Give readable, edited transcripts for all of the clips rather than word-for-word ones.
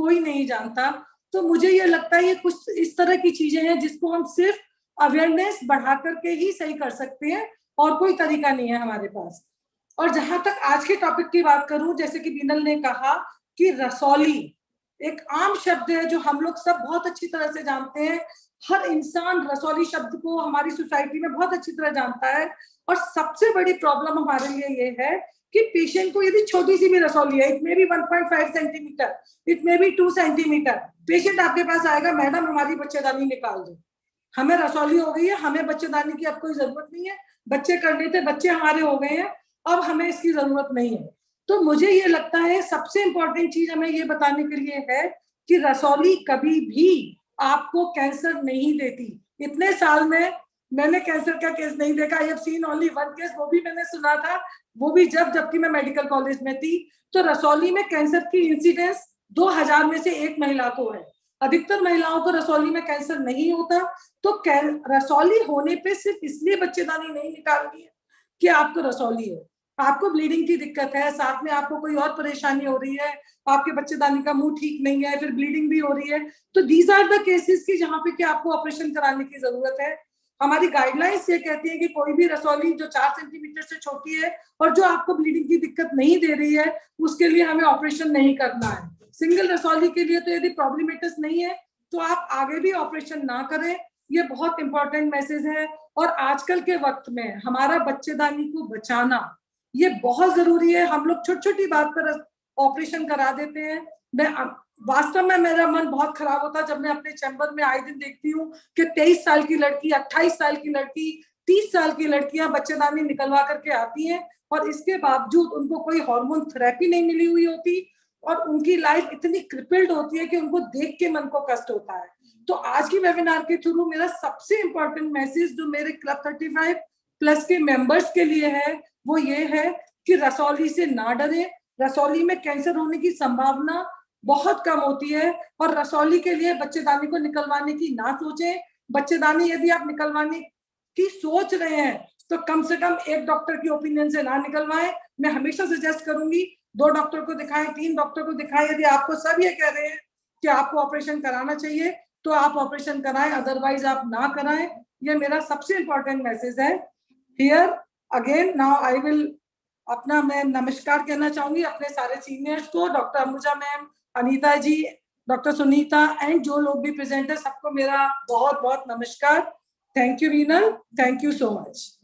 कोई नहीं जानता। तो मुझे ये लगता है ये कुछ इस तरह की चीजें हैं जिसको हम सिर्फ अवेयरनेस बढ़ा करके ही सही कर सकते हैं, और कोई तरीका नहीं है हमारे पास। और जहां तक आज के टॉपिक की बात करूं, जैसे कि बीनल ने कहा कि रसौली एक आम शब्द है जो हम लोग सब बहुत अच्छी तरह से जानते हैं। हर इंसान रसौली शब्द को हमारी सोसाइटी में बहुत अच्छी तरह जानता है। और सबसे बड़ी प्रॉब्लम हमारे लिए ये है कि पेशेंट को यदि छोटी सी भी रसौली है, it may be 1.5 centimetre, it may be 2 centimetre, patient आपके पास आएगा, मैडम हमारी बच्चेदानी निकाल दो, हमें रसौली हो गई है, हमें बच्चेदानी की अब कोई जरूरत नहीं है, बच्चे कर लेते, बच्चे हमारे हो गए हैं, अब हमें इसकी जरूरत नहीं है। तो मुझे ये लगता है सबसे इंपॉर्टेंट चीज हमें ये बताने के लिए है कि रसौली कभी भी आपको कैंसर नहीं देती। इतने साल में मैंने कैंसर का केस नहीं देखा, I have seen only one case, वो भी मैंने सुना था, वो भी जबकि मैं मेडिकल कॉलेज में थी। तो रसौली में कैंसर की इंसिडेंस 2000 में से 1 महिला को है। अधिकतर महिलाओं को रसौली में कैंसर नहीं होता। तो रसौली होने पे सिर्फ इसलिए बच्चेदानी नहीं निकालनी है कि आपको रसौली है, आपको ब्लीडिंग की दिक्कत है, साथ में आपको कोई और परेशानी हो रही है, आपके बच्चेदानी का मुंह ठीक नहीं है, फिर ब्लीडिंग भी हो रही है, तो दीज आर द केसेस की जहां पे कि आपको ऑपरेशन कराने की जरूरत है। हमारी गाइडलाइंस ये कहती है कि कोई भी रसौली जो 4 सेंटीमीटर से छोटी है और जो आपको ब्लीडिंग की दिक्कत नहीं दे रही है, उसके लिए हमें ऑपरेशन नहीं करना है। सिंगल रसौली के लिए तो यदि प्रॉब्लमेटिस नहीं है तो आप आगे भी ऑपरेशन ना करें, ये बहुत इंपॉर्टेंट मैसेज है। और आजकल के वक्त में हमारा बच्चेदानी को बचाना ये बहुत जरूरी है। हम लोग छोटी छोटी बात पर ऑपरेशन करा देते हैं। मैं वास्तव में मेरा मन बहुत खराब होता जब मैं अपने चैम्बर में आए दिन देखती हूँ कि 23 साल की लड़की, 28 साल की लड़की, 30 साल की लड़कियां बच्चेदानी निकलवा करके आती हैं और इसके बावजूद उनको कोई हार्मोन थेरेपी नहीं मिली हुई होती और उनकी लाइफ इतनी क्रिपल्ड होती है कि उनको देख के मन को कष्ट होता है। तो आज की वेबिनार के थ्रू मेरा सबसे इंपॉर्टेंट मैसेज जो मेरे क्लब 35 प्लस के मेंबर्स के लिए है वो ये है कि रसौली से ना डरे। रसौली में कैंसर होने की संभावना बहुत कम होती है और रसौली के लिए बच्चेदानी को निकलवाने की ना सोचें। बच्चेदानी यदि आप निकलवाने की सोच रहे हैं तो कम से कम एक डॉक्टर की ओपिनियन से ना निकलवाएं। मैं हमेशा सजेस्ट करूंगी 2 डॉक्टर को दिखाएं, 3 डॉक्टर को दिखाएं। यदि आपको सब ये कह रहे हैं कि आपको ऑपरेशन कराना चाहिए तो आप ऑपरेशन कराएं, अदरवाइज आप ना कराएं। ये मेरा सबसे इंपॉर्टेंट मैसेज है। Here again now I will अपना मैं नमस्कार कहना चाहूंगी अपने सारे सीनियर्स को, doctor Ambuja ma'am, Anita ji, doctor Sunita and जो लोग भी प्रेजेंट है सबको मेरा बहुत बहुत नमस्कार। Thank you renal, thank you so much.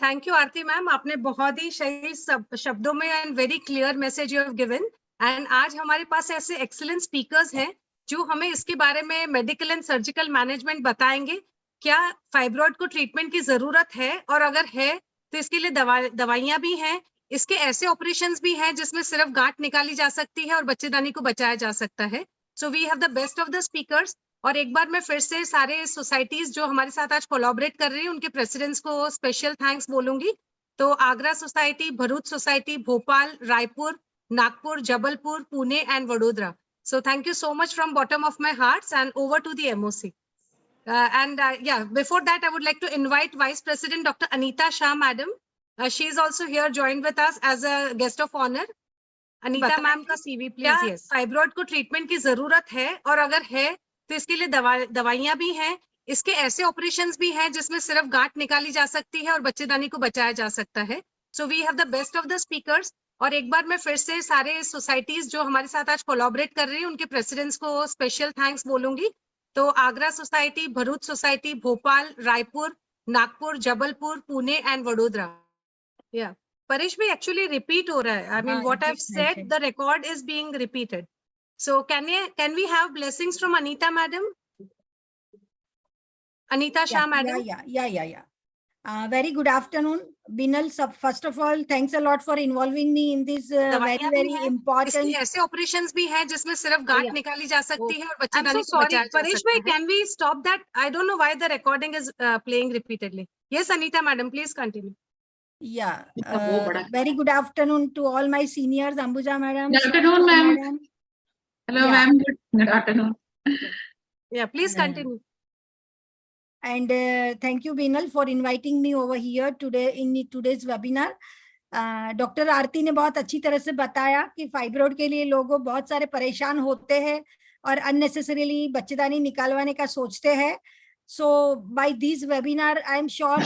Thank you Aarti ma'am, आपने बहुत ही सही शब्दों में and very clear message you have given. And आज हमारे पास ऐसे एक्सीलेंट स्पीकर्स हैं जो हमें इसके बारे में मेडिकल एंड सर्जिकल मैनेजमेंट बताएंगे। क्या फाइब्रॉइड को ट्रीटमेंट की जरूरत है और अगर है तो इसके लिए दवाइयां भी हैं, इसके ऐसे ऑपरेशंस भी हैं जिसमें सिर्फ गांठ निकाली जा सकती है और बच्चेदानी को बचाया जा सकता है। So we have the best of the speakers. और एक बार मैं फिर से सारे सोसाइटीज जो हमारे साथ आज कोलैबोरेट कर रही हैं उनके प्रेसिडेंट्स को स्पेशल थैंक्स बोलूंगी। तो Agra society, Bharuch society, Bhopal, Raipur, Nagpur, Jabalpur, Pune and Vadodara. So thank you so much from bottom of my hearts and over to the MOC. Yeah, before that, I would like to invite Vice President Dr. Anita Shah, Madam. She is also here joined with us as a guest of honor. Anita ma'am का CV please. Yes. Fibroid को treatment की जरूरत है और अगर है तो इसके लिए दवाइयां भी हैं, इसके ऐसे ऑपरेशंस भी हैं जिसमें सिर्फ गांठ निकाली जा सकती है और बच्चेदानी को बचाया जा सकता है। So we have the best of the speakers. और एक बार मैं फिर से सारे सोसाइटीज जो हमारे साथ आज कोलैबोरेट कर रही हैं उनके प्रेसिडेंट्स को स्पेशल थैंक्स बोलूंगी। तो Agra society, Bharuch society, Bhopal, Raipur, Nagpur, Jabalpur, Pune and Vadodara. या परेश भाई एक्चुअली रिपीट हो रहा है। I mean what I have said the record is being repeated. So can we have blessings from Anita madam? Anita Shah, madam. Yeah. Very good afternoon, Binal. First of all, thanks a lot for involving me in this very important. ऐसे operations भी हैं जिसमें सिर्फ गांठ निकाली जा सकती है और बच्चेदानी को बचाया जा सकता है। परेश भाई, can we stop that? I don't know why the recording is playing repeatedly. Yes, Anita madam, please continue. Yeah. Very good afternoon to all my seniors, Ambuja madam. Good afternoon, ma'am. Hello, ma'am. Good afternoon. Yeah, please continue. And thank you, Binal, for inviting me over here today in today's webinar. Doctor Aarti ने बहुत अच्छी तरह से बताया कि fibroid के लिए लोग बहुत सारे परेशान होते हैं और अननेसेसरीली बच्चेदानी निकालवाने का सोचते हैं. So by this webinar, I am sure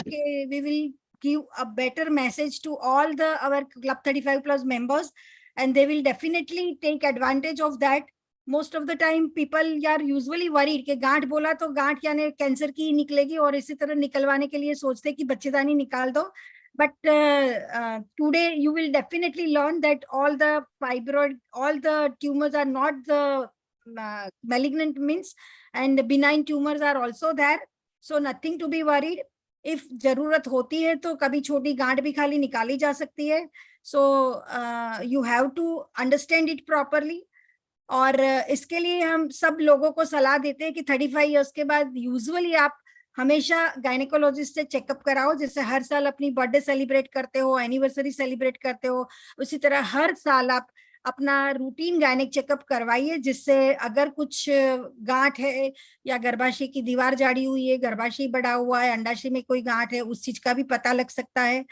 we will give a better message to all our Club 35 Plus members, and they will definitely take advantage of that. Most of the time people are usually worried कि गांठ बोला तो गांठ यानी cancer की निकलेगी और इसी तरह निकलवाने के लिए सोचते कि बच्चेदानी निकाल दो. But today you will definitely learn that all the fibroid, all the tumors are not the malignant means, and benign tumors are also there. So nothing to be worried. If जरूरत होती है तो कभी छोटी गांठ भी खाली निकाली जा सकती है. So you have to understand it properly. और इसके लिए हम सब लोगों को सलाह देते हैं कि 35 इयर्स के बाद यूजुअली आप हमेशा गायनेकोलॉजिस्ट से चेकअप कराओ. जैसे हर साल अपनी बर्थडे सेलिब्रेट करते हो, एनिवर्सरी सेलिब्रेट करते हो, उसी तरह हर साल आप अपना रूटीन गायनेक चेकअप करवाइए, जिससे अगर कुछ गांठ है या गर्भाशय की दीवार जाड़ी हुई है, गर्भाशय बढ़ा हुआ है, अंडाशय में कोई गांठ है, उस चीज का भी पता लग सकता है.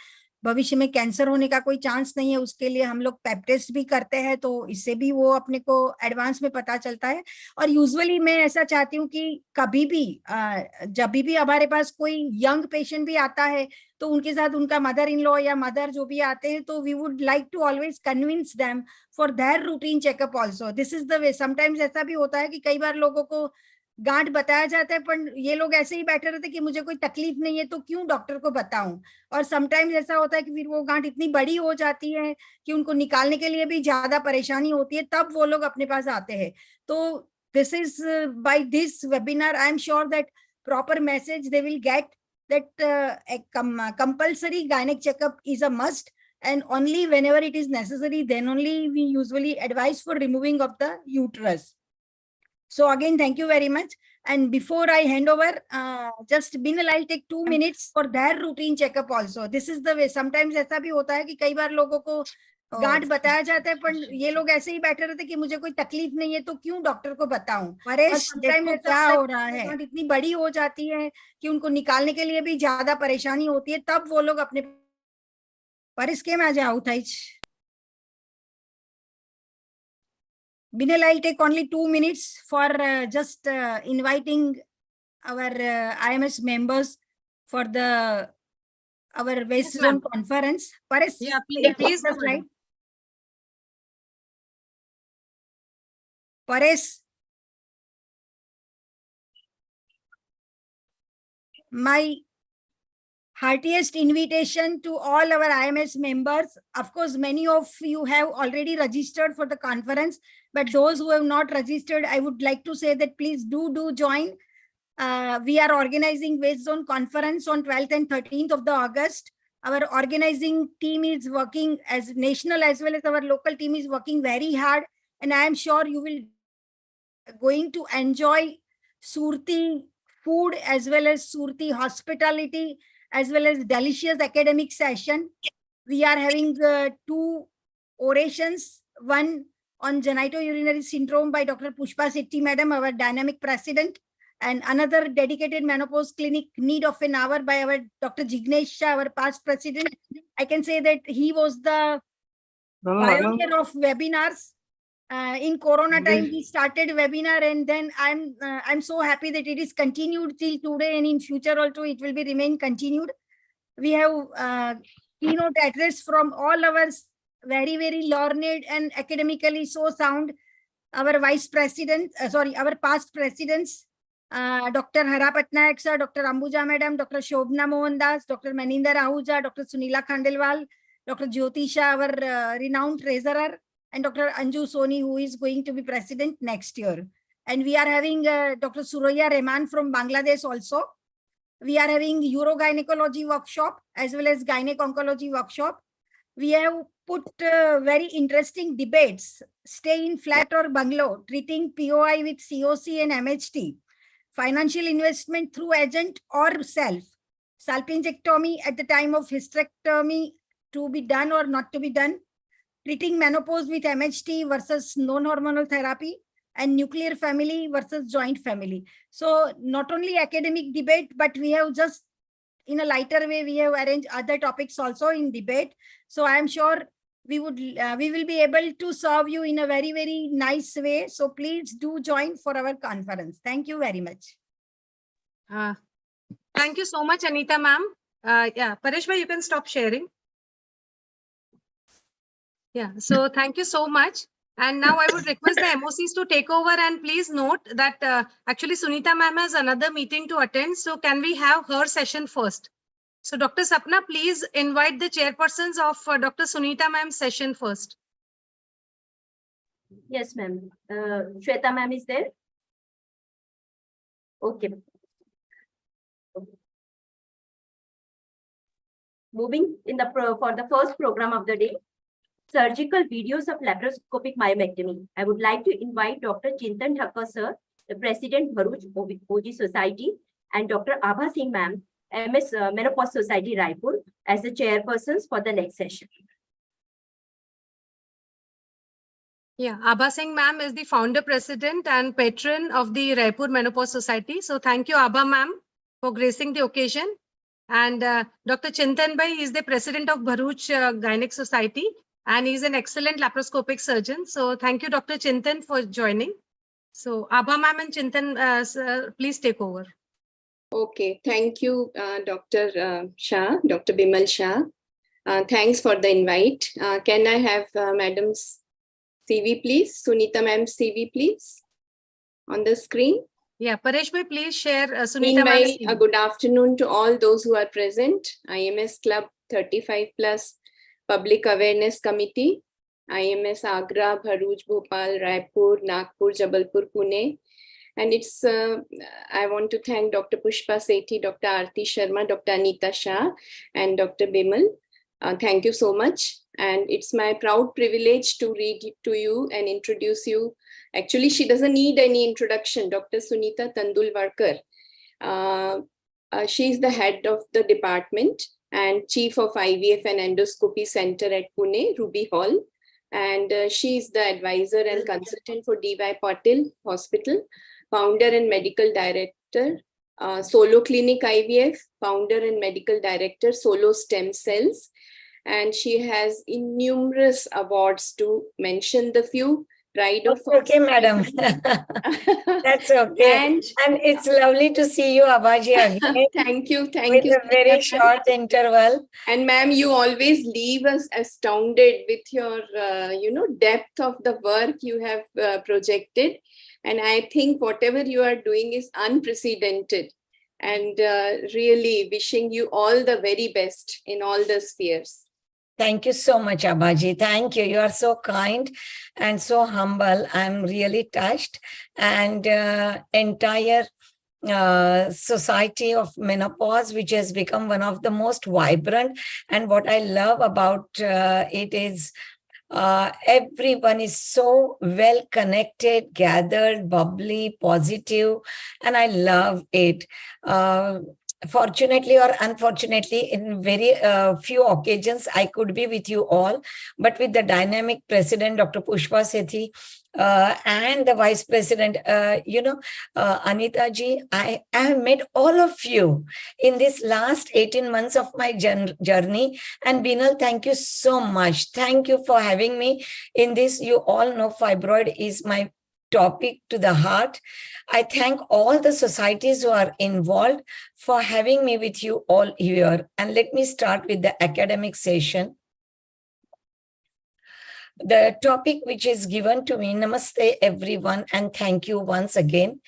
भविष्य में कैंसर होने का कोई चांस नहीं है, उसके लिए हम लोग पैप टेस्ट भी करते हैं, तो इससे भी वो अपने को एडवांस में पता चलता है. और यूजुअली मैं ऐसा चाहती हूँ कि कभी भी जब भी हमारे पास कोई यंग पेशेंट भी आता है तो उनके साथ उनका मदर इन लॉ या मदर जो भी आते हैं, तो we would like to always convince them for their routine checkup also. This is the way. Sometimes ऐसा भी होता है कि कई बार लोगों को गांठ बताया जाता है, पर ये लोग ऐसे ही बैठे रहते कि मुझे कोई तकलीफ नहीं है तो क्यों डॉक्टर को बताऊं. और समटाइम्स ऐसा होता है कि फिर वो गांठ इतनी बड़ी हो जाती है कि उनको निकालने के लिए भी ज्यादा परेशानी होती है, तब वो लोग अपने पास आते हैं. तो this is by this webinar I am sure that proper message they will get that compulsory gynec checkup is a must, and only whenever it is necessary, then only we usually advise for removing of the uterus. So again, thank you very much. And before I hand over, just Binal, I'll take 2 minutes for their routine checkup also. This is the way. Sometimes ऐसा भी होता है कि कई बार लोगों को गांठ बताया जाता है, पर ये लोग ऐसे ही बैठे रहते कि मुझे कोई तकलीफ नहीं है तो क्यों डॉक्टर को बताऊं. परेश, देखो क्या हो रहा है, गांठ इतनी बड़ी हो जाती है कि उनको निकालने के लिए भी ज्यादा परेशानी होती है, तब वो लोग अपने परेश के में आ जाओ था. Binal, I'll take only 2 minutes for just inviting our IMS members for our West Zone conference. Paris, yeah, please. Slide. Paris, my heartiest invitation to all our IMS members. Of course, many of you have already registered for the conference, but those who have not registered, I would like to say that please do join. We are organizing West Zone conference on 12th and 13th of the August. Our organizing team is working as national as well as our local team is working very hard, and I am sure you will going to enjoy Surti food as well as Surti hospitality as well as delicious academic session. We are having 2 orations, one on genitourinary syndrome by Dr. Pushpa Setti Madam, our dynamic president, and another dedicated menopause clinic need of an hour by our Dr. Jignesh Shah, our past president. I can say that he was the pioneer of webinars. In Corona time, we started webinar, and then I'm so happy that it is continued till today, and in future also it will be remain continued. We have keynote address from all our very learned and academically so sound our vice president, our past presidents, Dr. Hara Patnaik sir, Dr. Ambuja madam, Dr. Shobna Mohandas, Dr. Maninder Ahuja, Dr. Sunila Khandelwal, Dr. Jyoti Shah, our renowned treasurer, and Dr. Anju Soni, who is going to be president next year. And we are having Dr. Suraya Rehman from Bangladesh also. We are having urogynecology workshop as well as gynec oncology workshop. We have put very interesting debates, stay in flat or bungalow, treating POI with COC and MHT, financial investment through agent or self, salpingectomy at the time of hysterectomy to be done or not to be done, treating menopause with MHT versus non-hormonal therapy, and nuclear family versus joint family. So not only academic debate, but we have just in a lighter way, we have arranged other topics also in debate. So I am sure we will be able to serve you in a very, very nice way. So please do join for our conference. Thank you very much. Thank you so much, Anita ma'am. Yeah, Paresh bhai, you can stop sharing. Yeah, so thank you so much. And now I would request the MOCs to take over, and please note that actually Sunita ma'am has another meeting to attend. So can we have her session first? So Dr. Sapna, please invite the chairpersons of Dr. Sunita ma'am's session first. Yes, ma'am. Shweta ma'am is there? Okay. Moving in the for the first program of the day, surgical videos of laparoscopic myomectomy. I would like to invite Dr. Chintan Thakkar sir, the President Bharuch OG Society, and Dr. Abha Singh ma'am, IMS Menopause Society Raipur, as the chairpersons for the next session. Yeah, Abha Singh ma'am is the founder, president, and patron of the Raipur Menopause Society. So thank you, Abha ma'am, for gracing the occasion. And Dr. Chintan bhai is the president of Bharuch Gynec Society, and he's an excellent laparoscopic surgeon. So thank you, Dr. Chintan, for joining. So Abha ma'am and Chintan, sir, please take over. Okay, thank you, Dr. Shah, Dr. Bimal Shah. Thanks for the invite. Can I have Madam's CV, please? Sunita ma'am's CV, please, on the screen. Yeah, Paresh bhai, please share Sunita ma'am's Meanwhile, good afternoon to all those who are present. IMS Club 35 Plus Public Awareness Committee, IMS Agra, Bharuch, Bhopal, Raipur, Nagpur, Jabalpur, Pune. And it's, I want to thank Dr. Pushpa Sethi, Dr. Aarti Sharma, Dr. Anita Shah, and Dr. Bimal. Thank you so much. And it's my proud privilege to read to you and introduce you. Actually, she doesn't need any introduction, Dr. Sunita Tandulwarkar. She is the head of the department and chief of IVF and Endoscopy Center at Pune, Ruby Hall. And she is the advisor and consultant for D.Y. Patil Hospital, founder and medical director, Solo Clinic IVF, founder and medical director, Solo Stem Cells. And she has innumerous awards, to mention the few. Pride of okay, madam. That's okay. And it's lovely to see you, Abhaji, again. Thank you. With a very short interval. And ma'am, you always leave us astounded with your, depth of the work you have projected. And I think whatever you are doing is unprecedented. And really wishing you all the very best in all the spheres. Thank you so much, Abhaji. Thank you. You are so kind and so humble. I'm really touched. And entire society of menopause, which has become one of the most vibrant. And what I love about it is everyone is so well connected, gathered, bubbly, positive, and I love it. Fortunately or unfortunately, in very few occasions, I could be with you all, but with the dynamic president, Dr. Pushpa Sethi, and the vice president, Anita ji, I have met all of you in this last 18 months of my journey. And Binal, thank you so much. Thank you for having me in this. You all know fibroid is my topic to the heart. I thank all the societies who are involved for having me with you all here. And let me start with the academic session. The topic which is given to me, Namaste everyone, and thank you once again.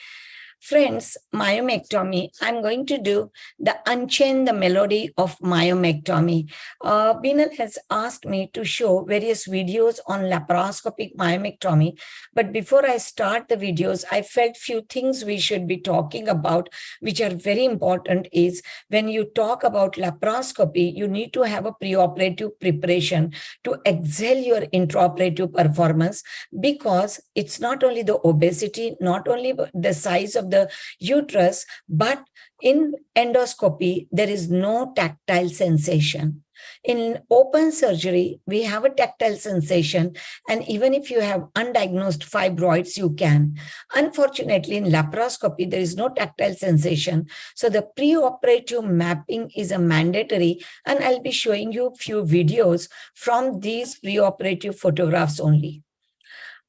Friends, myomectomy, I'm going to do the Unchain the Melody of Myomectomy. Binal has asked me to show various videos on laparoscopic myomectomy. But before I start the videos, I felt few things we should be talking about, which are very important, is when you talk about laparoscopy, you need to have a preoperative preparation to excel your intraoperative performance, because it's not only the obesity, not only the size of the uterus, but in endoscopy, there is no tactile sensation. In open surgery, we have a tactile sensation, and even if you have undiagnosed fibroids, you can. Unfortunately, in laparoscopy, there is no tactile sensation. So the preoperative mapping is a mandatory, and I'll be showing you a few videos from these preoperative photographs only.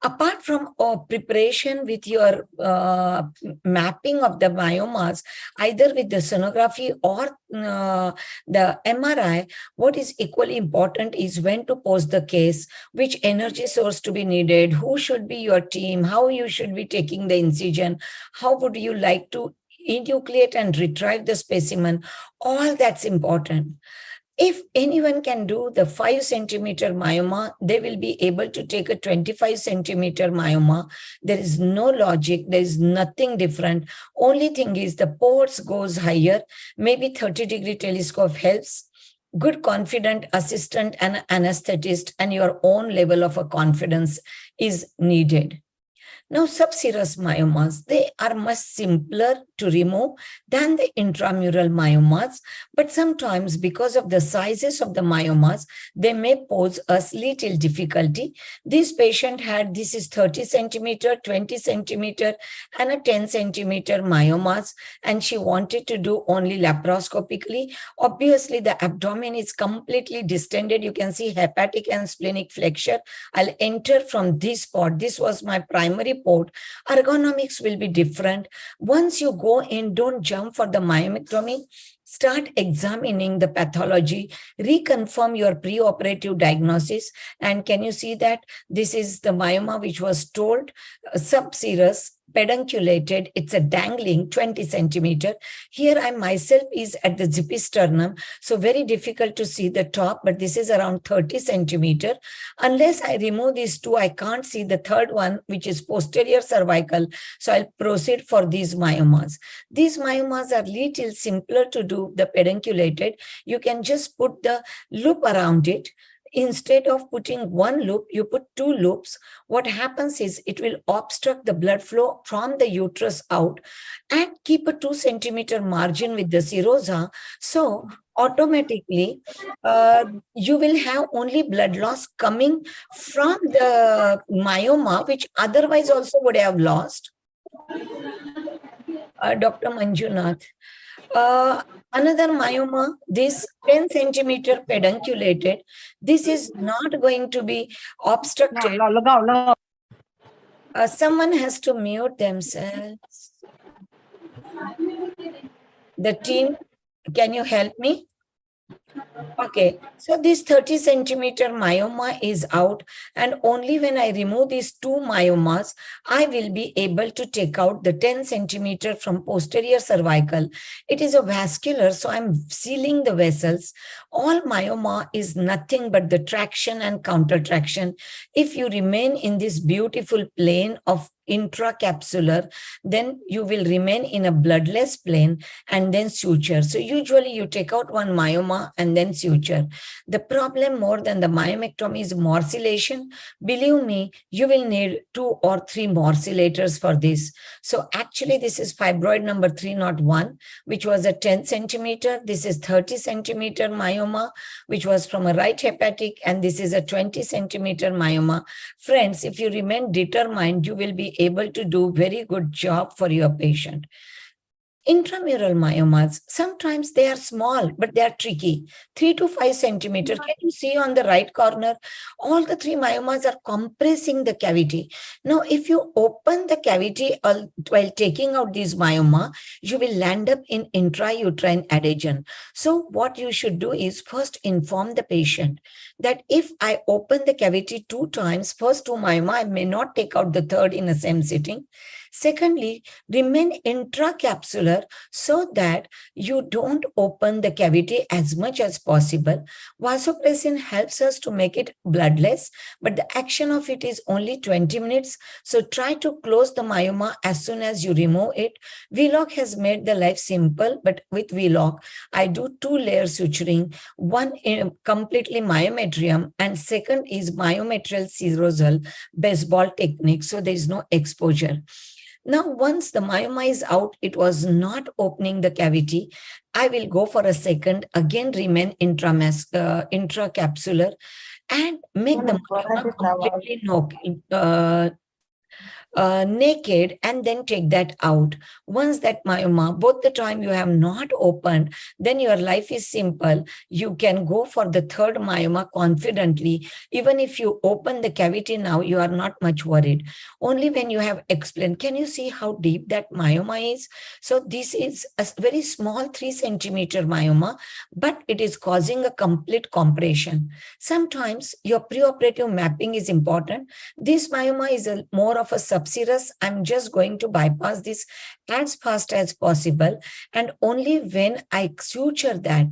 Apart from preparation with your mapping of the myomas, either with the sonography or the MRI, what is equally important is when to pose the case, which energy source to be needed, who should be your team, how you should be taking the incision, how would you like to enucleate and retrieve the specimen. All that's important. If anyone can do the 5 centimeter myoma, they will be able to take a 25 centimeter myoma. There is no logic. There is nothing different. Only thing is the ports goes higher. Maybe 30-degree telescope helps. Good confident assistant and anesthetist, and your own level of a confidence is needed. Now, subserous myomas, they are much simpler to remove than the intramural myomas, but sometimes because of the sizes of the myomas, they may pose us little difficulty. This patient had, this is 30 centimeter, 20 centimeter, and a 10 centimeter myomas, and she wanted to do only laparoscopically. Obviously, the abdomen is completely distended. You can see hepatic and splenic flexure. I'll enter from this spot. This was my primary port. Ergonomics will be different. Once you go in, don't jump for the myomectomy. Start examining the pathology, reconfirm your preoperative diagnosis. And can you see that this is the myoma which was told subserous, pedunculated, it's a dangling 20 centimeter. Here I myself is at the zipisternum, so very difficult to see the top, but this is around 30 centimeter. Unless I remove these two, I can't see the third one, which is posterior cervical. So I'll proceed for these myomas. These myomas are little simpler to do the pedunculated. You can just put the loop around it. Instead of putting one loop, you put two loops. What happens is it will obstruct the blood flow from the uterus out and keep a 2 centimeter margin with the serosa. So automatically, you will have only blood loss coming from the myoma, which otherwise also would have lost. Dr. Manjunath. Another myoma, this 10 centimeter pedunculated, this is not going to be obstructed. Someone has to mute themselves. The team, can you help me? Okay, so this 30 centimeter myoma is out, and only when I remove these two myomas, I will be able to take out the 10 centimeter from posterior cervical. It is a vascular, so I'm sealing the vessels. All myoma is nothing but the traction and counter traction. If you remain in this beautiful plane of intracapsular, then you will remain in a bloodless plane and then suture. So usually you take out one myoma and then suture. The problem more than the myomectomy is morcellation. Believe me, you will need 2 or 3 morcellators for this. So actually this is fibroid number 301, which was a 10 centimeter. This is 30 centimeter myoma, which was from a right hepatic, and this is a 20 centimeter myoma. Friends, if you remain determined, you will be able to do very good job for your patient. Intramural myomas, sometimes they are small, but they are tricky. 3 to 5 centimeter. Can you see on the right corner? All the 3 myomas are compressing the cavity. Now, if you open the cavity while taking out these myoma, you will land up in intrauterine adhesion. So what you should do is first inform the patient that if I open the cavity 2 times, first 2 myoma, I may not take out the third in the same sitting. Secondly, remain intracapsular so that you don't open the cavity as much as possible. Vasopressin helps us to make it bloodless, but the action of it is only 20 minutes. So try to close the myoma as soon as you remove it. V-lock has made the life simple, but with V-lock, I do 2 layer suturing. One completely myometrium, and second is myometrial serosal baseball technique. So there is no exposure. Now, once the myoma is out, it was not opening the cavity. I will go for a second, again remain intracapsular and make the myoma completely naked, and then take that out. Once that myoma, both the time you have not opened, then your life is simple. You can go for the third myoma confidently. Even if you open the cavity now, you are not much worried. Only when you have explained, can you see how deep that myoma is? So this is a very small 3 centimeter myoma, but it is causing a complete compression. Sometimes your preoperative mapping is important. This myoma is more of a subserous. I'm just going to bypass this as fast as possible. And only when I suture that,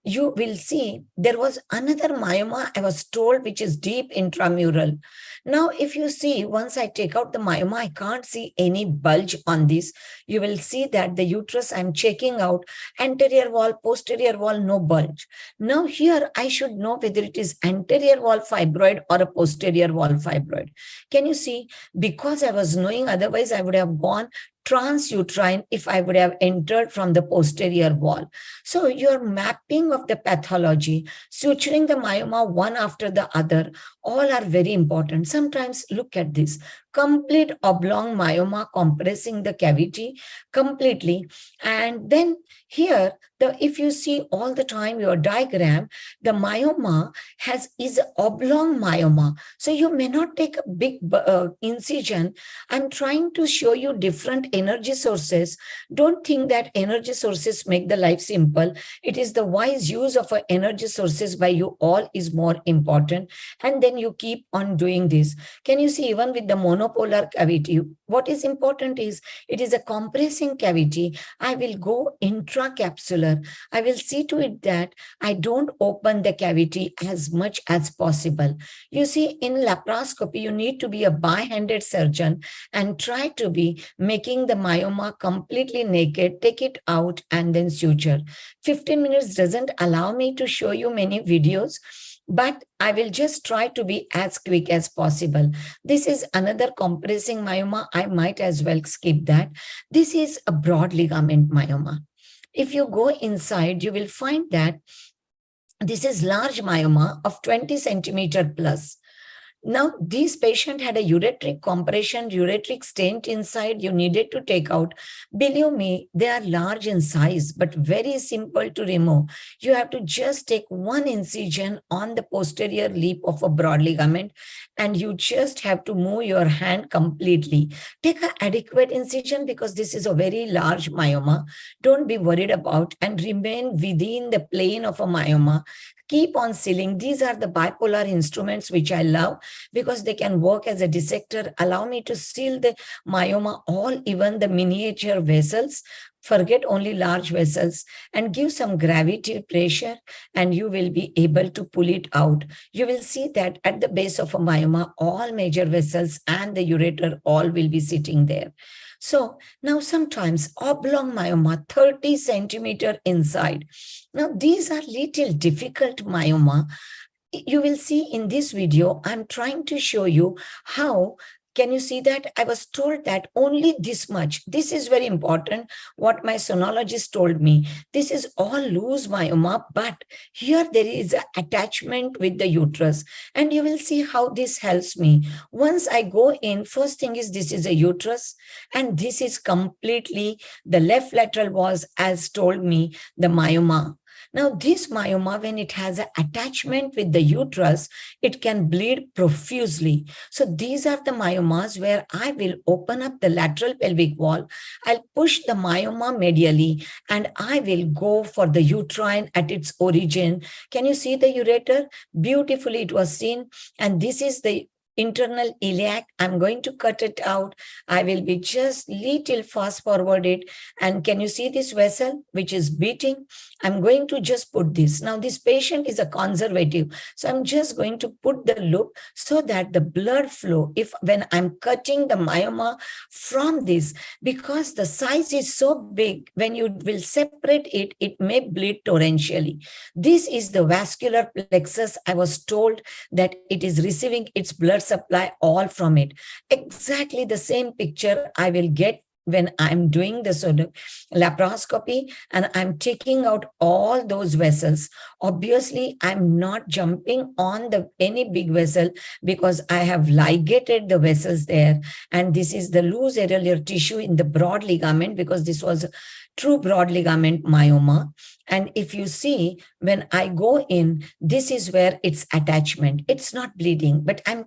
you will see there was another myoma I was told, which is deep intramural. Now, if you see, once I take out the myoma, I can't see any bulge on this. You will see that the uterus, I'm checking out anterior wall, posterior wall, no bulge. Now here, I should know whether it is anterior wall fibroid or a posterior wall fibroid. Can you see? Because I was knowing, otherwise I would have gone transuterine if I would have entered from the posterior wall. So your mapping of the pathology, suturing the myoma one after the other, all are very important. Sometimes look at this, complete oblong myoma compressing the cavity completely. And then here, if you see all the time your diagram, the myoma is oblong myoma. So you may not take a big incision. I'm trying to show you different energy sources. Don't think that energy sources make the life simple. It is the wise use of energy sources by you all is more important. And then you keep on doing this. Can you see, even with the monopolar cavity, what is important is it is a compressing cavity. I will go intracapsular. I will see to it that I don't open the cavity as much as possible. You see, in laparoscopy, you need to be a by-handed surgeon and try to be making the myoma completely naked, take it out and then suture. 15 minutes doesn't allow me to show you many videos, but I will just try to be as quick as possible. This is another compressing myoma. I might as well skip that. This is a broad ligament myoma. If you go inside, you will find that this is large myoma of 20 centimeter plus. Now, this patient had a ureteric compression, ureteric stent inside. You needed to take out. Believe me, they are large in size, but very simple to remove. You have to just take one incision on the posterior lip of a broad ligament, and you just have to move your hand completely. Take an adequate incision because this is a very large myoma. Don't be worried about and remain within the plane of a myoma. Keep on sealing. These are the bipolar instruments which I love because they can work as a dissector. Allow me to seal the myoma, all even the miniature vessels. Forget only large vessels and give some gravity pressure and you will be able to pull it out. You will see that at the base of a myoma, all major vessels and the ureter all will be sitting there. So now sometimes oblong myoma, 30 centimeter inside. Now these are little difficult myoma. You will see in this video, I'm trying to show you how. Can you see that? I was told that only this much. This is very important, what my sonologist told me. This is all loose myoma, but here there is an attachment with the uterus. And you will see how this helps me. Once I go in, first thing is this is a uterus. And this is completely, the left lateral was, as told me, the myoma. Now, this myoma, when it has an attachment with the uterus, it can bleed profusely. So these are the myomas where I will open up the lateral pelvic wall. I'll push the myoma medially and I will go for the uterine at its origin. Can you see the ureter? Beautifully it was seen. And this is the internal iliac. I'm going to cut it out. I will be just little fast forward it. And can you see this vessel which is beating? I'm going to just put this. Now this patient is a conservative. So I'm just going to put the loop so that the blood flow, if when I'm cutting the myoma from this, because the size is so big, when you will separate it, it may bleed torrentially. This is the vascular plexus. I was told that it is receiving its blood supply all from it. Exactly the same picture I will get when I'm doing the laparoscopy and I'm taking out all those vessels. Obviously, I'm not jumping on any big vessel because I have ligated the vessels there. And this is the loose areolar tissue in the broad ligament, because this was true broad ligament myoma. And if you see, when I go in, this is where it's attachment. It's not bleeding, but I'm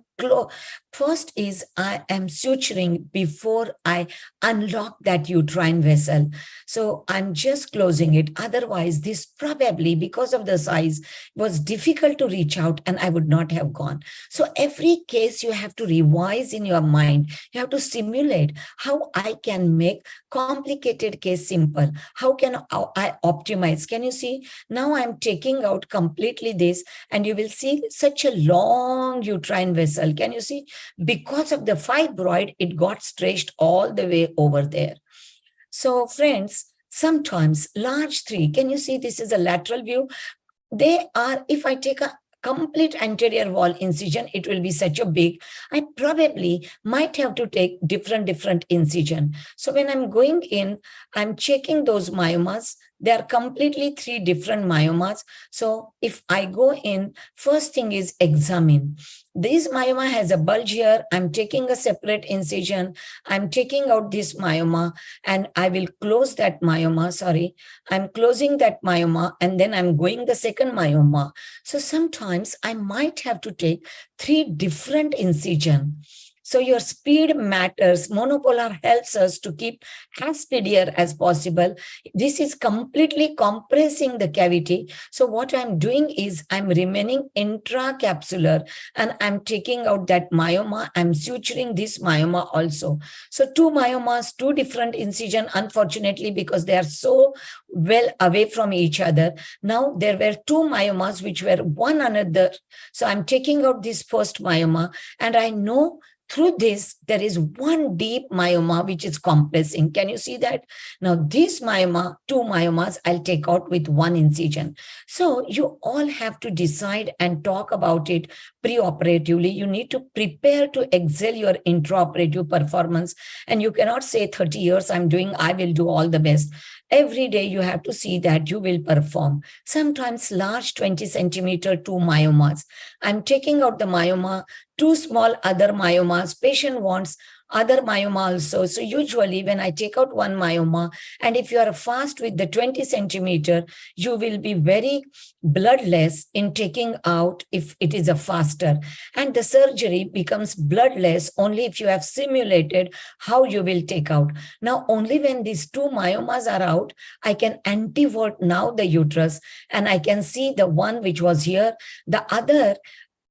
first is I am suturing before I unlock that uterine vessel. So I'm just closing it. Otherwise, this probably, because of the size, was difficult to reach out and I would not have gone. So every case you have to revise in your mind. You have to simulate how I can make complicated case simple. How can I optimize? Can you see? Now I'm taking out completely this, and you will see such a long uterine vessel. Can you see? Because of the fibroid, it got stretched all the way over there. So friends, sometimes large 3, can you see this is a lateral view? They are, if I take a complete anterior wall incision, it will be such a big, I probably might have to take different incision. So when I'm going in, I'm checking those myomas. They are completely 3 different myomas. So if I go in, first thing is examine. This myoma has a bulge here. I'm taking a separate incision. I'm taking out this myoma and I will close that myoma. Sorry, I'm closing that myoma and then I'm going the second myoma. So sometimes I might have to take 3 different incision. So your speed matters. Monopolar helps us to keep as speedier as possible. This is completely compressing the cavity. So what I'm doing is I'm remaining intracapsular and I'm taking out that myoma. I'm suturing this myoma also. So 2 myomas, 2 different incision, unfortunately, because they are so well away from each other. Now there were 2 myomas which were one another. So I'm taking out this first myoma and I know through this, there is one deep myoma which is compressing. Can you see that? Now, this myoma, 2 myomas, I'll take out with 1 incision. So you all have to decide and talk about it pre-operatively. You need to prepare to excel your intraoperative performance. And you cannot say 30 years I'm doing, I will do all the best. Every day you have to see that you will perform. Sometimes large 20 centimeter 2 myomas. I'm taking out the myoma, 2 small other myomas. Patient wants other myoma also. So usually when I take out 1 myoma, and if you are fast with the 20 centimeter, you will be very bloodless in taking out if it is a faster. And the surgery becomes bloodless only if you have simulated how you will take out. Now, only when these 2 myomas are out, I can antivert now the uterus and I can see the one which was here, the other.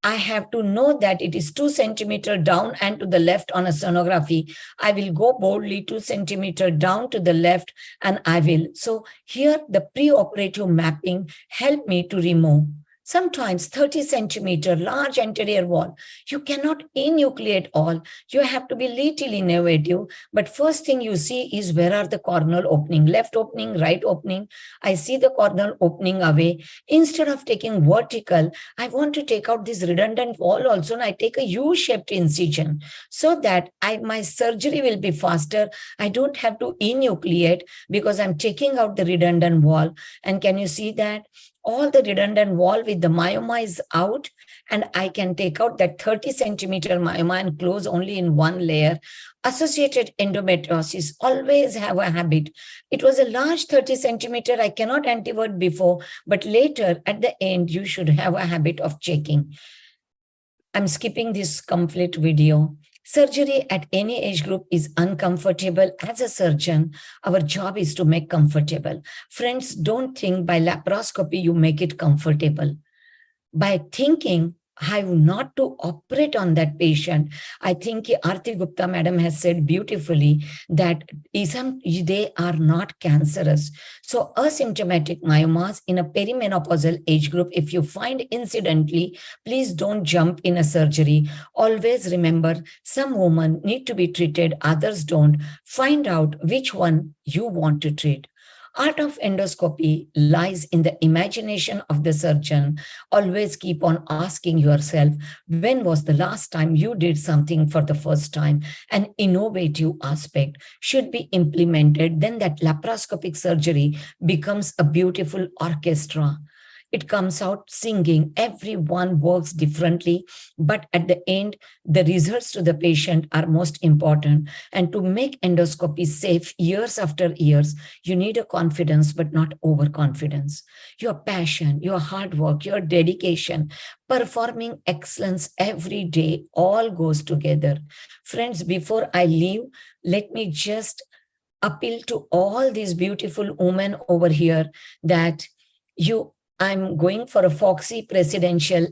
I have to know that it is 2 centimeter down and to the left on a sonography. I will go boldly 2 centimeter down to the left and I will. So here the pre-operative mapping helped me to remove. Sometimes 30 centimeter large anterior wall. You cannot enucleate all. You have to be little innovative. But first thing you see is where are the corneal opening, left opening, right opening. I see the corneal opening away. Instead of taking vertical, I want to take out this redundant wall also. And I take a U-shaped incision so that my surgery will be faster. I don't have to enucleate because I'm taking out the redundant wall. And can you see that? All the redundant wall with the myoma is out and I can take out that 30 centimeter myoma and close only in 1 layer. Associated endometriosis always have a habit. It was a large 30 centimeter. I cannot antivert before, but later at the end, you should have a habit of checking. I'm skipping this complete video. Surgery at any age group is uncomfortable. As a surgeon, our job is to make comfortable. Friends, don't think by laparoscopy you make it comfortable. By thinking how not to operate on that patient, I think Aarti Gupta madam has said beautifully that they are not cancerous. So asymptomatic myomas in a perimenopausal age group, if you find incidentally, please don't jump in a surgery. Always remember, some women need to be treated, others don't. Find out which one you want to treat. Art of endoscopy lies in the imagination of the surgeon. Always keep on asking yourself, when was the last time you did something for the first time? An innovative aspect should be implemented. Then that laparoscopic surgery becomes a beautiful orchestra. It comes out singing. Everyone works differently, but at the end, the results to the patient are most important. And to make endoscopy safe years after years, you need a confidence, but not overconfidence. Your passion, your hard work, your dedication, performing excellence every day, all goes together. Friends, before I leave, let me just appeal to all these beautiful women over here that I'm going for a Foxy presidential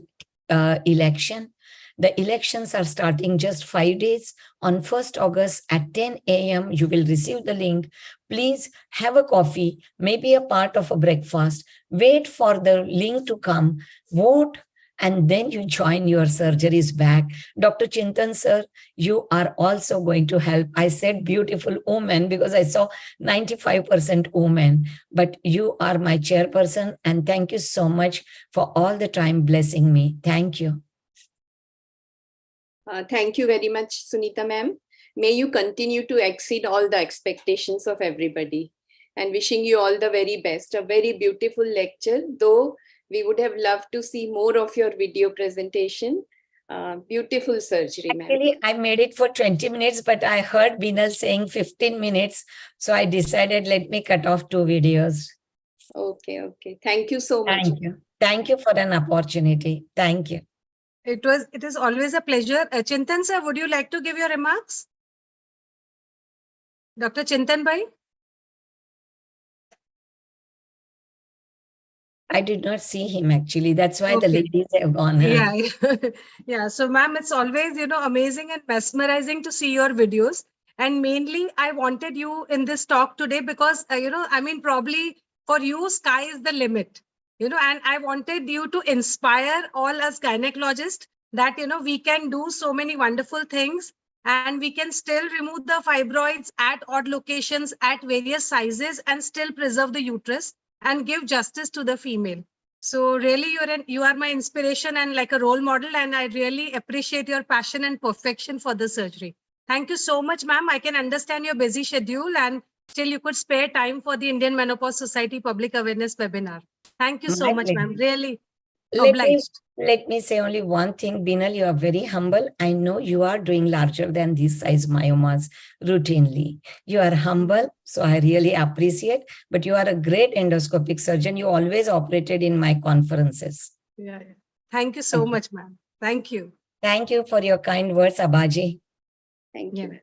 election. The elections are starting just 5 days. On 1st August at 10 a.m., you will receive the link. Please have a coffee, maybe a part of a breakfast. Wait for the link to come, vote, and then you join your surgeries back. Dr. Chintan sir, you are also going to help. I said beautiful woman because I saw 95% women, but you are my chairperson, and thank you so much for all the time blessing me. Thank you. Thank you very much, Sunita ma'am. May you continue to exceed all the expectations of everybody, and wishing you all the very best. A very beautiful lecture, though we would have loved to see more of your video presentation. Beautiful surgery, ma'am. Actually, I made it for 20 minutes, but I heard Binal saying 15 minutes. So I decided, let me cut off 2 videos. Okay. Thank you so much. Thank you. Thank you for an opportunity. Thank you. It is always a pleasure. Chintan sir, would you like to give your remarks? Dr. Chintan bhai? I did not see him actually. That's why Okay. the ladies have gone. Yeah. Yeah. So ma'am, it's always, amazing and mesmerizing to see your videos. And mainly I wanted you in this talk today because, probably for you, sky is the limit, and I wanted you to inspire all us gynecologists that, we can do so many wonderful things and we can still remove the fibroids at odd locations at various sizes and still preserve the uterus and give justice to the female. So really, you are my inspiration and like a role model, and I really appreciate your passion and perfection for the surgery. Thank you so much, ma'am. I can understand your busy schedule and still you could spare time for the Indian Menopause Society Public Awareness Webinar. Thank you so much, ma'am. Really obliged. Let me say only one thing, Binal, you are very humble. I know you are doing larger than this size myomas routinely. You are humble, so I really appreciate, but you are a great endoscopic surgeon. You always operated in my conferences. Yeah. Thank you so much, ma'am. Thank you. Thank you for your kind words, Abaji. Thank you.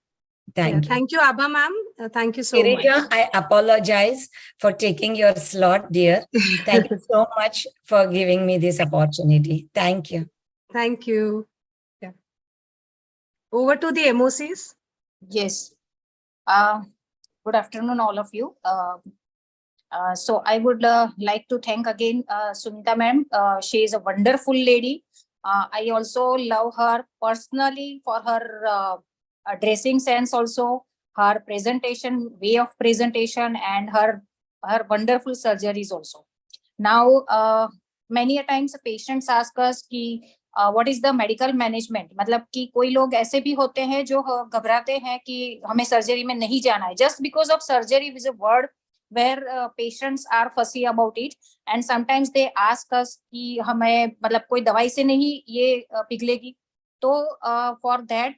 Thank you. Thank you, Abba ma'am. Thank you so Girija, much. I apologize for taking your slot, dear. Thank you so much for giving me this opportunity. Thank you. Thank you. Yeah. Over to the MOCs. Yes. Good afternoon, all of you. So I would like to thank again Sunita ma'am. She is a wonderful lady. I also love her personally for her dressing sense, also her presentation, way of presentation, and her wonderful surgeries also. Now, many a times patients ask us कि what is the medical management, मतलब कि कोई लोग ऐसे भी होते हैं जो घबराते हैं कि हमें सर्जरी में नहीं जाना है, just because of surgery is a word where patients are fussy about it, and sometimes they ask us कि हमें मतलब कोई दवाई से नहीं ये पिघलेगी. So for that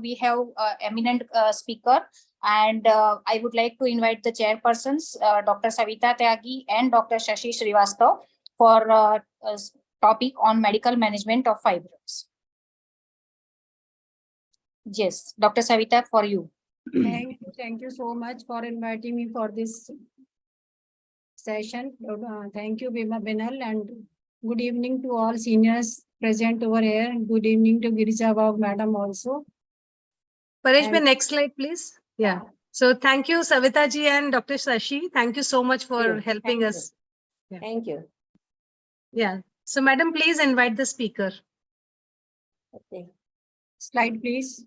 we have eminent speaker, and I would like to invite the chairpersons, Dr. Savita Tyagi and Dr. Shashi Srivastav, for a topic on medical management of fibroids. Yes, Dr. Savita, for you. Thank you so much for inviting me for this session. Thank you, Binal, and good evening to all seniors present over here. Good evening to Girija Babu madam also. Paresh, next slide, please. Yeah. So thank you, Savita ji and Dr. Shashi. Thank you so much for helping us. Yeah. Thank you. Yeah. So madam, please invite the speaker. Okay. Slide, please.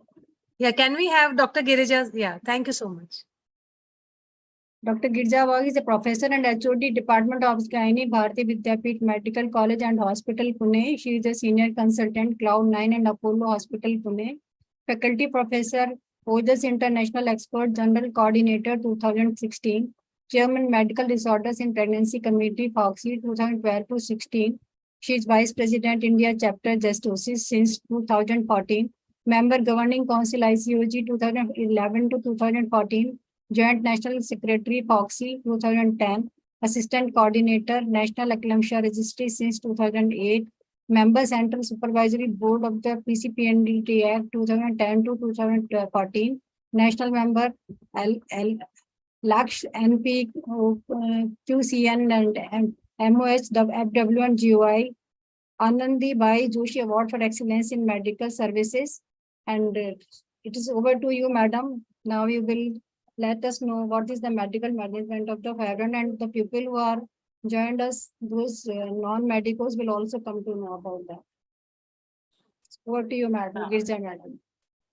Yeah. Can we have Dr. Girija? Yeah. Thank you so much. Dr. Girja Wag is a professor and HOD Department of Gynae, Bharati Vidyapeeth Medical College and Hospital, Pune. She is a senior consultant, Cloud9 and Apollo Hospital, Pune. Faculty Professor, OJS International Expert General Coordinator, 2016. Chairman Medical Disorders in Pregnancy Committee, FOXY, 2012 to 16. She is Vice President, India Chapter Justosis since 2014. Member Governing Council, ICOG, 2011 to 2014. Joint National Secretary, FOXY, 2010. Assistant Coordinator, National Eclampsia Registry since 2008. Member Central Supervisory Board of the PCPNDT Act 2010 to 2014. National Member Laksh NP QCN and MOH FW and GOI. Anandi Bai Joshi Award for Excellence in Medical Services. And it is over to you, madam. Now you will let us know what is the medical management of the fibroid, and the people who are joined us, those non-medicals will also come to know about that. Over to you, madam. Girja, madam.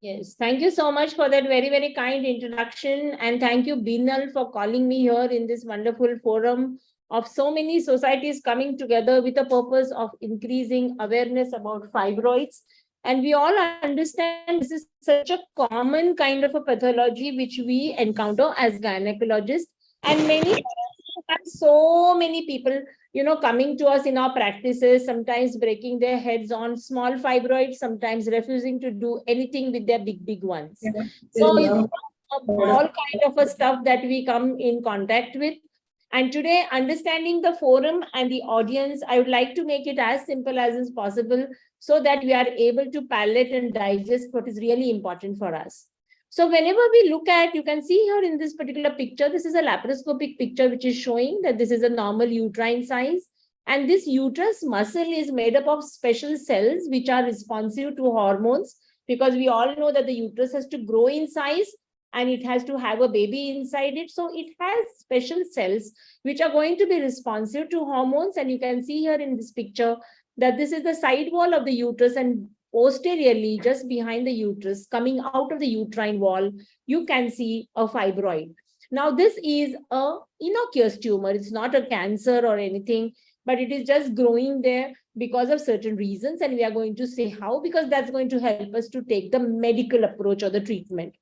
Yes, thank you so much for that very, very kind introduction. And thank you, Binal, for calling me here in this wonderful forum of so many societies coming together with the purpose of increasing awareness about fibroids. And we all understand this is such a common kind of a pathology which we encounter as gynecologists. And so many people, coming to us in our practices, sometimes breaking their heads on small fibroids, sometimes refusing to do anything with their big ones. So it's all kind of a stuff that we come in contact with. And today, understanding the forum and the audience, I would like to make it as simple as is possible so that we are able to palate and digest what is really important for us. So whenever we look at, you can see here in this particular picture, this is a laparoscopic picture which is showing that this is a normal uterine size. And this uterus muscle is made up of special cells which are responsive to hormones, because we all know that the uterus has to grow in size and it has to have a baby inside it. So it has special cells which are going to be responsive to hormones. And you can see here in this picture that this is the side wall of the uterus, and posteriorly, just behind the uterus, coming out of the uterine wall, you can see a fibroid. Now, this is an innocuous tumor. It's not a cancer or anything, but it is just growing there because of certain reasons. And we are going to say how, because that's going to help us to take the medical approach or the treatment.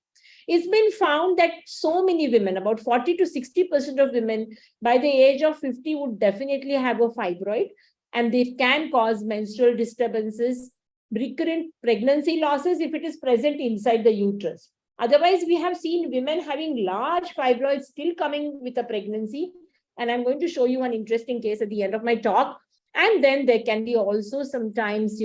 It's been found that so many women, about 40 to 60% of women by the age of 50 would definitely have a fibroid, and they can cause menstrual disturbances, recurrent pregnancy losses if it is present inside the uterus. Otherwise, we have seen women having large fibroids still coming with a pregnancy. And I'm going to show you an interesting case at the end of my talk. And then there can be also sometimes,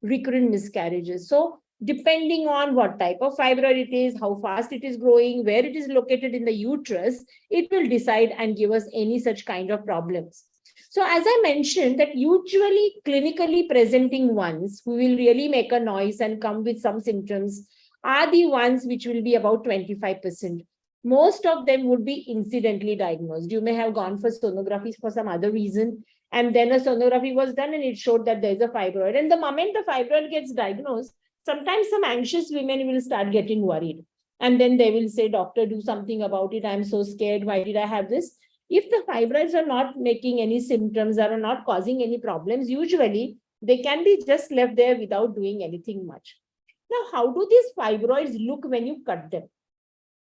recurrent miscarriages. So depending on what type of fibroid it is, how fast it is growing, where it is located in the uterus, it will decide and give us any such kind of problems. So as I mentioned, that usually clinically presenting ones who will really make a noise and come with some symptoms are the ones which will be about 25%. Most of them would be incidentally diagnosed. You may have gone for sonography for some other reason, and then a sonography was done and it showed that there's a fibroid. And the moment the fibroid gets diagnosed, sometimes some anxious women will start getting worried. And then they will say, doctor, do something about it. I'm so scared. Why did I have this? If the fibroids are not making any symptoms or are not causing any problems, usually they can be just left there without doing anything much. Now, how do these fibroids look when you cut them?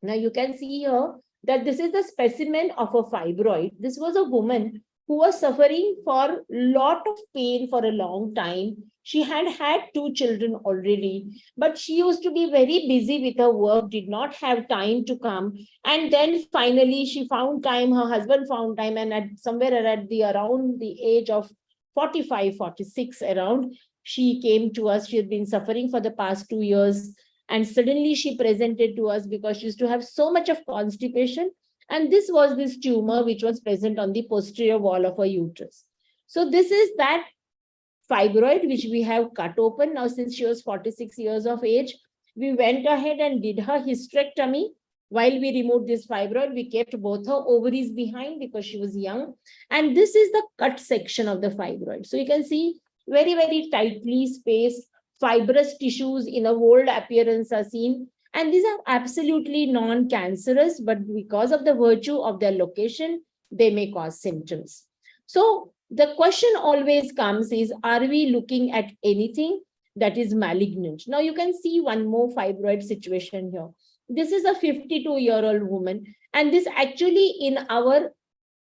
Now, you can see here that this is the specimen of a fibroid. This was a woman who was suffering for a lot of pain for a long time. She had 2 children already, but she used to be very busy with her work, did not have time to come. And then finally she found time, her husband found time, and at somewhere around the age of 45, 46 around, she came to us. She had been suffering for the past 2 years. And suddenly she presented to us because she used to have so much of constipation. And this was this tumor which was present on the posterior wall of her uterus. So this is that fibroid which we have cut open. Now, since she was 46 years of age, we went ahead and did her hysterectomy. While we removed this fibroid, we kept both her ovaries behind because she was young. And this is the cut section of the fibroid. So you can see very, very tightly spaced fibrous tissues in a whole appearance are seen. And these are absolutely non-cancerous, but because of the virtue of their location, they may cause symptoms. So the question always comes is, are we looking at anything that is malignant? Now you can see one more fibroid situation here. This is a 52-year-old woman, and this actually in our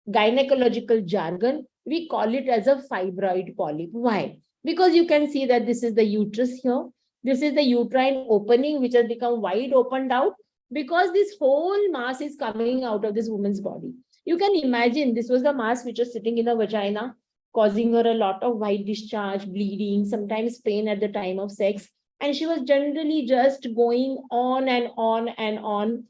gynecological jargon, we call it as a fibroid polyp. Why? Because you can see that this is the uterus here. This is the uterine opening, which has become wide opened out because this whole mass is coming out of this woman's body. You can imagine this was the mass which was sitting in her vagina, causing her a lot of white discharge, bleeding, sometimes pain at the time of sex. And she was generally just going on and on and on,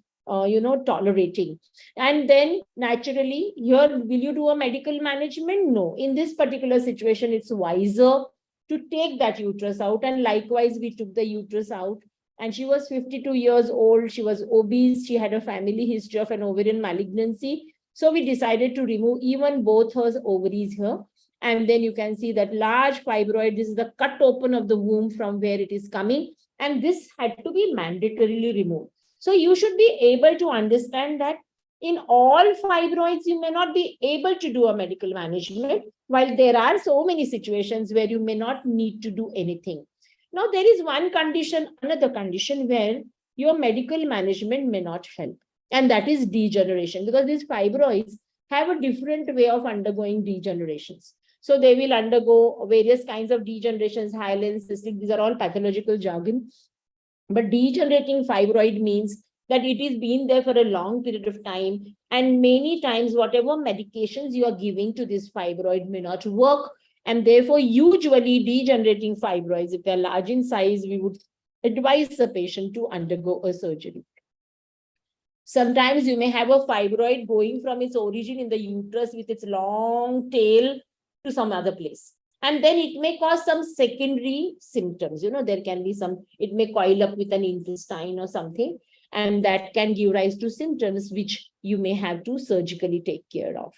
tolerating. And then naturally, here, will you do a medical management? No. In this particular situation, it's wiser to take that uterus out. And likewise, we took the uterus out. And she was 52 years old. She was obese. She had a family history of an ovarian malignancy. So we decided to remove even both her ovaries here. And then you can see that large fibroid. This is the cut open of the womb from where it is coming. And this had to be mandatorily removed. So you should be able to understand that in all fibroids, you may not be able to do a medical management, while there are so many situations where you may not need to do anything. Now, there is another condition where your medical management may not help, and that is degeneration, because these fibroids have a different way of undergoing degenerations. So they will undergo various kinds of degenerations, hyaline, cystic, these are all pathological jargon. But degenerating fibroid means that it is been there for a long period of time, and many times whatever medications you are giving to this fibroid may not work, and therefore usually degenerating fibroids, if they're large in size, we would advise the patient to undergo a surgery. Sometimes you may have a fibroid going from its origin in the uterus with its long tail to some other place. And then it may cause some secondary symptoms. There can be it may coil up with an intestine or something, and that can give rise to symptoms which you may have to surgically take care of.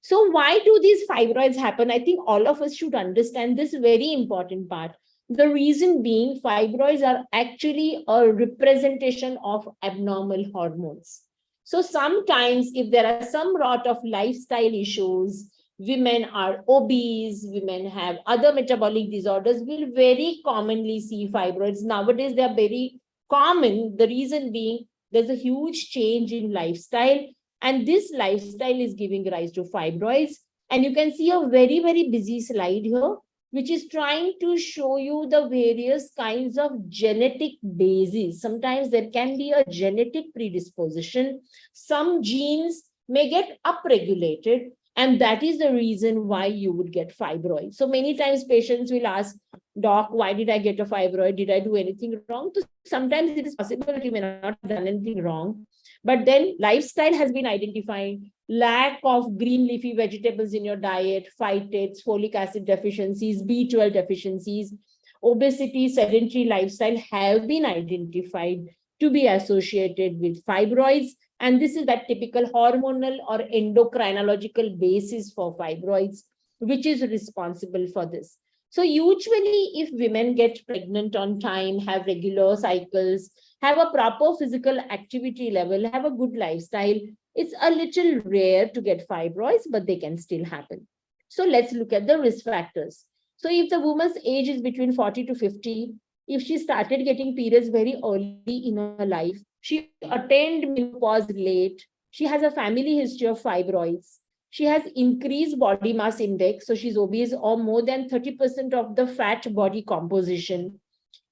So why do these fibroids happen? I think all of us should understand this very important part. The reason being, fibroids are actually a representation of abnormal hormones. So sometimes if there are some sort of lifestyle issues, women are obese, women have other metabolic disorders, we'll very commonly see fibroids. Nowadays, they're very common. The reason being, there's a huge change in lifestyle, and this lifestyle is giving rise to fibroids. And you can see a very, very busy slide here, which is trying to show you the various kinds of genetic bases. Sometimes there can be a genetic predisposition. Some genes may get upregulated, and that is the reason why you would get fibroids. So many times patients will ask, doc, why did I get a fibroid? Did I do anything wrong? So sometimes it is possible that you may not have done anything wrong, but then lifestyle has been identified, lack of green leafy vegetables in your diet, phytates, folic acid deficiencies, B12 deficiencies, obesity, sedentary lifestyle have been identified to be associated with fibroids. And this is that typical hormonal or endocrinological basis for fibroids, which is responsible for this. So usually if women get pregnant on time, have regular cycles, have a proper physical activity level, have a good lifestyle, it's a little rare to get fibroids, but they can still happen. So let's look at the risk factors. So if the woman's age is between 40 to 50, if she started getting periods very early in her life, she attained menopause late, she has a family history of fibroids, she has increased body mass index, so she's obese or more than 30% of the fat body composition,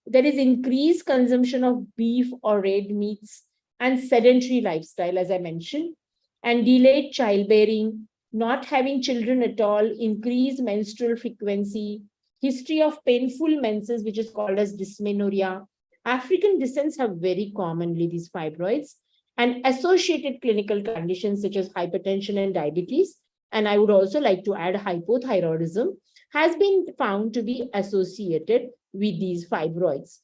there is increased consumption of beef or red meats, and sedentary lifestyle, as I mentioned, and delayed childbearing, not having children at all, increased menstrual frequency, history of painful menses, which is called as dysmenorrhea. African descents have very commonly these fibroids, and associated clinical conditions such as hypertension and diabetes. And I would also like to add hypothyroidism has been found to be associated with these fibroids.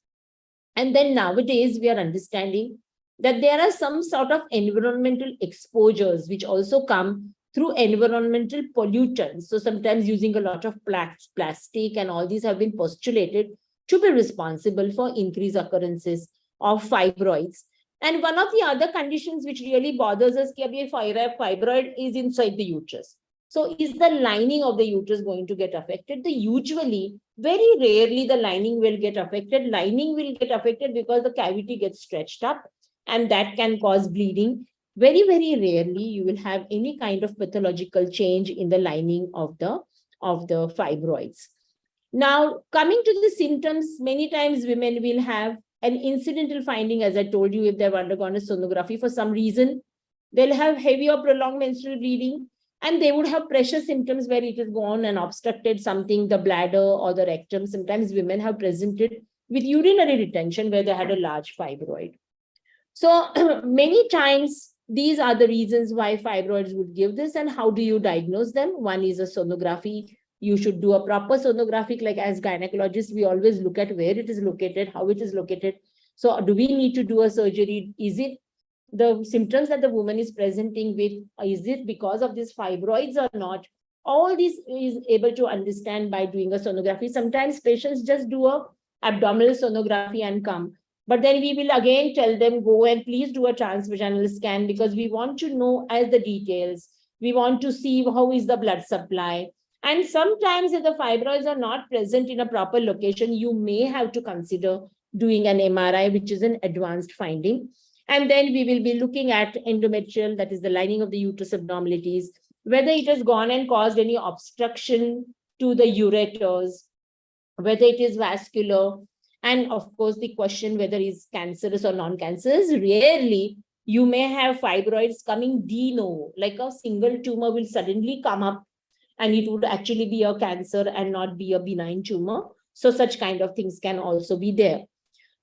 And then nowadays we are understanding that there are some sort of environmental exposures which also come through environmental pollutants. So sometimes using a lot of plastic and all these have been postulated to be responsible for increased occurrences of fibroids. And one of the other conditions which really bothers us is that fibroid is inside the uterus. So is the lining of the uterus going to get affected? Usually, very rarely the lining will get affected. Lining will get affected because the cavity gets stretched up and that can cause bleeding. Very, very rarely you will have any kind of pathological change in the lining of the fibroids. Now, coming to the symptoms, many times women will have an incidental finding, as I told you, if they've undergone a sonography for some reason, they'll have heavy or prolonged menstrual bleeding, and they would have pressure symptoms where it has gone and obstructed something, the bladder or the rectum. Sometimes women have presented with urinary retention where they had a large fibroid. So many times, these are the reasons why fibroids would give this, and how do you diagnose them? One is a sonography. You should do a proper sonography, like as gynecologists, we always look at where it is located, how it is located. So do we need to do a surgery? Is it the symptoms that the woman is presenting with, is it because of these fibroids or not? All this is able to understand by doing a sonography. Sometimes patients just do a abdominal sonography and come. But then we will again tell them, go and please do a transvaginal scan, because we want to know as the details. We want to see how is the blood supply. And sometimes if the fibroids are not present in a proper location, you may have to consider doing an MRI, which is an advanced finding. And then we will be looking at endometrial, that is the lining of the uterus abnormalities, whether it has gone and caused any obstruction to the ureters, whether it is vascular, and of course the question whether it's cancerous or non-cancerous. Rarely you may have fibroids coming de novo, like a single tumor will suddenly come up and it would actually be a cancer and not be a benign tumor. So such kind of things can also be there.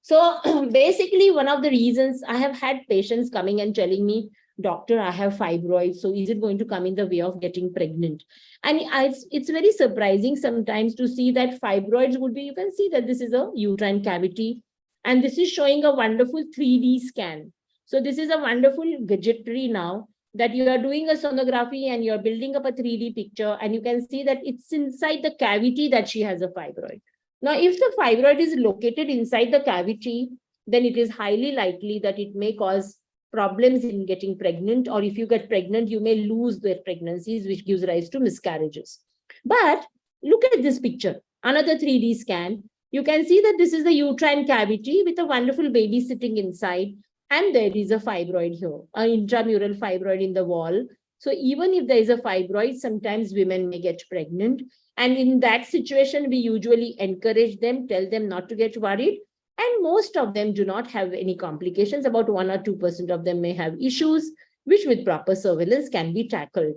So basically, one of the reasons I have had patients coming and telling me, doctor, I have fibroids, so is it going to come in the way of getting pregnant? And it's very surprising sometimes to see that fibroids would be, you can see that this is a uterine cavity, and this is showing a wonderful 3D scan. So this is a wonderful gadgetry now, that you are doing a sonography and you're building up a 3D picture, and you can see that it's inside the cavity that she has a fibroid. Now, if the fibroid is located inside the cavity, then it is highly likely that it may cause problems in getting pregnant, or if you get pregnant, you may lose their pregnancies, which gives rise to miscarriages. But look at this picture, another 3D scan. You can see that this is the uterine cavity with a wonderful baby sitting inside, and there is a fibroid here, an intramural fibroid in the wall. So even if there is a fibroid, sometimes women may get pregnant. And in that situation, we usually encourage them, tell them not to get worried. And most of them do not have any complications. About 1 or 2% of them may have issues, which with proper surveillance can be tackled.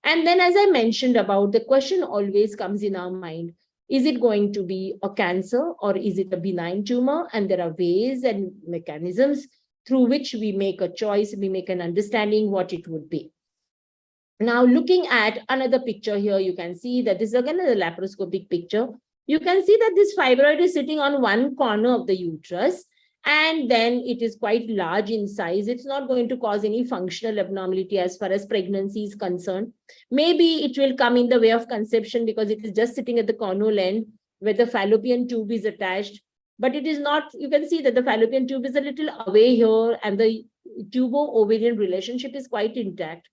And then, as I mentioned about, the question always comes in our mind, is it going to be a cancer or is it a benign tumor? And there are ways and mechanisms through which we make a choice, we make an understanding what it would be. Now, looking at another picture here, you can see that this is again a laparoscopic picture. You can see that this fibroid is sitting on one corner of the uterus, and then it is quite large in size. It's not going to cause any functional abnormality as far as pregnancy is concerned. Maybe it will come in the way of conception because it is just sitting at the cornal end where the fallopian tube is attached. But it is not, you can see that the fallopian tube is a little away here and the tubo-ovarian relationship is quite intact.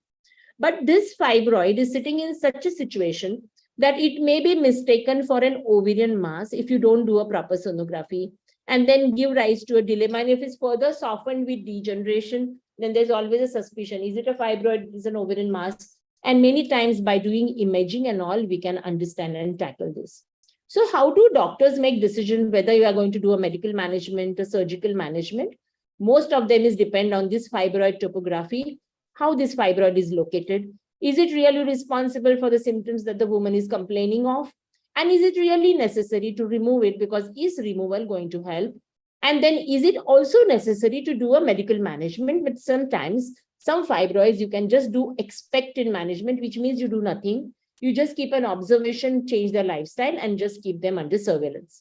But this fibroid is sitting in such a situation that it may be mistaken for an ovarian mass if you don't do a proper sonography, and then give rise to a dilemma. And if it's further softened with degeneration, then there's always a suspicion. Is it a fibroid? Is it an ovarian mass? And many times by doing imaging and all, we can understand and tackle this. So how do doctors make decisions whether you are going to do a medical management or surgical management? Most of them is depend on this fibroid topography, how this fibroid is located. Is it really responsible for the symptoms that the woman is complaining of? And is it really necessary to remove it, because is removal going to help? And then is it also necessary to do a medical management? But sometimes some fibroids you can just do expectant management, which means you do nothing. You just keep an observation, change their lifestyle, and just keep them under surveillance.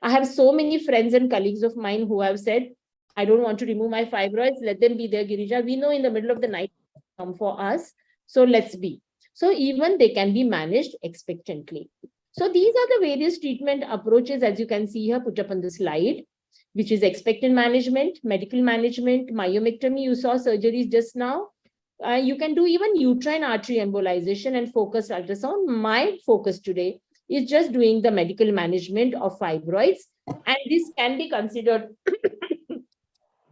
I have so many friends and colleagues of mine who have said, I don't want to remove my fibroids, let them be there, Girija. We know in the middle of the night come for us, so let's be. So even they can be managed expectantly. So these are the various treatment approaches, as you can see here, put up on the slide. which is expectant management, medical management, myomectomy. You saw surgeries just now. You can do even uterine artery embolization and focused ultrasound. My focus today is just doing the medical management of fibroids. And this can be considered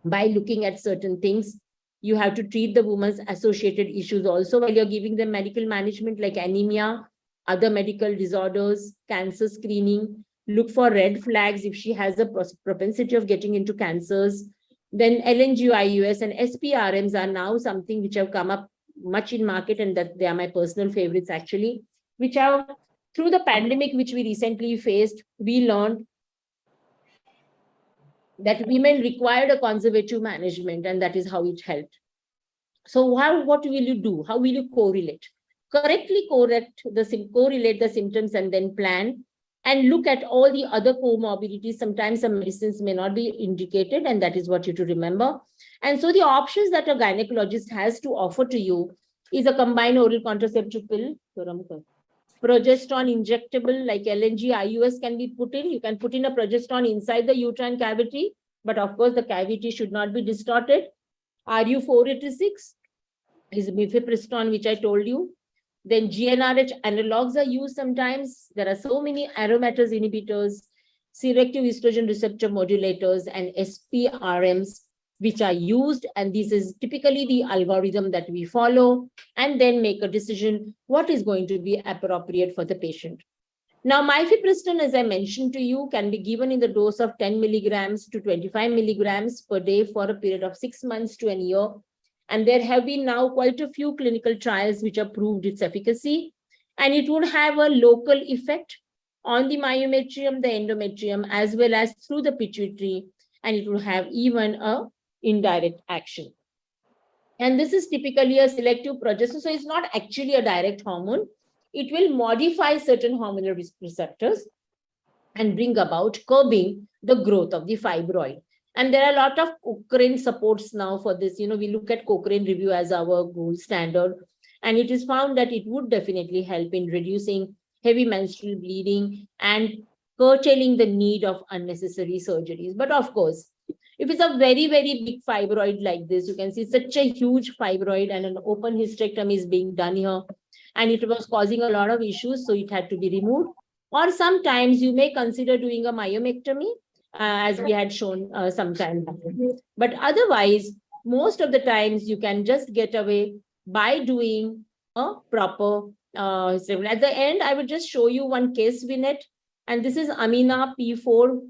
by looking at certain things. You have to treat the woman's associated issues also while you're giving them medical management, like anemia, other medical disorders, cancer screening. Look for red flags if she has a propensity of getting into cancers. Then LNG-IUS and SPRMs are now something which have come up much in market, and that they are my personal favorites actually, which have, through the pandemic which we recently faced, we learned that women required a conservative management, and that is how it helped. So what will you do? How will you correlate? Correctly correlate the symptoms and then plan, and look at all the other comorbidities. Sometimes some medicines may not be indicated, and that is what you to remember. And so the options that a gynecologist has to offer to you is a combined oral contraceptive pill, progesterone injectable like LNG-IUS can be put in. You can put in a progesterone inside the uterine cavity, but of course the cavity should not be distorted. RU486 is mifepristone, which I told you. Then GnRH analogs are used sometimes. There are so many aromatase inhibitors, selective estrogen receptor modulators, and SPRMs, which are used. And this is typically the algorithm that we follow, and then make a decision what is going to be appropriate for the patient. Now, mifepristone, as I mentioned to you, can be given in the dose of 10 milligrams to 25 milligrams per day for a period of 6 months to a year. And there have been now quite a few clinical trials which have proved its efficacy. And it would have a local effect on the myometrium, the endometrium, as well as through the pituitary. And it will have even an indirect action. And this is typically a selective progesterone. So it's not actually a direct hormone. It will modify certain hormonal receptors and bring about curbing the growth of the fibroid. And there are a lot of Cochrane supports now for this. You know, we look at Cochrane review as our gold standard. And it is found that it would definitely help in reducing heavy menstrual bleeding and curtailing the need of unnecessary surgeries. But of course, if it's a very, very big fibroid like this, you can see such a huge fibroid and an open hysterectomy is being done here. And it was causing a lot of issues, so it had to be removed. Or sometimes you may consider doing a myomectomy, as we had shown some time back. But otherwise, most of the times you can just get away by doing a proper at the end. I will just show you one case vignette. And this is Amina P4,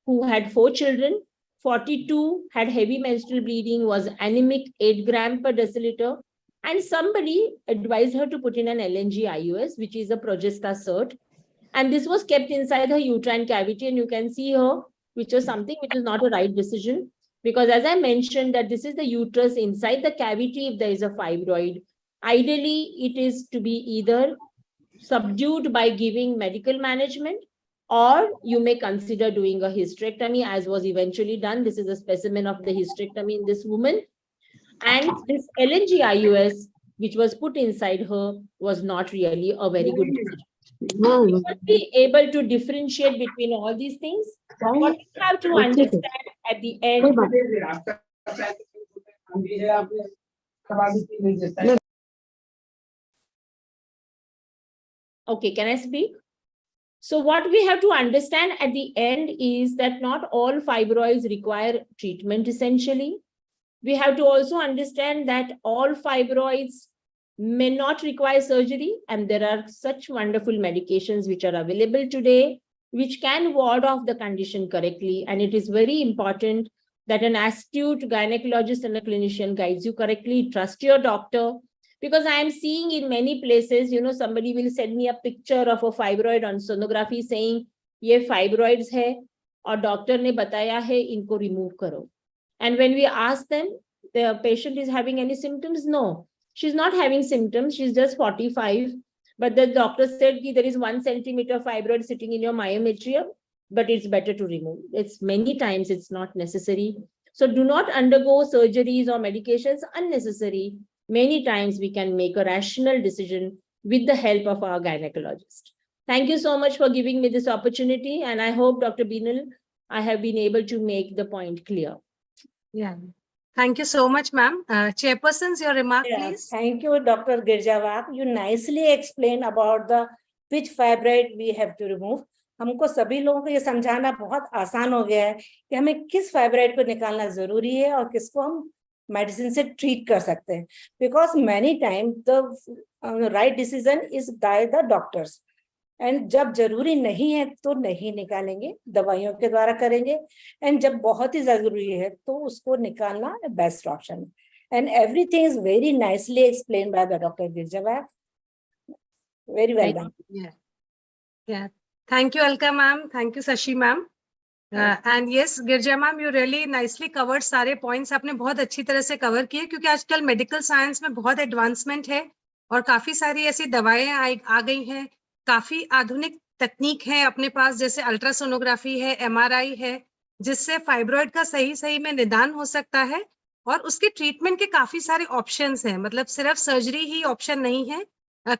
who had 4 children. 42, had heavy menstrual bleeding, was anemic, 8 grams per deciliter. And somebody advised her to put in an LNG-IUS, which is a progestasert. And this was kept inside her uterine cavity. And you can see her, which was something which is not a right decision. Because as I mentioned, that this is the uterus inside the cavity if there is a fibroid. Ideally, it is to be either subdued by giving medical management, or you may consider doing a hysterectomy, as was eventually done. This is a specimen of the hysterectomy in this woman. And this LNG-IUS, which was put inside her, was not really a very good decision. You must be able to differentiate between all these things. What you have to understand at the end. Okay, can I speak? So what we have to understand at the end is that not all fibroids require treatment essentially. We have to also understand that all fibroids may not require surgery, and there are such wonderful medications which are available today, which can ward off the condition correctly. And it is very important that an astute gynecologist and a clinician guides you correctly. Trust your doctor, because I am seeing in many places, you know, somebody will send me a picture of a fibroid on sonography saying, ye fibroids hai, aur doctor ne bataya hai, inko remove karo. And when we ask them, the patient is having any symptoms? No, she's not having symptoms. She's just 45. But the doctor said there is 1 centimeter fibroid sitting in your myometrium, but it's better to remove. It's many times it's not necessary. So do not undergo surgeries or medications unnecessary. Many times we can make a rational decision with the help of our gynecologist. Thank you so much for giving me this opportunity. And I hope, Dr. Beenal, I have been able to make the point clear. Yeah. Thank you so much, ma'am. Chairpersons, your remark, please. Thank you, Dr. Girjawak. You nicely explained about the which fibroid we have to remove. हमको सभी लोगों को ये समझाना बहुत आसान हो गया है कि हमें किस फाइब्रॉइड को निकालना जरूरी है और किसको हम मेडिसिन से ट्रीट कर सकते हैं. Because many time the right decision is by the doctors, and जब जरूरी नहीं है तो नहीं निकालेंगे, दवाइयों के द्वारा करेंगे, एंड जब बहुत ही जरूरी है तो उसको निकालना बेस्ट ऑप्शन है. And everything is very nicely explained by the Dr. Girjawak. Very well done. Yeah. Thank you, Alka ma'am. Thank you, Sashi ma'am. And yes, Girja ma'am, you really nicely covered सारे points. आपने बहुत अच्छी तरह से cover किए, क्योंकि आजकल medical science में बहुत एडवांसमेंट है और काफी सारी ऐसी दवाएं आ गई हैं, काफी आधुनिक तकनीक है अपने पास, जैसे अल्ट्रासोनोग्राफी है, MRI है, जिससे फाइब्रॉइड का सही में निदान हो सकता है. और उसके ट्रीटमेंट के काफी सारे ऑप्शंस हैं, मतलब सिर्फ सर्जरी ही ऑप्शन नहीं है,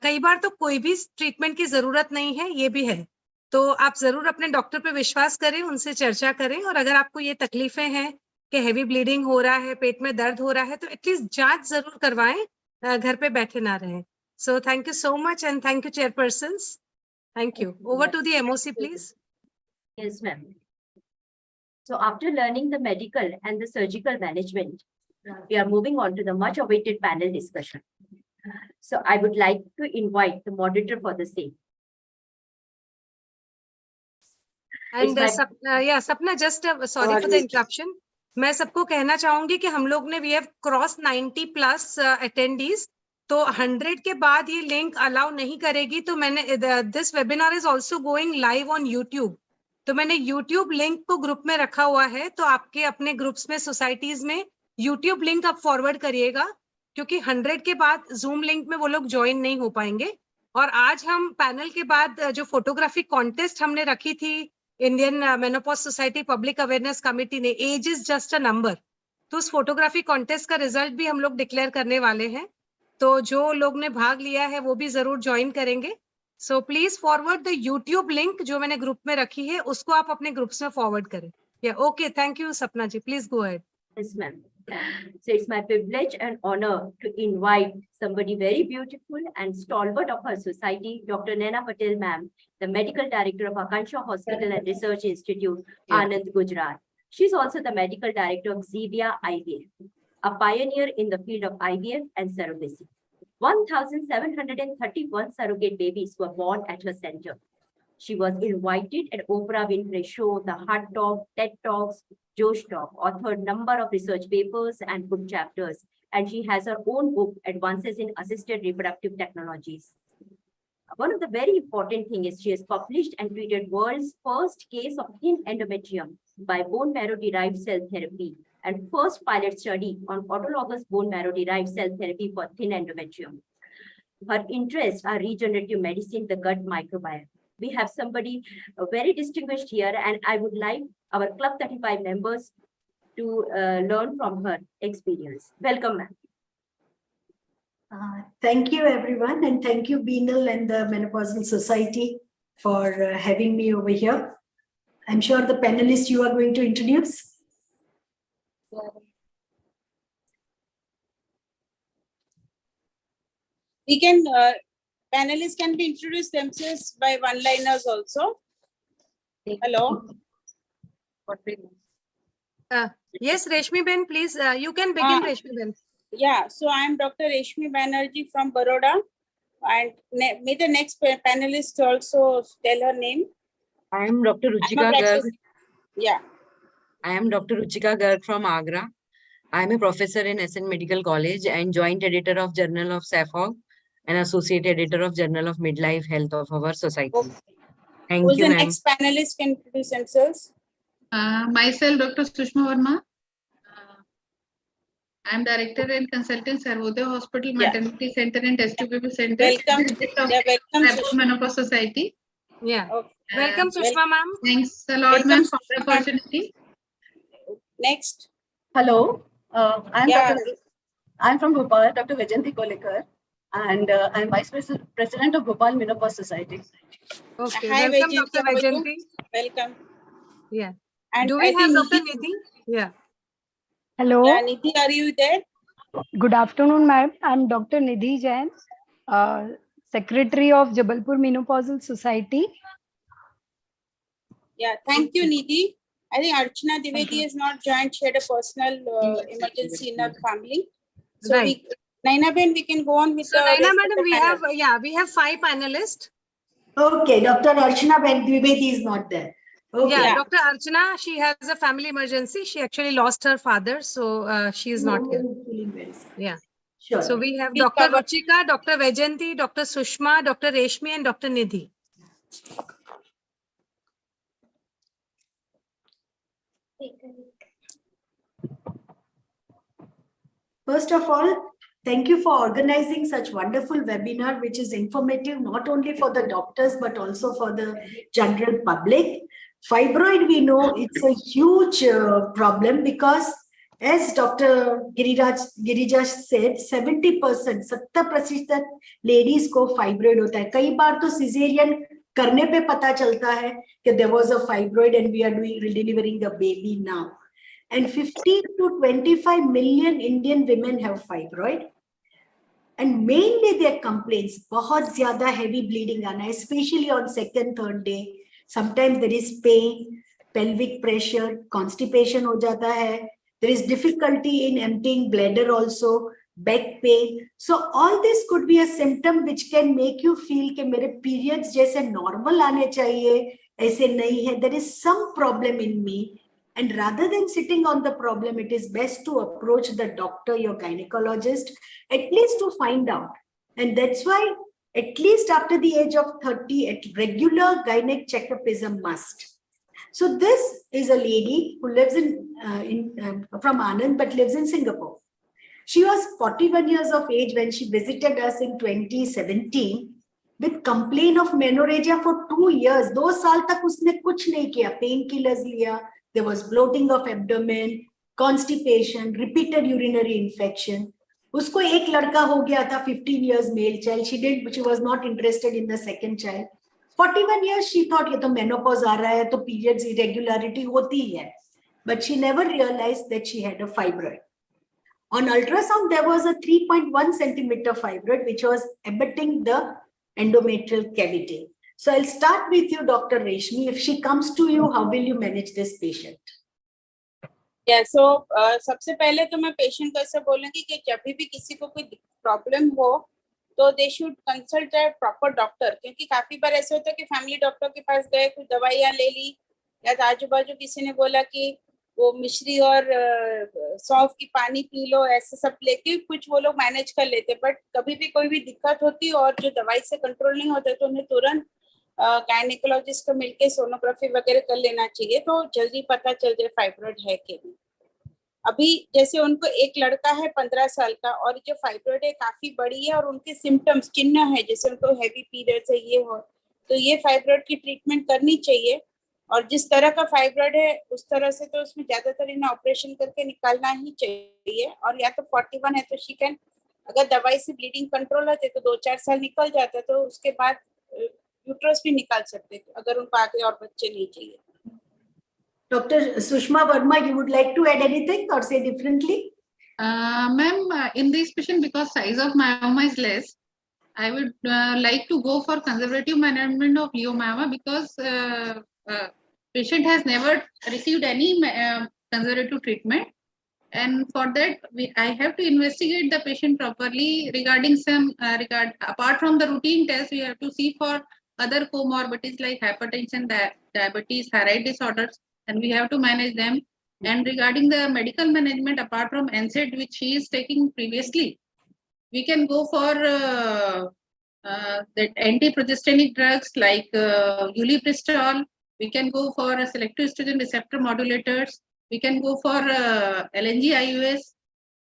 कई बार तो कोई भी ट्रीटमेंट की जरूरत नहीं है, ये भी है. तो आप जरूर अपने डॉक्टर पे विश्वास करें, उनसे चर्चा करें, और अगर आपको ये तकलीफें हैं कि हैवी ब्लीडिंग हो रहा है, पेट में दर्द हो रहा है, तो एटलीस्ट जांच जरूर करवाएं, घर पे बैठे ना रहें. सो thank you so much and thank you chairpersons. Thank you. Over to the MOC, please. Yes, ma'am. So after learning the medical and the surgical management, we are moving on to the much awaited panel discussion. So I would like to invite the moderator for the same. And Sapna, just sorry for the interruption. मैं सबको कहना चाहूंगी कि हम लोग ने we have crossed 90+ attendees. तो 100 के बाद ये लिंक अलाउ नहीं करेगी. तो मैंने this webinar is also going live on YouTube. तो मैंने YouTube लिंक को ग्रुप में रखा हुआ है, तो आपके अपने ग्रुप्स में, सोसाइटीज में YouTube लिंक आप फॉरवर्ड करिएगा, क्योंकि 100 के बाद Zoom लिंक में वो लोग ज्वाइन नहीं हो पाएंगे. और आज हम पैनल के बाद जो फोटोग्राफी कॉन्टेस्ट हमने रखी थी Indian menopause society public awareness committee ने, age is just a number, तो उस फोटोग्राफी कॉन्टेस्ट का रिजल्ट भी हम लोग डिक्लेयर करने वाले हैं. तो जो लोग ने भाग लिया है वो भी जरूर ज्वाइन करेंगे. So please forward the YouTube link जो मैंने ग्रुप में रखी है, उसको आप अपने ग्रुप्स में फॉरवर्ड करें. Okay, thank you Sapna ji, please go ahead. Yes, ma'am. So it's my privilege and honor to invite somebody very beautiful and stalwart of our society, Dr. Naina Patel, ma'am, the medical director of Akansha Hospital and Research Institute, Anand, Gujarat. She's also the medical director of Zevia IVF, a pioneer in the field of IVF and surrogacy. 1,731 surrogate babies were born at her center. She was invited at Oprah Winfrey Show, the Hot Talk, TED Talks, Josh Talk, authored number of research papers and book chapters, and she has her own book, Advances in Assisted Reproductive Technologies. One of the very important things is she has published and treated world's first case of thin endometrium by bone marrow derived cell therapy, and first pilot study on autologous bone marrow derived cell therapy for thin endometrium. Her interests are regenerative medicine, the gut microbiome. We have somebody very distinguished here, and I would like our Club 35 members to learn from her experience. Welcome, ma'am. Thank you, everyone, and thank you, Beenal and the Menopausal Society for having me over here. I'm sure the panelists you are going to introduce. We can, panelists can be introduced themselves by one-liners also. Hello. Yes, Reshmi Ben, please, you can begin, Reshmi Ben. Yeah, so I am Dr. Reshmi Banerjee from Baroda, and may the next panelist also tell her name. I am Dr. Ruchika Garg. Yeah. I am Dr. Ruchika Garg from Agra. I am a professor in SN Medical College and joint editor of Journal of SAFOG and associate editor of Journal of Midlife Health of our society. Thank you, the ma'am. next panelist can introduce themselves? Myself, Dr. Sushma Verma. I am director and consultant Sarvodaya Hospital Maternity Center and Test Tube Center. Welcome. Welcome, Menopause Society. Yeah. Welcome, Sushma ma'am. Thanks a lot, ma'am, for the opportunity. Next. Hello. I'm from Bhopal, Dr. Vajanti Kolekar, and I'm Vice President of Bhopal Menopause Society. Okay. Hi, Welcome, Vajanti. Dr. Vajanti. Welcome. Yeah. And Do we I have think Dr. Nidhi, Nidhi? Yeah. Hello. yeah, Nidhi, are you there? Good afternoon, ma'am. I'm Dr. Nidhi Jain, Secretary of Jabalpur Menopausal Society. Yeah, thank you, Nidhi. I think Archana Dwivedi is not joined. She had a personal emergency in her family. So Right. Naina Ben, we can go on with So the Naina rest madam, of the panel. we have 5 panelists. Okay, Dr. Archana Dwivedi is not there. Okay. Yeah, Dr. Archana, she has a family emergency. She actually lost her father, so she is not here. Yeah. Sure. So we have Please Dr. cover. Ruchika, Dr. Vajanti, Dr. Sushma, Dr. Reshmi, and Dr. Nidhi. First of all, thank you for organizing such wonderful webinar, which is informative not only for the doctors, but also for the general public. Fibroid, we know it's a huge problem because as Dr. Girija said, 70%, 70% ladies को fibroid होता है. कई बार तो cesarean करने पे पता चलता है कि there was a fibroid and we are delivering a baby now. And 15 to 25 million Indian women have fibroid. And mainly their complaints, बहुत ज़्यादा heavy bleeding आना, especially on second, third day. Sometimes there is pain, pelvic pressure, constipation हो जाता है. There is difficulty in emptying bladder also, back pain. So all this could be a symptom which can make you feel कि मेरे periods जैसे normal आने चाहिए, ऐसे नहीं है. There is some problem in me. And rather than sitting on the problem, it is best to approach the doctor, your gynecologist, at least to find out. And that's why, at least after the age of 30, a regular gynec checkup is a must. So this is a lady who lives from Anand, but lives in Singapore. She was 41 years of age when she visited us in 2017 with complaint of menorrhagia for 2 years. 2 साल तक उसने कुछ नहीं किया, painkillers लिया. There was bloating of abdomen, constipation, repeated urinary infection. उसको एक लड़का हो गया था, 15 years male child. She was not interested in the second child. 41 years she thought ये तो menopause आ रहा है, तो periods irregularity होती है. But she never realized that she had a fibroid. On ultrasound, there was a 3.1 centimeter fibroid, which was abutting the endometrial cavity. So I'll start with you, Dr. Reshmi. If she comes to you, how will you manage this patient? Yeah, so सबसे पहले तो मैं patient को ऐसे बोलूँगी कि जब भी किसी को कोई प्रॉब्लम हो तो they should consult a proper doctor, क्योंकि काफी बार ऐसे होता है कि फैमिली डॉक्टर के पास गए, कुछ दवाइयाँ ले ली, या आजू बाजू किसी ने बोला कि वो मिश्री और सौंफ की पानी पी लो, ऐसे सब लेके कुछ वो लोग मैनेज कर लेते. बट कभी भी कोई भी दिक्कत होती और जो दवाई से कंट्रोल नहीं होता तो उन्हें तुरंत गायनेकोलॉजिस्ट को मिलके सोनोग्राफी वगैरह कर लेना चाहिए, तो जल्दी पता चल जाए फाइब्रॉइड है कि नहीं. अभी जैसे उनको एक लड़का है 15 साल का और जो फाइब्रॉइड है काफी बड़ी है और उनके सिम्टम्स चिन्ह है, जैसे उनको हैवी पीरियड्स है, ये हो तो ये फाइब्रॉइड की ट्रीटमेंट करनी चाहिए. और जिस तरह का फाइब्रॉइड है उस तरह से तो उसमें ज्यादातर इन्हें ऑपरेशन करके निकालना ही चाहिए. और या तो 41 है तो शी कैन, अगर दवाई से ब्लीडिंग कंट्रोल होते तो 2-4 साल निकल जाता, तो उसके बाद यूट्रस भी निकाल सकते अगर उनको आगे और बच्चे नहीं चाहिए. Dr. Sushma Verma, you would like to add anything or say differently? Ma'am, in this patient, because size of myoma is less, I would like to go for conservative management of leiomyoma, because patient has never received any conservative treatment. And for that, I have to investigate the patient properly regarding some, apart from the routine test, we have to see for other comorbidities like hypertension, diabetes, thyroid disorders, and we have to manage them. And regarding the medical management, apart from NSAID, which she is taking previously, we can go for the anti-progestinic drugs like ulipristal. We can go for selective estrogen receptor modulators. We can go for LNG IUS,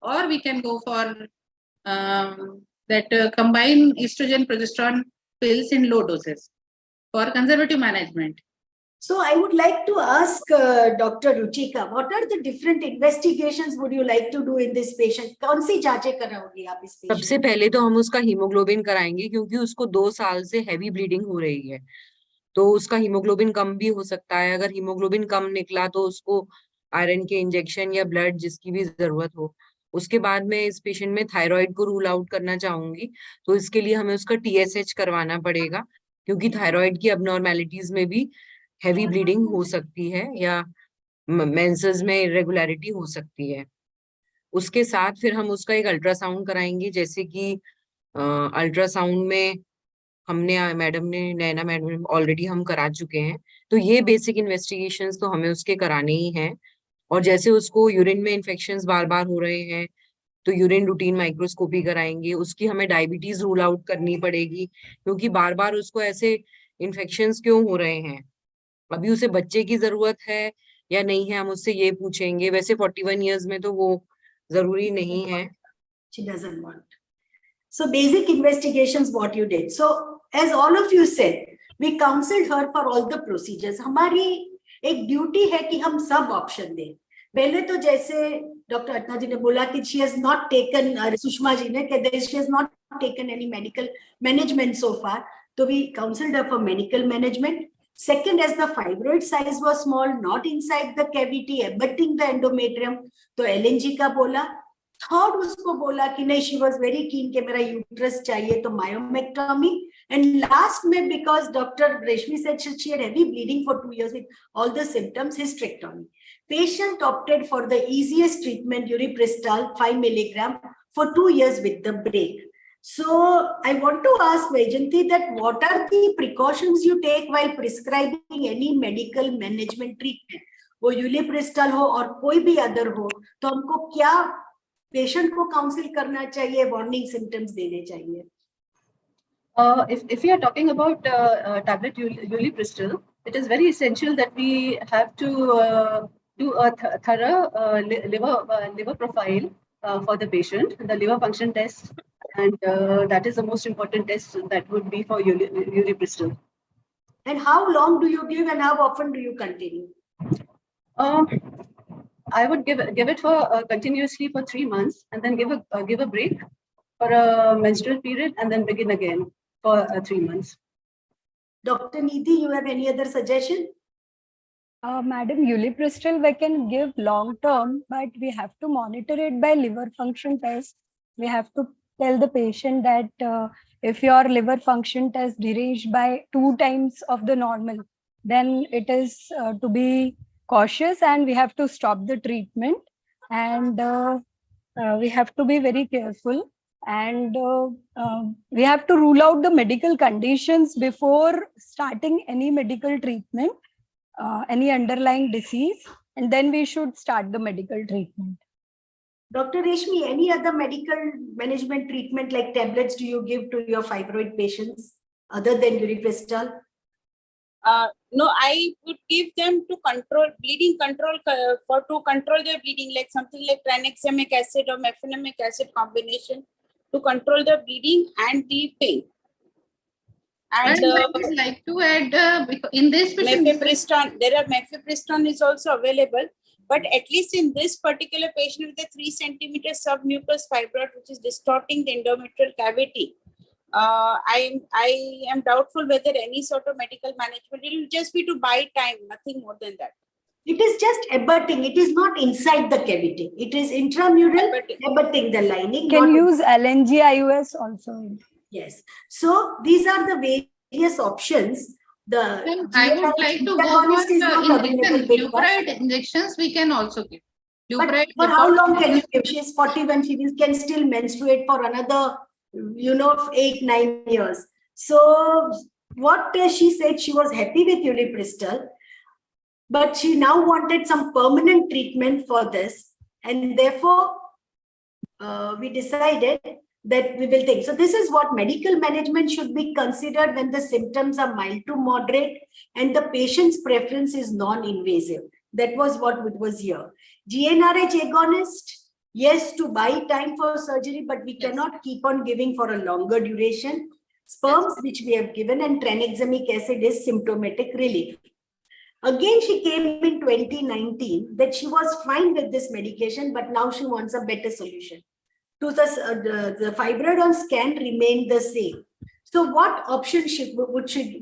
or we can go for that combined estrogen progesterone pills in low doses for conservative management. So I would like to ask Dr. Ruchika, what are the different investigations would you like to do in this patient? कौन सी जांचें कराओगी आप इस patient? सबसे पहले तो हम उसका haemoglobin कराएंगे, क्योंकि उसको 2 साल से हैवी ब्लीडिंग हो रही है. तो उसका हीमोग्लोबिन कम भी हो सकता है। अगर हीमोग्लोबिन कम निकला तो उसको आयरन के इंजेक्शन या ब्लड जिसकी भी जरूरत हो। उसके बाद में इस पेशेंट में थायराइड को रूल आउट करना चाहूंगी, तो इसके लिए हमें उसका TSH करवाना पड़ेगा, क्योंकि थायराइड की अबनॉर्मेलिटीज में भी हैवी ब्लीडिंग हो सकती है या मेंसेस में इरेगुलरिटी हो सकती है। उसके साथ फिर हम उसका एक अल्ट्रासाउंड कराएंगे, जैसे कि अल्ट्रासाउंड में हमने नैना मैडम ऑलरेडी हम करा चुके हैं। तो ये बेसिक इन्वेस्टिगेशंस तो हमें उसके कराने ही हैं। और जैसे उसको यूरिन में इन्फेक्शंस बार बार हो रहे हैं, तो यूरिन रूटीन माइक्रोस्कोपी कराएंगे। उसकी हमें डायबिटीज रूल आउट करनी पड़ेगी, क्योंकि बार बार उसको ऐसे इन्फेक्शंस क्यों हो रहे हैं। अभी उसे बच्चे की जरूरत है या नहीं है, हम उससे ये पूछेंगे। वैसे 41 ईयर्स में तो वो जरूरी नहीं है। She doesn't want. So basic investigations what you did. So as all of you said, we counseled her for all the procedures. हमारी एक ड्यूटी है कि हम सब ऑप्शन दें। पहले तो जैसे डॉक्टर अर्चना जी ने बोला कि she has not taken, Sushma ji ने कि she has not taken any medical management so far. So we counseled her for medical management. Second, as the fibroid size was small, not inside the cavity, abutting the endometrium, तो LNG का बोला। Third उसको बोला कि नहीं, she was very keen कि मेरा uterus चाहिए तो मायोमेक्टोमी। एंड लास्ट में बिकॉज डॉक्टर रेशमी said she had heavy bleeding for 2 years with all the symptoms, hysterectomy. Patient opted for the easiest treatment, Uripristal 5 milligram for 2 years with the break. So I want to ask Vaijayanti that what are the precautions you take while prescribing any medical management treatment? वो यूलिप्रिस्टल हो और कोई भी other हो, तो हमको क्या patient को काउंसिल करना चाहिए, वार्निंग सिम्टम्स देने चाहिए? If we are talking about tablet Ulipristal, it is very essential that we have to do a thorough liver profile for the patient, the liver function test, and that is the most important test that would be for Ulipristal. And how long do you give and how often do you continue? I would give it for continuously for 3 months, and then give a break for a menstrual period, and then begin again for 3 months. Dr. Nidhi, you have any other suggestion? Madam, Ulipristal we can give long term, but we have to monitor it by liver function test. We have to tell the patient that if your liver function test deranged by 2 times of the normal, then it is to be cautious and we have to stop the treatment, and we have to be very careful, and we have to rule out the medical conditions before starting any medical treatment, any underlying disease, and then we should start the medical treatment. Dr. Reshmi, any other medical management treatment like tablets do you give to your fibroid patients other than Uripristal? No, I would give them to control bleeding, to control their bleeding, like something like tranexamic acid or mefenamic acid combination to control the bleeding and the pain. And I would like to add in this mifepristone, mifepristone is also available, but at least in this particular patient with a 3 centimeter submucous fibroid which is distorting the endometrial cavity, I am doubtful whether any sort of medical management, it will just be to buy time, nothing more than that. It is just abutting. It is not inside the cavity. It is intramural, abutting the lining. Can use LNG IUS also. Yes. So these are the various options. I would like to go for Lupride injections. We can also give. But for how long can you give? She is 41. She can still menstruate for another 8-9 years. So what she said, she was happy with Ulipristal, but she now wanted some permanent treatment for this, and therefore we decided that we will think. So this is what medical management should be considered when the symptoms are mild to moderate and the patient's preference is non-invasive. That was what it was here. GnRH agonist, yes, to buy time for surgery, but we cannot keep on giving for a longer duration. Sperms, which we have given, and tranexamic acid is symptomatic relief. Again, she came in 2019 that she was fine with this medication, but now she wants a better solution. The fibroid on scan remained the same. So what option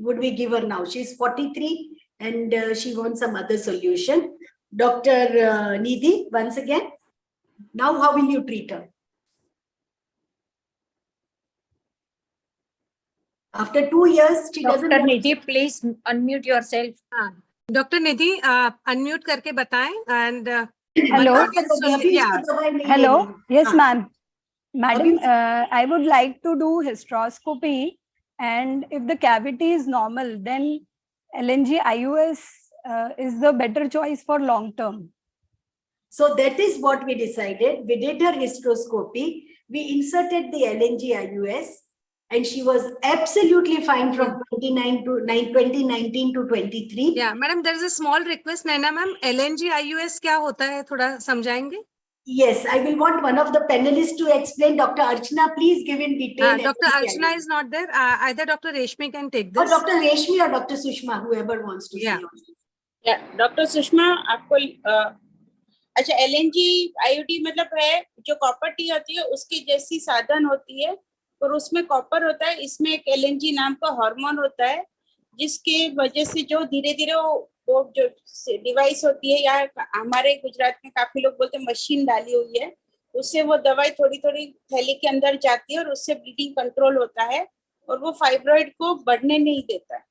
would we give her now? She's 43 and she wants some other solution. Dr. Nidhi, once again, now how will you treat her? After 2 years, she doesn't. Dr. Nidhi, please unmute yourself. Dr. Nidhi, unmute करके बताएं and Hello. Hello. Yes, ma'am. Madam, I would like to do hysteroscopy, and if the cavity is normal, then LNG IUS is the better choice for long term. So that is what we decided. We did her hysteroscopy. We inserted the LNG IUS, and she was absolutely fine from 2019 to 23. Yeah, madam, there is a small request, Naina ma'am. LNG IUS क्या होता है? थोड़ा समझाएंगे? Yes, I will want one of the panelists to explain. Dr. Archana, please give in detail. Dr. Archana is not there. Either Dr. Reshmi can take this. Or Dr. Reshmi or Dr. Sushma, whoever wants to say. Yeah, Dr. Sushma, आपको अच्छा LNG IUD मतलब है जो copper T होती है उसकी जैसी साधन होती है और उसमें कॉपर होता है, इसमें एक LNG नाम का हार्मोन होता है जिसके वजह से जो धीरे धीरे वो जो डिवाइस होती है या हमारे गुजरात में काफी लोग बोलते हैं मशीन डाली हुई है, उससे वो दवाई थोड़ी थोड़ी थैली के अंदर जाती है और उससे ब्लीडिंग कंट्रोल होता है और वो फाइब्रॉइड को बढ़ने नहीं देता है।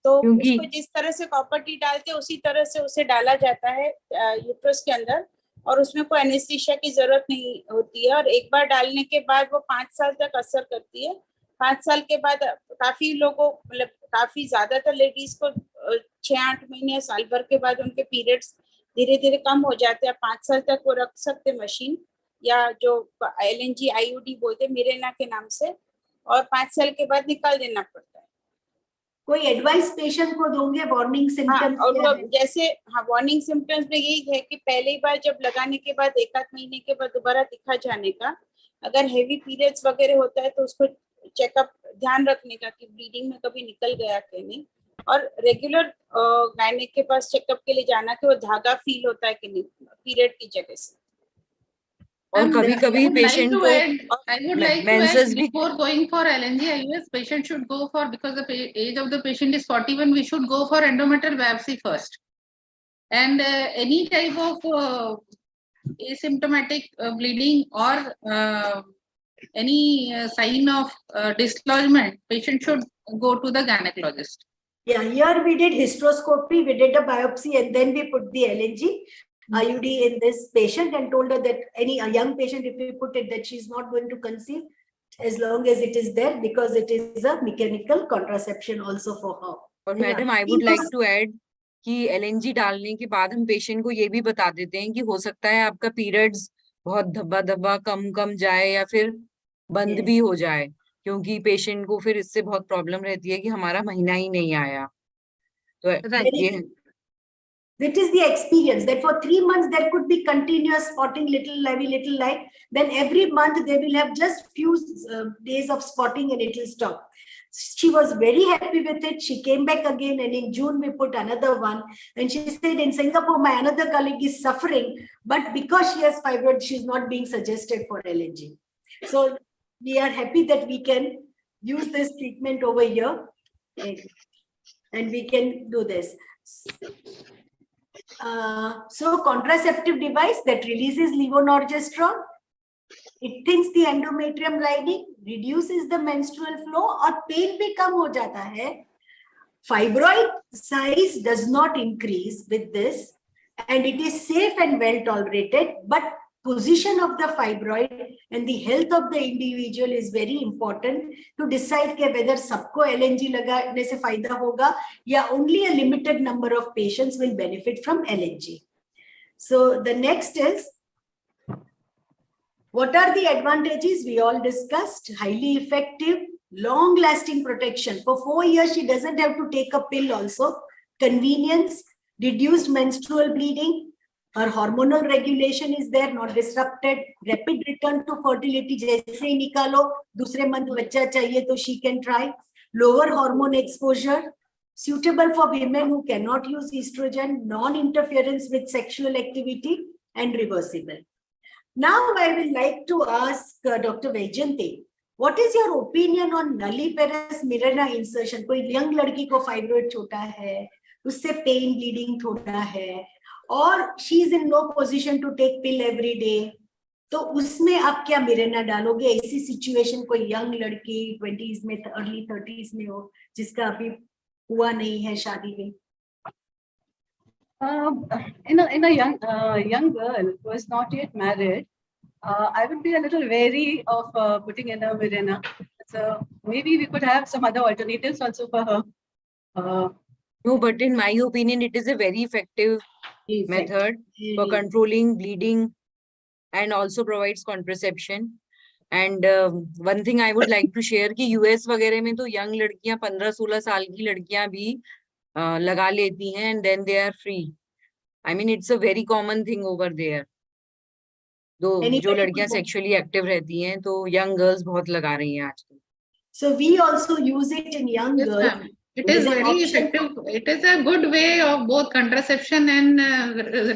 तो उसको जिस तरह से कॉपर टी डालते हैं उसी तरह से उसे डाला जाता है यूट्रस के अंदर और उसमें कोई एनेस्थीसिया की जरूरत नहीं होती है और एक बार डालने के बाद वो 5 साल तक असर करती है। 5 साल के बाद काफी लोगों मतलब काफी ज्यादातर लेडीज को 6-8 महीने साल भर के बाद उनके पीरियड्स धीरे धीरे कम हो जाते हैं। 5 साल तक वो रख सकते मशीन या जो LNG IUD बोलते मिरेना के नाम से और 5 साल के बाद निकाल देना पड़ता है। कोई एडवाइस पेशेंट को दोगे वार्निंग सिम्टम्स? और जैसे वार्निंग सिम्टम्स में यही है कि पहली बार जब लगाने के बाद 1-8 महीने के बाद दोबारा दिखा जाने का, अगर हेवी पीरियड्स वगैरह होता है तो उसको चेकअप ध्यान रखने का कि ब्लीडिंग में कभी निकल गया कि नहीं और रेगुलर गायनेक के पास चेकअप के लिए जाना कि वो धागा फील होता है कि नहीं पीरियड की जगह से। और कभी-कभी पेशेंट को I would like to add before going for LNG IUS, patient should go for, because the age of the patient is 41, we should go for endometrial biopsy first. And any type of asymptomatic bleeding or any sign of dislodgement, patient should go to the gynecologist. Yeah, here we did hysteroscopy, we did a biopsy, and then we put the LNG IUD in this patient and told her that a young patient, if we put it, that she's not going to conceive as long as it is there because it is a mechanical contraception also for her. और madam I would like to add कि LNG डालने के बाद हम patient को ये भी बता देते हैं कि हो सकता है आपका पीरियड्स बहुत धब्बा कम जाए या फिर बंद भी हो जाए क्योंकि पेशेंट को फिर इससे बहुत प्रॉब्लम रहती है कि हमारा महीना ही नहीं आया। तो ये That is the experience that for 3 months there could be continuous spotting, little light. Then every month they will have just few days of spotting and it will stop. She was very happy with it. She came back again and in June we put another one. And she said in Singapore, my another colleague is suffering, but because she has fibroids, she's not being suggested for LNG. So we are happy that we can use this treatment over here and we can do this. So contraceptive device that releases levonorgestrone, it thins the endometrium lining, reduces the menstrual flow और pain भी कम हो जाता है. Fibroid size does not increase with this and it is safe and well tolerated, but position of the fibroid and the health of the individual is very important to decide whether सबको LNG लगाने से फायदा होगा या only a limited number of patients will benefit from LNG. So the next is, what are the advantages? We all discussed. Highly effective, long-lasting protection. For 4 years, she doesn't have to take a pill also. Convenience, reduced menstrual bleeding. Her hormonal regulation is there, not disrupted. Rapid return to fertility. जैसे ही निकालो, दूसरे month बच्चा चाहिए तो she can try. Lower hormone exposure. Suitable for women who cannot use estrogen. Non-interference with sexual activity and reversible. Now I will like to ask Dr. Vaijayanti What is your opinion on nulliparous Mirena insertion? कोई young लड़की को fibroid छोटा है, उससे pen bleeding थोड़ा है, और she is in no position to take pill every day, तो उसमें आप क्या मिरेना डालोगे? ऐसी सिचुएशन कोई यंग लड़की 20s में, अर्ली 30s में हो, जिसका अभी हुआ नहीं है शादी में? In a young girl who is not yet married, I would be a little wary of putting in a Mirena. So maybe we could have some other alternatives also for her. No, but in my opinion, it is a very effective method for controlling bleeding and also provides contraception. And one thing I would like to share कि US वगैरह में तो young लड़कियां 15-16 साल की लड़कियां भी लगा लेती हैं and then they are free. I mean, it's a very common thing over there. जो लड़कियां sexually active रहती हैं तो young girls बहुत लगा रही हैं आजकल. So we also use it in young girls. It is very effective. It is a good way of both contraception and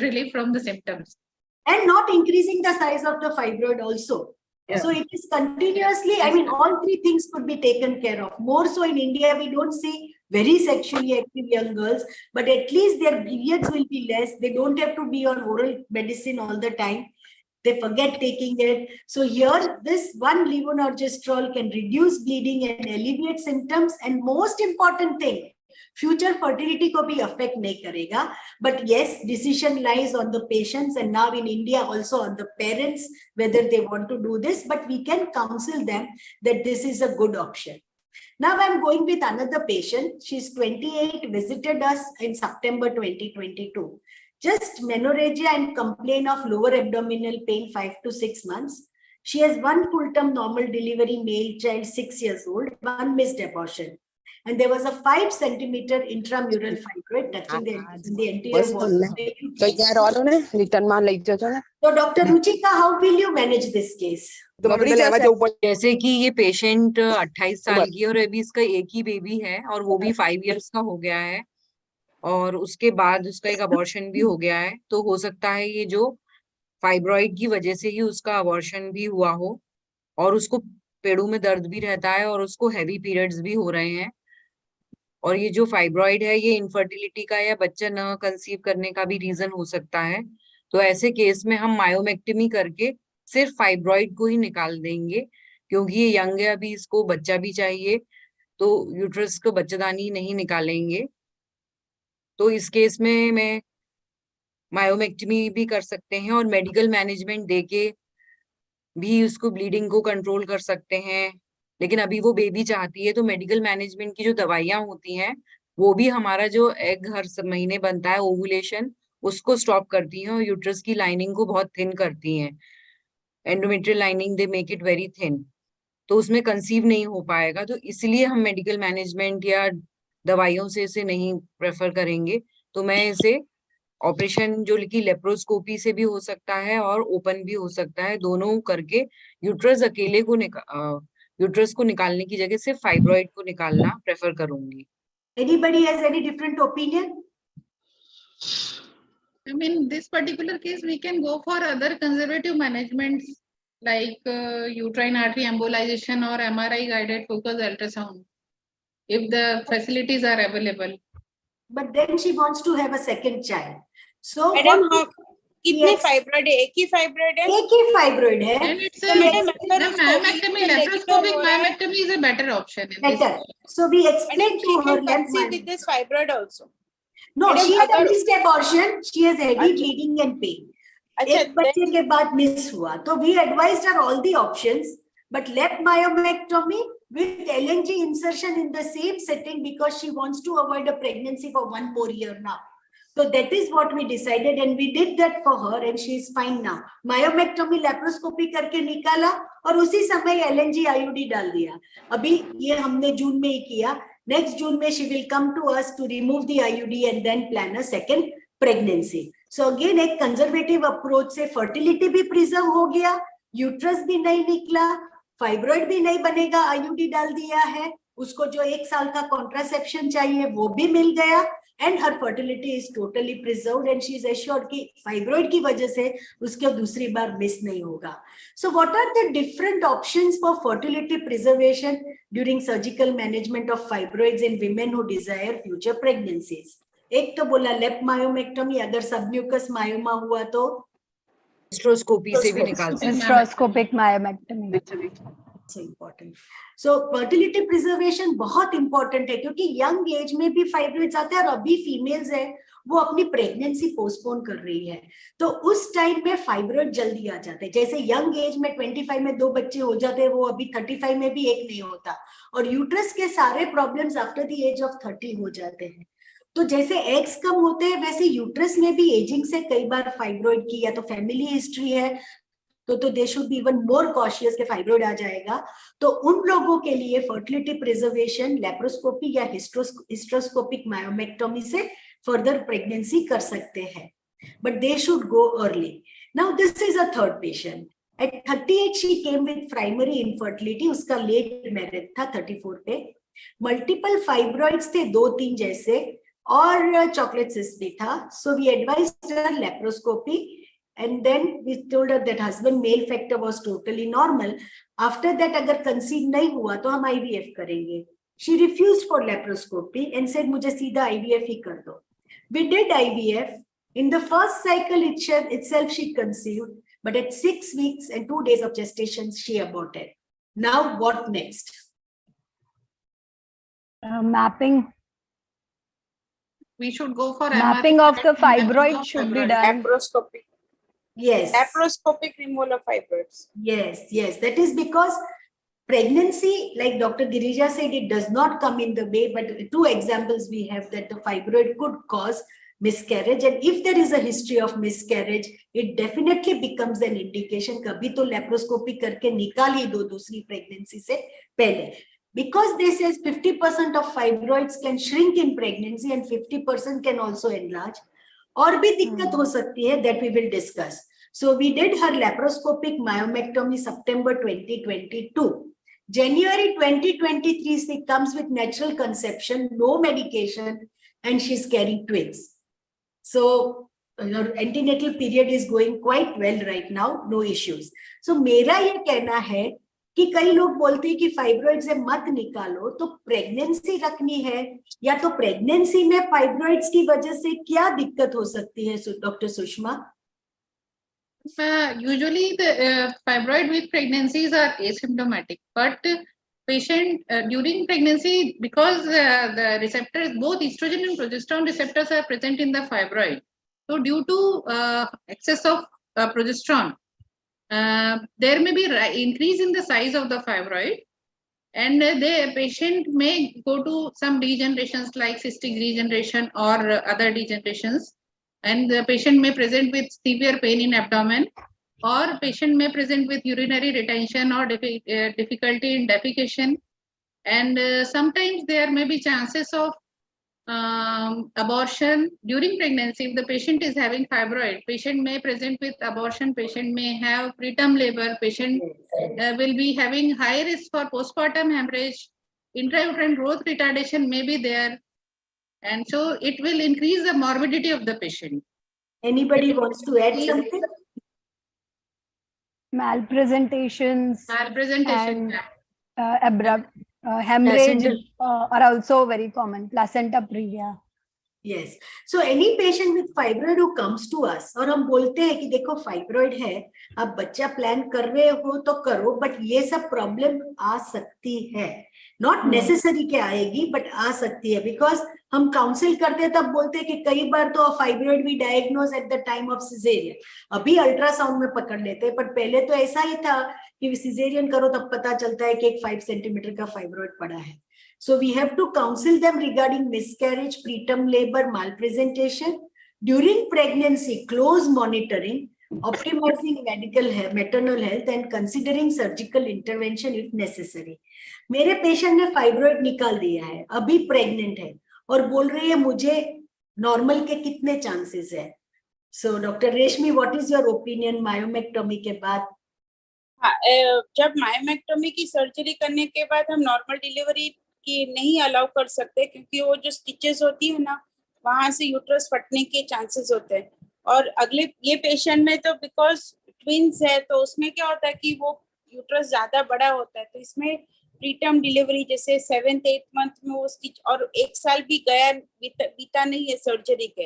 relief from the symptoms. And not increasing the size of the fibroid also. Yeah. So it is continuously, I mean, all three things could be taken care of. More so in India, we don't see very sexually active young girls, but at least their periods will be less. They don't have to be on oral medicine all the time. They forget taking it. So here, this one levonorgestrel can reduce bleeding and alleviate symptoms. And most important thing, future fertility को भी affect नहीं करेगा. But yes, decision lies on the patients, and now in India also on the parents whether they want to do this. But we can counsel them that this is a good option. Now I'm going with another patient. She's 28, visited us in September 2022. Just menorrhagia and complain of lower abdominal pain 5 to 6 months. She has one full-term normal delivery, male child 6 years old, one missed abortion. And there was a 5 centimeter intramural fibroid touching the anterior wall. So Dr. Ruchika, how will you manage this case? जैसे कि ये patient 28 साल की और अभी इसका एक ही baby है और वो भी 5 इयर्स का हो गया है और उसके बाद उसका एक अबॉर्शन भी हो गया है, तो हो सकता है ये जो फाइब्रॉइड की वजह से ही उसका अबॉर्शन भी हुआ हो और उसको पेड़ों में दर्द भी रहता है और उसको हैवी पीरियड्स भी हो रहे हैं। और ये जो फाइब्रॉइड है ये इनफर्टिलिटी का या बच्चा न कंसीव करने का भी रीजन हो सकता है। तो ऐसे केस में हम मायोमेक्टमी करके सिर्फ फाइब्रॉइड को ही निकाल देंगे, क्योंकि ये यंग है अभी, इसको बच्चा भी चाहिए, तो यूट्रस को बच्चेदानी नहीं निकालेंगे। तो इस केस में मैं मायोमेक्टमी भी कर सकते हैं और मेडिकल मैनेजमेंट देके भी उसको ब्लीडिंग को कंट्रोल कर सकते हैं। लेकिन अभी वो बेबी चाहती है तो मेडिकल मैनेजमेंट की जो दवाइयां होती हैं वो भी हमारा जो एग हर महीने बनता है ओवुलेशन उसको स्टॉप करती हैं और यूट्रस की लाइनिंग को बहुत थिन करती हैं। Endometrial lining they make it very thin, तो उसमें कंसीव नहीं हो पाएगा। तो इसलिए हम मेडिकल मैनेजमेंट या दवाइयों से इसे नहीं प्रेफर करेंगे। तो मैं इसे ऑपरेशन जो कि लेप्रोस्कोपी से भी हो सकता है और ओपन भी हो सकता है, दोनों करके यूट्रस अकेले को यूट्रस को निकालने की जगह सिर्फ फाइब्रॉइड को निकालना प्रेफर करूंगी। Anybody has any different opinion? I mean, this particular case, we can go for other conservative managements like uterine artery embolization or MRI guided focused ultrasound, if the facilities are available. But then she wants to have a second child. So Madam, कितने fibroid है? एक ही fibroid है? एक ही fibroid है। And it's a myomectomy, laparoscopic myomectomy is a better option. Better. So we explain to her conceive with this fibroid also. No, she had a missed abortion. She has heavy bleeding and pain. एक बच्चे के बाद miss हुआ, तो we advised her all the options, but left myomectomy with LNG insertion in the same setting because she wants to avoid a pregnancy for 1 more year now. So that is what we decided, and we did that for her, and she is fine now. Myomectomy laparoscopy करके निकाला और उसी समय LNG IUD डाल दिया। अभी ये हमने जून में ही किया। Next जून में she will come to us to remove the IUD and then plan a second pregnancy. So again एक conservative approach से fertility भी preserve हो गया, uterus भी नहीं निकला, fibroid भी नहीं बनेगा, IUD डाल दिया है, उसको जो 1 साल का contraception चाहिए वो भी मिल गया, and her fertility is totally preserved and she is assured कि fibroid की वजह से उसके दूसरी बार miss नहीं होगा. So what are the different options for fertility preservation during surgical management of fibroids in women who desire future pregnancies? एक तो बोला लेप मायोमेक्टोमी, अगर सबम्यूकस मायोमा हुआ तो हिस्ट्रोस्कोपी से भी निकाल सकते हैं. Hysteroscopic myomectomy. इम्पोर्टेंट. सो फर्टिलिटी प्रिजर्वेशन बहुत इंपॉर्टेंट है क्योंकि यंग एज में भी फाइब्रॉइड्स आते हैं और अभी फीमेल्स है वो अपनी प्रेगनेंसी पोस्टपोन कर रही है, तो उस टाइम में फाइब्रॉइड जल्दी आ जाते हैं. जैसे यंग एज में 25 में 2 बच्चे हो जाते हैं, वो अभी 35 में भी एक नहीं होता, और यूट्रस के सारे problems after the age of 30 हो जाते हैं. तो जैसे एग्स कम होते हैं वैसे यूट्रस में भी एजिंग से कई बार फाइब्रॉइड की या तो फैमिली हिस्ट्री है तो they should be even more cautious के फाइब्रॉइड आ जाएगा. तो उन लोगों के लिए फर्टिलिटी प्रिजर्वेशन लेप्रोस्कोपी या हिस्ट्रोस्कोपिक मायोमेक्टोमी से फर्दर प्रेगनेंसी कर सकते हैं, but they should go early. Now this is a third patient. At 38 she came with primary infertility. उसका लेट मैरिज था 34 पे. मल्टीपल फाइब्रॉइड्स थे 2-3 जैसे और चॉकलेट सिस्ट भी था. So we advised her laparoscopy and then we told her that husband male factor was totally normal. After that अगर conceive नहीं हुआ तो हम IVF करेंगे. She refused for laparoscopy and said मुझे सीधा IVF ही कर दो. We did IVF. In the first cycle itself she conceived, but at 6 weeks and 2 days of gestation she aborted. Now what next? Mapping. We should go for mapping of the fibroid should be done. Laparoscopy. Yes. Laparoscopic removal of fibroids. Yes, yes. That is because pregnancy, like Dr. Girija said, it does not come in the way, but 2 examples we have that the fibroid could cause miscarriage, and if there is a history of miscarriage, it definitely becomes an indication. कभी तो laparoscopy करके निकाल ही दो दूसरी pregnancy से पहले. Because they say 50% of fibroids can shrink in pregnancy and 50% can also enlarge. और भी दिक्कत हो सकती है, that we will discuss. So we did her laparoscopic myomectomy September 2022. January 2023 she comes with natural conception, no medication, and she's carrying twins. So her antenatal period is going quite well right now, no issues. So मेरा ये कहना है कि कई लोग बोलते हैं कि फाइब्रॉइड से मत निकालो, तो प्रेगनेंसी रखनी है या तो प्रेगनेंसी में फाइब्रॉइड्स की वजह से क्या दिक्कत हो सकती है doctor Sushma? Usually the fibroid with pregnancies are asymptomatic, but patient during pregnancy, because the receptors, both estrogen and progesterone receptors are present in the fibroid. So due to excess of progesterone, there may be increase in the size of the fibroid, and the patient may go to some degenerations like cystic degeneration or other degenerations, and the patient may present with severe pain in abdomen, or patient may present with urinary retention or difficulty in defecation, and sometimes there may be chances of abortion during pregnancy. If the patient is having fibroid, patient may present with abortion, patient may have preterm labor, patient will be having high risk for postpartum hemorrhage, intrauterine growth retardation may be there, and so it will increase the morbidity of the patient. Anybody wants to add something? Malpresentations and abrupt hemorrhage are also very common. Placenta previa. Yes. So any patient with fibroid who comes to us और हम बोलते हैं कि देखो fibroid है, आप बच्चा plan कर रहे हो तो करो, बट ये सब प्रॉब्लम आ सकती है. नॉट नेसेसरी के आएगी, बट आ सकती है. बिकॉज हम काउंसिल करते हैं तब बोलते हैं कि कई बार तो फाइब्रॉइड भी diagnose at the time of caesarean. अभी अल्ट्रासाउंड में पकड़ लेते हैं, बट पहले तो ऐसा ही था कि सिजेरियन करो तब पता चलता है कि एक 5 सेंटीमीटर का फाइब्रॉइड पड़ा है. So we have to counsel them regarding miscarriage, preterm labor, malpresentation. During pregnancy, close monitoring, optimizing maternal health, and considering surgical intervention if necessary. मेरे पेशेंट ने फाइब्रॉइड निकाल दिया है, अभी प्रेग्नेंट है और बोल रही है मुझे नॉर्मल के कितने चांसेस है. सो डॉक्टर रेशमी, what is your opinion myomectomy के बाद? जब मायोमेक्टोमी की सर्जरी करने के बाद हम नॉर्मल डिलीवरी की नहीं अलाउ कर सकते, क्योंकि वो जो स्टिचेस होती है ना वहां से यूट्रस फटने के चांसेस होते हैं। और अगले ये पेशेंट में तो बिकॉज ट्विंस है तो उसमें क्या होता है कि वो यूट्रस ज्यादा बड़ा होता है, तो इसमें प्रीटर्म डिलीवरी जैसे 7th-8th मंथ में वो स्टिच, और 1 साल भी गया बीता नहीं है सर्जरी के,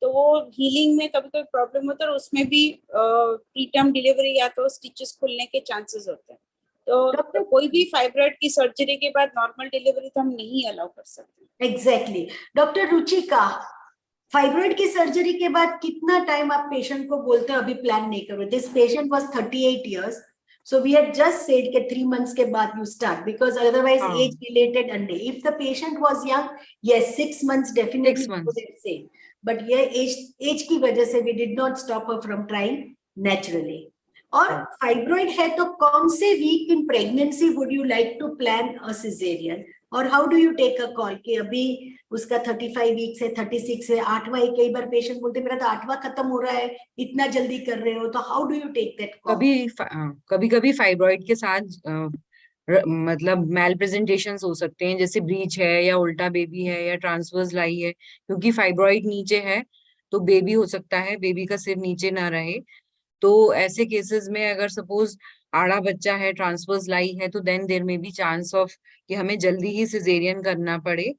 तो वो हीलिंग में कभी कभी प्रॉब्लम होता है, और उसमें भी प्रीटर्म डिलीवरी या तो स्टिचेस खुलने के चांसेस होते हैं। तो कोई भी फाइब्रॉइड की सर्जरी के बाद नॉर्मल डिलीवरी तो हम नहीं अलाउ कर सकते। एग्जैक्टली। डॉक्टर रुचिका, फाइब्रॉइड की सर्जरी के बाद कितना टाइम आप पेशेंट को बोलते हो अभी प्लान नहीं करो? This patient was 38 years, so we had just said के 3 months के बाद you start, because otherwise age related only. If the patient was young, yes, 6 months definitely would have said, but ये age की वजह से we did not stop her from trying naturally. और fibroid है तो कौन से week in pregnancy would you like to plan a caesarean, और how do you take a call कि अभी उसका 35 वीक से 36 है, 8वां, कई बार पेशेंट बोलते मेरा तो 8वां खत्म हो रहा है, इतना जल्दी कर रहे हो, तो how do you take that call? कभी फाइब्रॉइड के साथ मतलब मेल प्रेजेंटेशंस हो सकते हैं, जैसे ब्रीच है या उल्टा बेबी है या ट्रांसवर्स लाई है, क्योंकि फाइब्रॉइड नीचे है तो बेबी हो सकता है, बेबी का सिर नीचे ना रहे। तो ऐसे केसेस में अगर सपोज आड़ा बच्चा है, ट्रांसवर्स लाई है, तो देन देयर में बी चांस ऑफ कि हमें जल्दी ही सिजेरियन करना पड़े।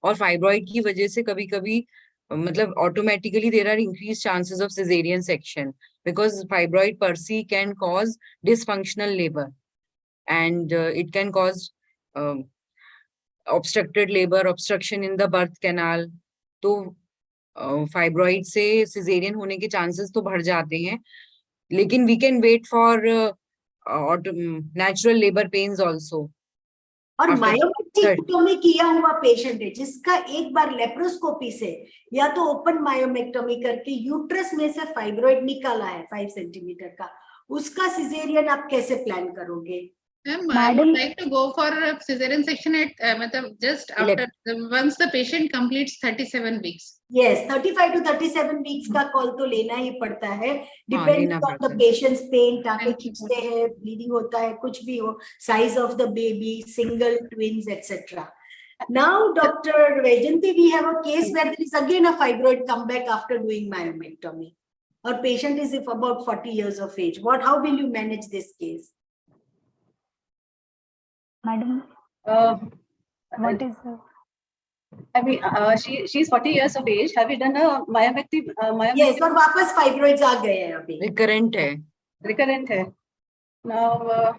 और फाइब्रॉइड की वजह से कभी कभी मतलब automatically there are increase chances of caesarean section, because fibroid per se can cause dysfunctional labour and it can cause obstructed labor, obstruction in the birth canal. तो फाइब्रॉइड से सिजेरियन होने के चांसेस तो बढ़ जाते हैं, लेकिन we can wait for natural labour pains also. और मायोमेक्टोमी किया हुआ पेशेंट है जिसका एक बार लेप्रोस्कोपी से या तो ओपन मायोमेक्टोमी करके यूट्रस में से फाइब्रॉइड निकाला है 5 सेंटीमीटर का, उसका सिजेरियन आप कैसे प्लान करोगे? I would like to go for a cesarean section at just after once the patient completes 37 weeks. Yes, 35 to 37 weeks का कॉल तो लेना ही पड़ता है, depending on the patient's pain, टाके खींचते हैं, ब्लीडिंग होता है, कुछ भी हो, size of the baby, single, twins, etc. Now, Dr. Vaijanti, we have a case where there is again a fibroid comeback after doing myomectomy. Our patient is about 40 years of age. How will you manage this case? Madam, what is the... I mean, she's 40 years of age. Have you done a myomectomy? Yes, और वापस fibroids आ गए हैं अभी. Recurrent है. Recurrent है. Now,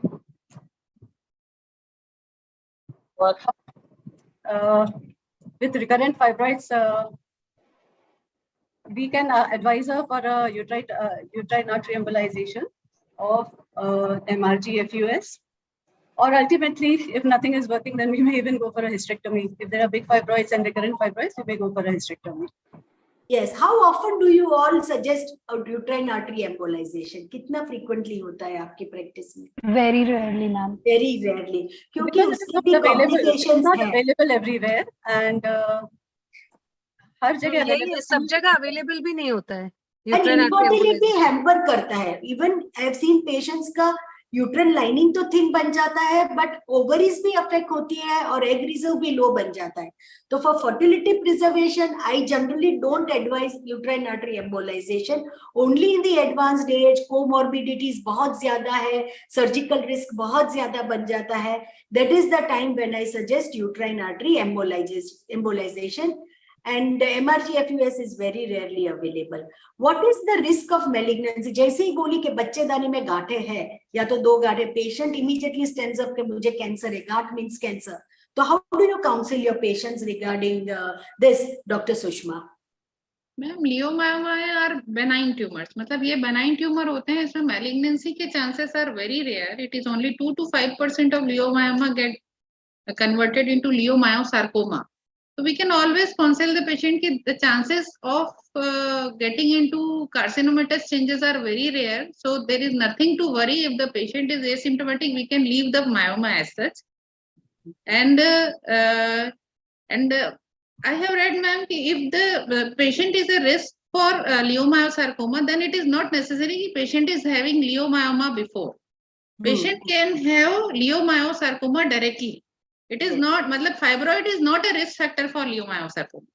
with recurrent fibroids, we can advise her for a uterine artery embolization of MRG FUS. Or ultimately, if nothing is working, then we may even go for a hysterectomy. If there are big fibroids and recurrent fibroids, we may go for a hysterectomy. Yes. How often do you all suggest a uterine artery embolization? कितना frequently होता है आपकी practice में? Very rarely, ma'am. Very rarely. क्योंकि उसकी भी complications not available everywhere, and हर जगह available, सब जगह available भी नहीं होता है. And infertility hamper करता है. Even I have seen patients का यूट्रन लाइनिंग तो थिन बन जाता है, बट ओवरीज भी अफेक्ट होती है और एग रिजर्व भी लो बन जाता है. तो for fertility preservation I generally don't advise uterine artery embolisation only in the advanced age. Comorbidities बहुत ज्यादा है, सर्जिकल रिस्क बहुत ज्यादा बन जाता है. That is the time when I suggest uterine artery embolisation. And MRG FUS is very rarely available. What is the risk of malignancy? जैसे ही बोली कि बच्चेदानी में गांठें हैं या तो 2 गांठें, patient immediately stands up कि मुझे कैंसर है. गांठ means cancer. तो how do you counsel your patients regarding this, Dr. Sushma? Ma'am, leiomyoma are benign tumors. मतलब ये benign tumor होते हैं, इसमें malignancy के chances are very rare. It is only 2 to 5% of leiomyoma get converted into leiomyosarcoma. So we can always counsel the patient that the chances of getting into carcinomatous changes are very rare. So there is nothing to worry. If the patient is asymptomatic, we can leave the myoma as such. And I have read, ma'am, if the patient is a risk for leiomyosarcoma, then it is not necessary the patient is having leiomyoma before. Patient can have leiomyosarcoma directly. It is not, matlab fibroid is not a risk factor for leiomyosarcoma.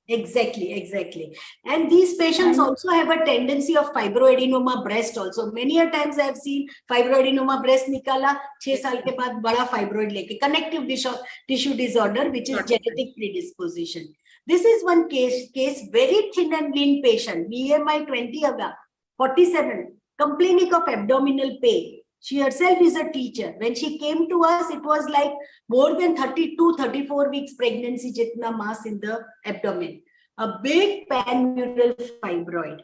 Exactly. And these patients also have a tendency of fibroadenoma breast also. Many a times I have seen fibroadenoma breast nikala, 6 साल के बाद बड़ा fibroid लेके, connective tissue disorder, which is genetic predisposition. This is one case very thin and lean patient, BMI 20 hoga, 47, complaining of abdominal pain. She herself is a teacher. When she came to us, it was like more than 32-34 weeks pregnancy jitna mass in the abdomen, a big panmural fibroid,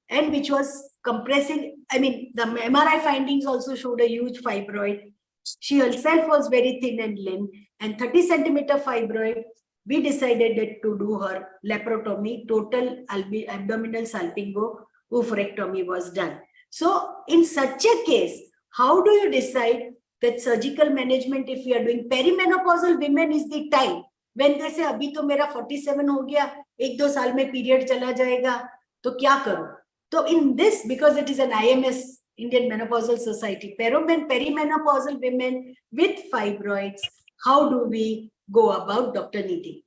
and which was compressing. I mean, the MRI findings also showed a huge fibroid. She herself was very thin and lean, and 30 centimeter fibroid. We decided to do her laparotomy, total abdominal salpingo oophorectomy was done. So in such a case, how do you decide that surgical management, if we are doing perimenopausal women, is the time when they say abhi to mera 47 ho gaya, 1-2 saal mein period chala jayega, to kya karu? So in this, because it is an IMS, Indian Menopausal Society, perimenopausal women with fibroids, how do we go about, Dr. Nidhi?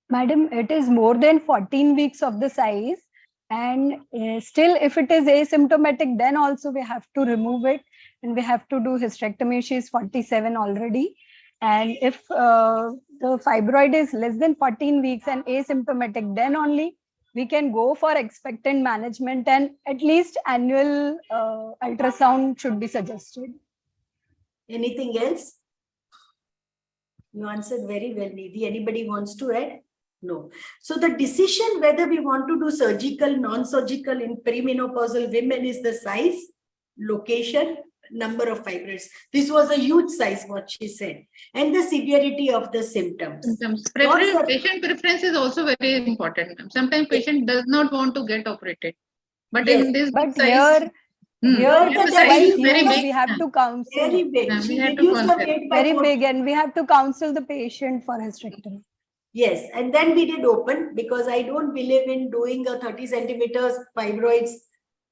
Madam, it is more than 14 weeks of the size, and still if it is asymptomatic, then also we have to remove it and we have to do hysterectomy. She is 47 already, and if the fibroid is less than 14 weeks and asymptomatic, then only we can go for expectant management, and at least annual ultrasound should be suggested. Anything else? You answered very well, Nidhi. Anybody wants to add? No. So the decision whether we want to do surgical, non-surgical in perimenopausal women is the size, location, number of fibroids. This was a huge size, what she said, and the severity of the symptoms. Patient preference is also very important. Sometimes patient does not want to get operated, but yes, in this but size, here the size is very big. We have to counsel. Very big. We have to counsel. Very big, and we have to counsel the patient for hysterectomy. Yes, and then we did open, because I don't believe in doing a 30 centimeters fibroids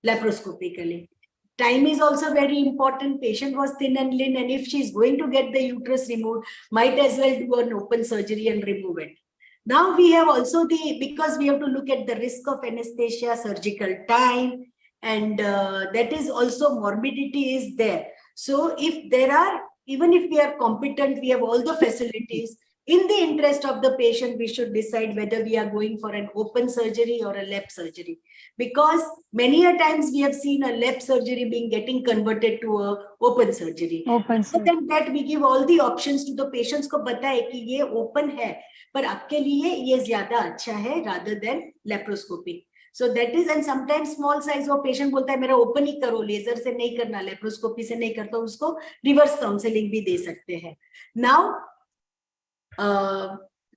laparoscopically. Time is also very important. Patient was thin and lean, and if she's going to get the uterus removed, might as well do an open surgery and remove it. Now we have also because we have to look at the risk of anesthesia, surgical time, and that is also morbidity is there. So if there are, even if we are competent, we have all the facilities, in the interest of the patient, we should decide whether we are going for an open surgery or a lap surgery. Because many a times we have seen a lap surgery getting converted to a open surgery. Other than that, we give all the options to the patients ko pata hai ki ye open hai, par aapke liye ye zyada acha hai rather than laparoscopy. So that is, and sometimes small size of patient bolta hai mera open hi karo, laser se nahi karna, laparoscopy se nahi karta, usko reverse counseling bhi de sakte hai. Now,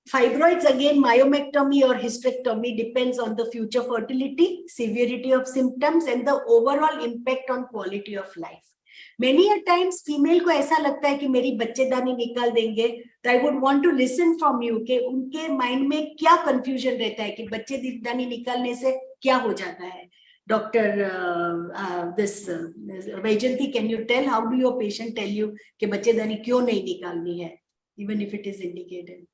fibroids, again, myomectomy or hysterectomy depends on the future fertility, severity of symptoms, and the overall impact on quality of life. Many a times female को ऐसा लगता है कि मेरी बच्चेदानी निकाल देंगे, तो I would want to listen from you कि उनके mind में क्या confusion रहता है कि बच्चेदानी निकालने से क्या हो जाता है. Dr. Vaijanti, can you tell, how do your patient tell you कि बच्चेदानी क्यों नहीं निकालनी है, even if it is indicated?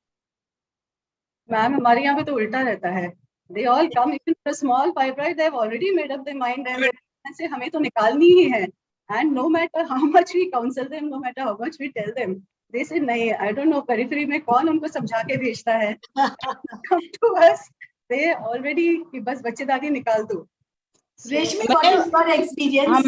Ma'am, हमारे यहाँ पे तो उल्टा रहता है. They all come, even for a small fibroid, they have already made up their mind and say हमें तो निकालनी ही है. And no matter how much we counsel them, no matter how much we tell them, they say नहीं, I don't know periphery में कौन उनको समझा के भेजता है. Come to us, they already कि बस बच्चेदानी निकाल दो. रेशमी, what is your experience?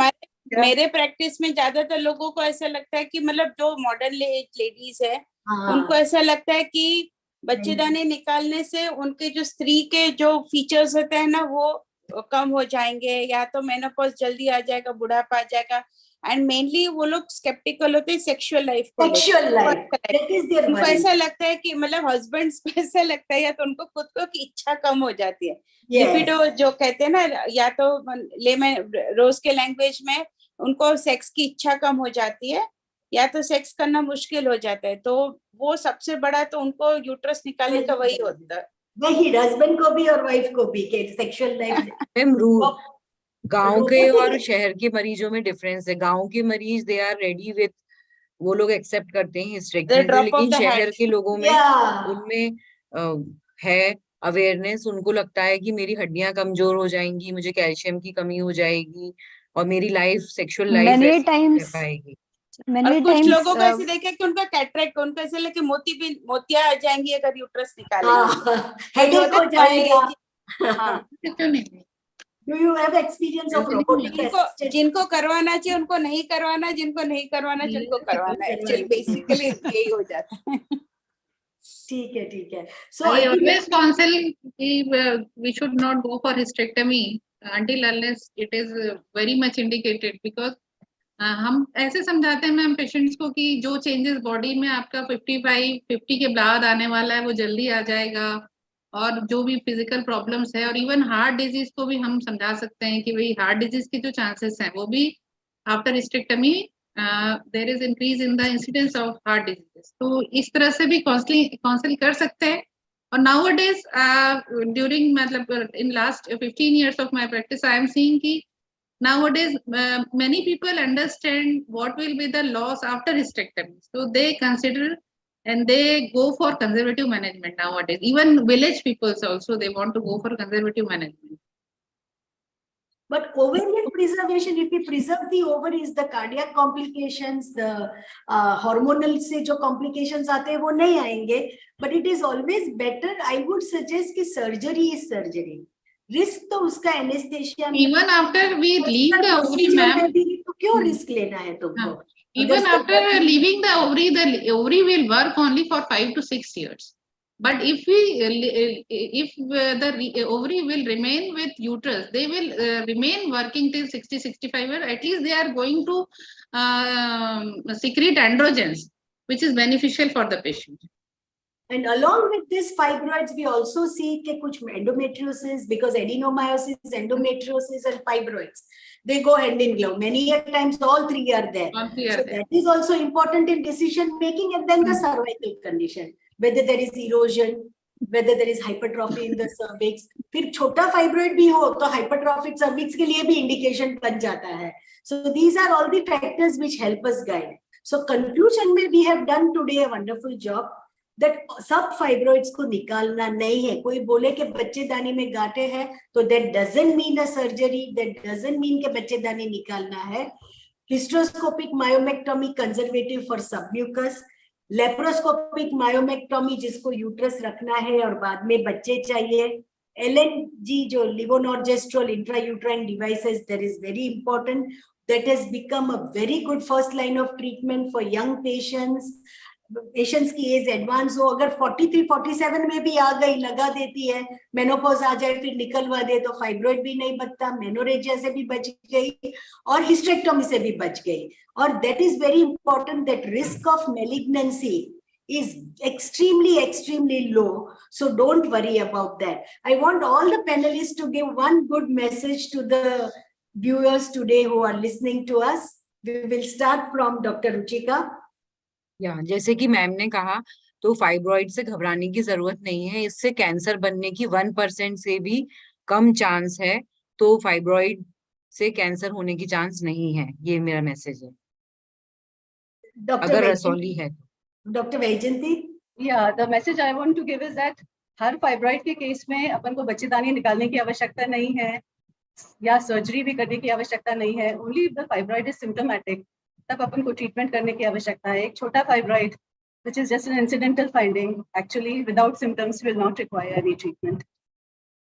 मेरे प्रैक्टिस में ज्यादातर लोगों को ऐसा लगता है कि मतलब जो मॉडर्न लेडीज है, उनको ऐसा लगता है कि बच्चेदानी निकालने से उनके जो स्त्री के जो फीचर्स होते हैं ना, वो कम हो जाएंगे, या तो मेनोपॉज जल्दी आ जाएगा, बुढ़ापा आ जाएगा. एंड मेनली वो लोग स्केप्टिकल होते हैं सेक्सुअल लाइफ को. उनको ऐसा लगता है कि मतलब हस्बैंड्स को ऐसा लगता है, या तो उनको खुद को की इच्छा कम हो जाती है. लिबिडो जो कहते हैं ना, या तो लेमन रोज के लैंग्वेज में उनको सेक्स की इच्छा कम हो जाती है, या तो सेक्स करना मुश्किल हो जाता है. तो वो सबसे बड़ा तो उनको यूट्रस निकालने का वही होता है. वही हस्बैंड को भी और वाइफ को भी के सेक्सुअल लाइफ. गांव के और शहर के मरीजों में डिफरेंस है. गांव के मरीज दे आर रेडी विद, वो लोग एक्सेप्ट करते हैं हिस्टेरेक्टमी, लेकिन शहर के लोगों में उनमें है अवेयरनेस, उनको लगता है कि मेरी हड्डियां कमजोर हो जाएंगी, मुझे कैल्शियम की कमी हो जाएगी और मेरी लाइफ, सेक्सुअल लाइफ Many ऐसी नहीं रह times, पाएगी। और many कुछ times, लोगों को ऐसे देखे कि उनका कैटरेक्ट, उनको ऐसे लगे मोतिया आ जाएंगी अगर यूट्रस निकालेंगे, हेडेक हो जाएगा। हाँ। Do you have experience of robotic assisted? जिनको करवाना चाहिए उनको नहीं करवाना, जिनको नहीं करवाना चाहिए उनको करवाना है, एक्चुअली बेसिकली यही हो जाता है। ठीक है, ठीक है। So I always counsel we should not go for hysterectomy until unless it is very much indicated, because हम ऐसे समझाते हैं मैम पेशेंट्स को कि जो चेंजेस बॉडी में आपका 50 के बाद आने वाला है वो जल्दी आ जाएगा, और जो भी फिजिकल प्रॉब्लम्स है, और इवन हार्ट डिजीज को भी हम समझा सकते हैं कि भाई हार्ट डिजीज के जो चांसेस हैं वो भी after hysterectomy there is increase in the incidence of heart diseases. तो इस तरह से भी काउंसिल कर सकते हैं। और नाउ डेज ड्यूरिंग मतलब in last 15 years of my practice I am seeing कि nowadays many people understand what will be the loss after hysterectomy, so they consider and they go for conservative management nowadays. Even village peoples also, they want to go for conservative management. But ovarian preservation, if we preserve the ovaries, the cardiac complications, the hormonal से जो complications आते हैं वो नहीं आएंगे. But it is always better, I would suggest कि surgery is surgery. Risk तो उसका एनेस्थेशिया में, even after we leave the ovary ma'am, तो क्यों रिस्क लेना है तुमको? Even after leaving the ovary will work only for 5 to 6 years. But if the ovary will remain with uterus, they will remain working till 60-65 years. At least they are going to secrete androgens, which is beneficial for the patient. And along with this fibroids, we also see कि कुछ endometriosis, because adenomyosis, endometriosis and fibroids, they go hand in glove. Many a times all three are there. So that is also important in decision making. And then the cervical condition, whether there is erosion, whether there is hypertrophy in the cervix. फिर छोटा fibroid भी हो तो hypertrophic cervix के लिए भी indication बन जाता है. So these are all the factors which help us guide. So conclusion में we have done today a wonderful job. That सब फाइब्रॉइड्स को निकालना नहीं है. कोई बोले कि बच्चेदानी में गांठें हैं तो that doesn't mean a surgery, that doesn't mean कि बच्चेदानी निकालना है. Hysteroscopic myomectomy conservative for submucous, laparoscopic myomectomy जिसको यूट्रस रखना है और बाद में बच्चे चाहिए. LNG जो levonorgestrel intrauterine devices, that is very important. That has become a very good first line of treatment for young patients. Patients की एज एडवांस हो, अगर 43-47 में भी आ गई, लगा देती है, मेनोपॉज आ जाए फिर निकलवा दे तो फाइब्रॉइड भी नहीं बचता, मेनोरेजिया से भी बच गई और हिस्टेरेक्टोमी से भी बच गई. और that is very important, that risk of malignancy is extremely low, so don't worry about that. I want all the panelists to give one good message to the viewers today who are listening to us. We will start from Dr. Ruchika. या जैसे कि ma'am ने कहा, तो fibroid से घबराने की जरूरत नहीं है. इससे कैंसर बनने की 1% से भी कम चांस है. तो फाइब्रॉइड से कैंसर होने की चांस नहीं है. ये मेरा मैसेज है. अगर रसौली है. डॉक्टर वैजयंती, या the message I want to give is that हर फाइब्रॉइड के केस में अपन को बच्चेदानी निकालने की आवश्यकता नहीं है या सर्जरी भी करने की आवश्यकता नहीं है. Only the fibroid is symptomatic, तब अपन को ट्रीटमेंट करने की आवश्यकता है. एक छोटा fibroid which is just an incidental finding, actually without symptoms will not require any treatment.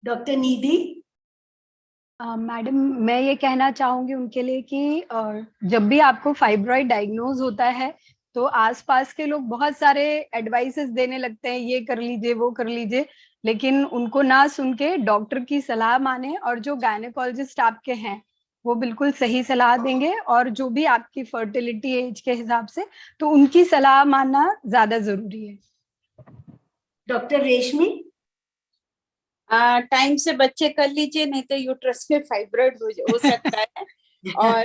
Dr. Nidhi, madam मैं ये कहना चाहूंगी उनके लिए कि जब भी आपको फाइब्रॉइड डायग्नोज होता है तो आसपास के लोग बहुत सारे एडवाइसेस देने लगते हैं, ये कर लीजिए वो कर लीजिए, लेकिन उनको ना सुन के डॉक्टर की सलाह माने. और जो गायनेकोलॉजिस्ट आपके हैं वो बिल्कुल सही सलाह देंगे, और जो भी आपकी फर्टिलिटी एज के हिसाब से, तो उनकी सलाह मानना ज्यादा जरूरी है. डॉक्टर रेशमी, टाइम से बच्चे कर लीजिए, नहीं तो यूट्रस में फाइब्रॉइड हो सकता है. और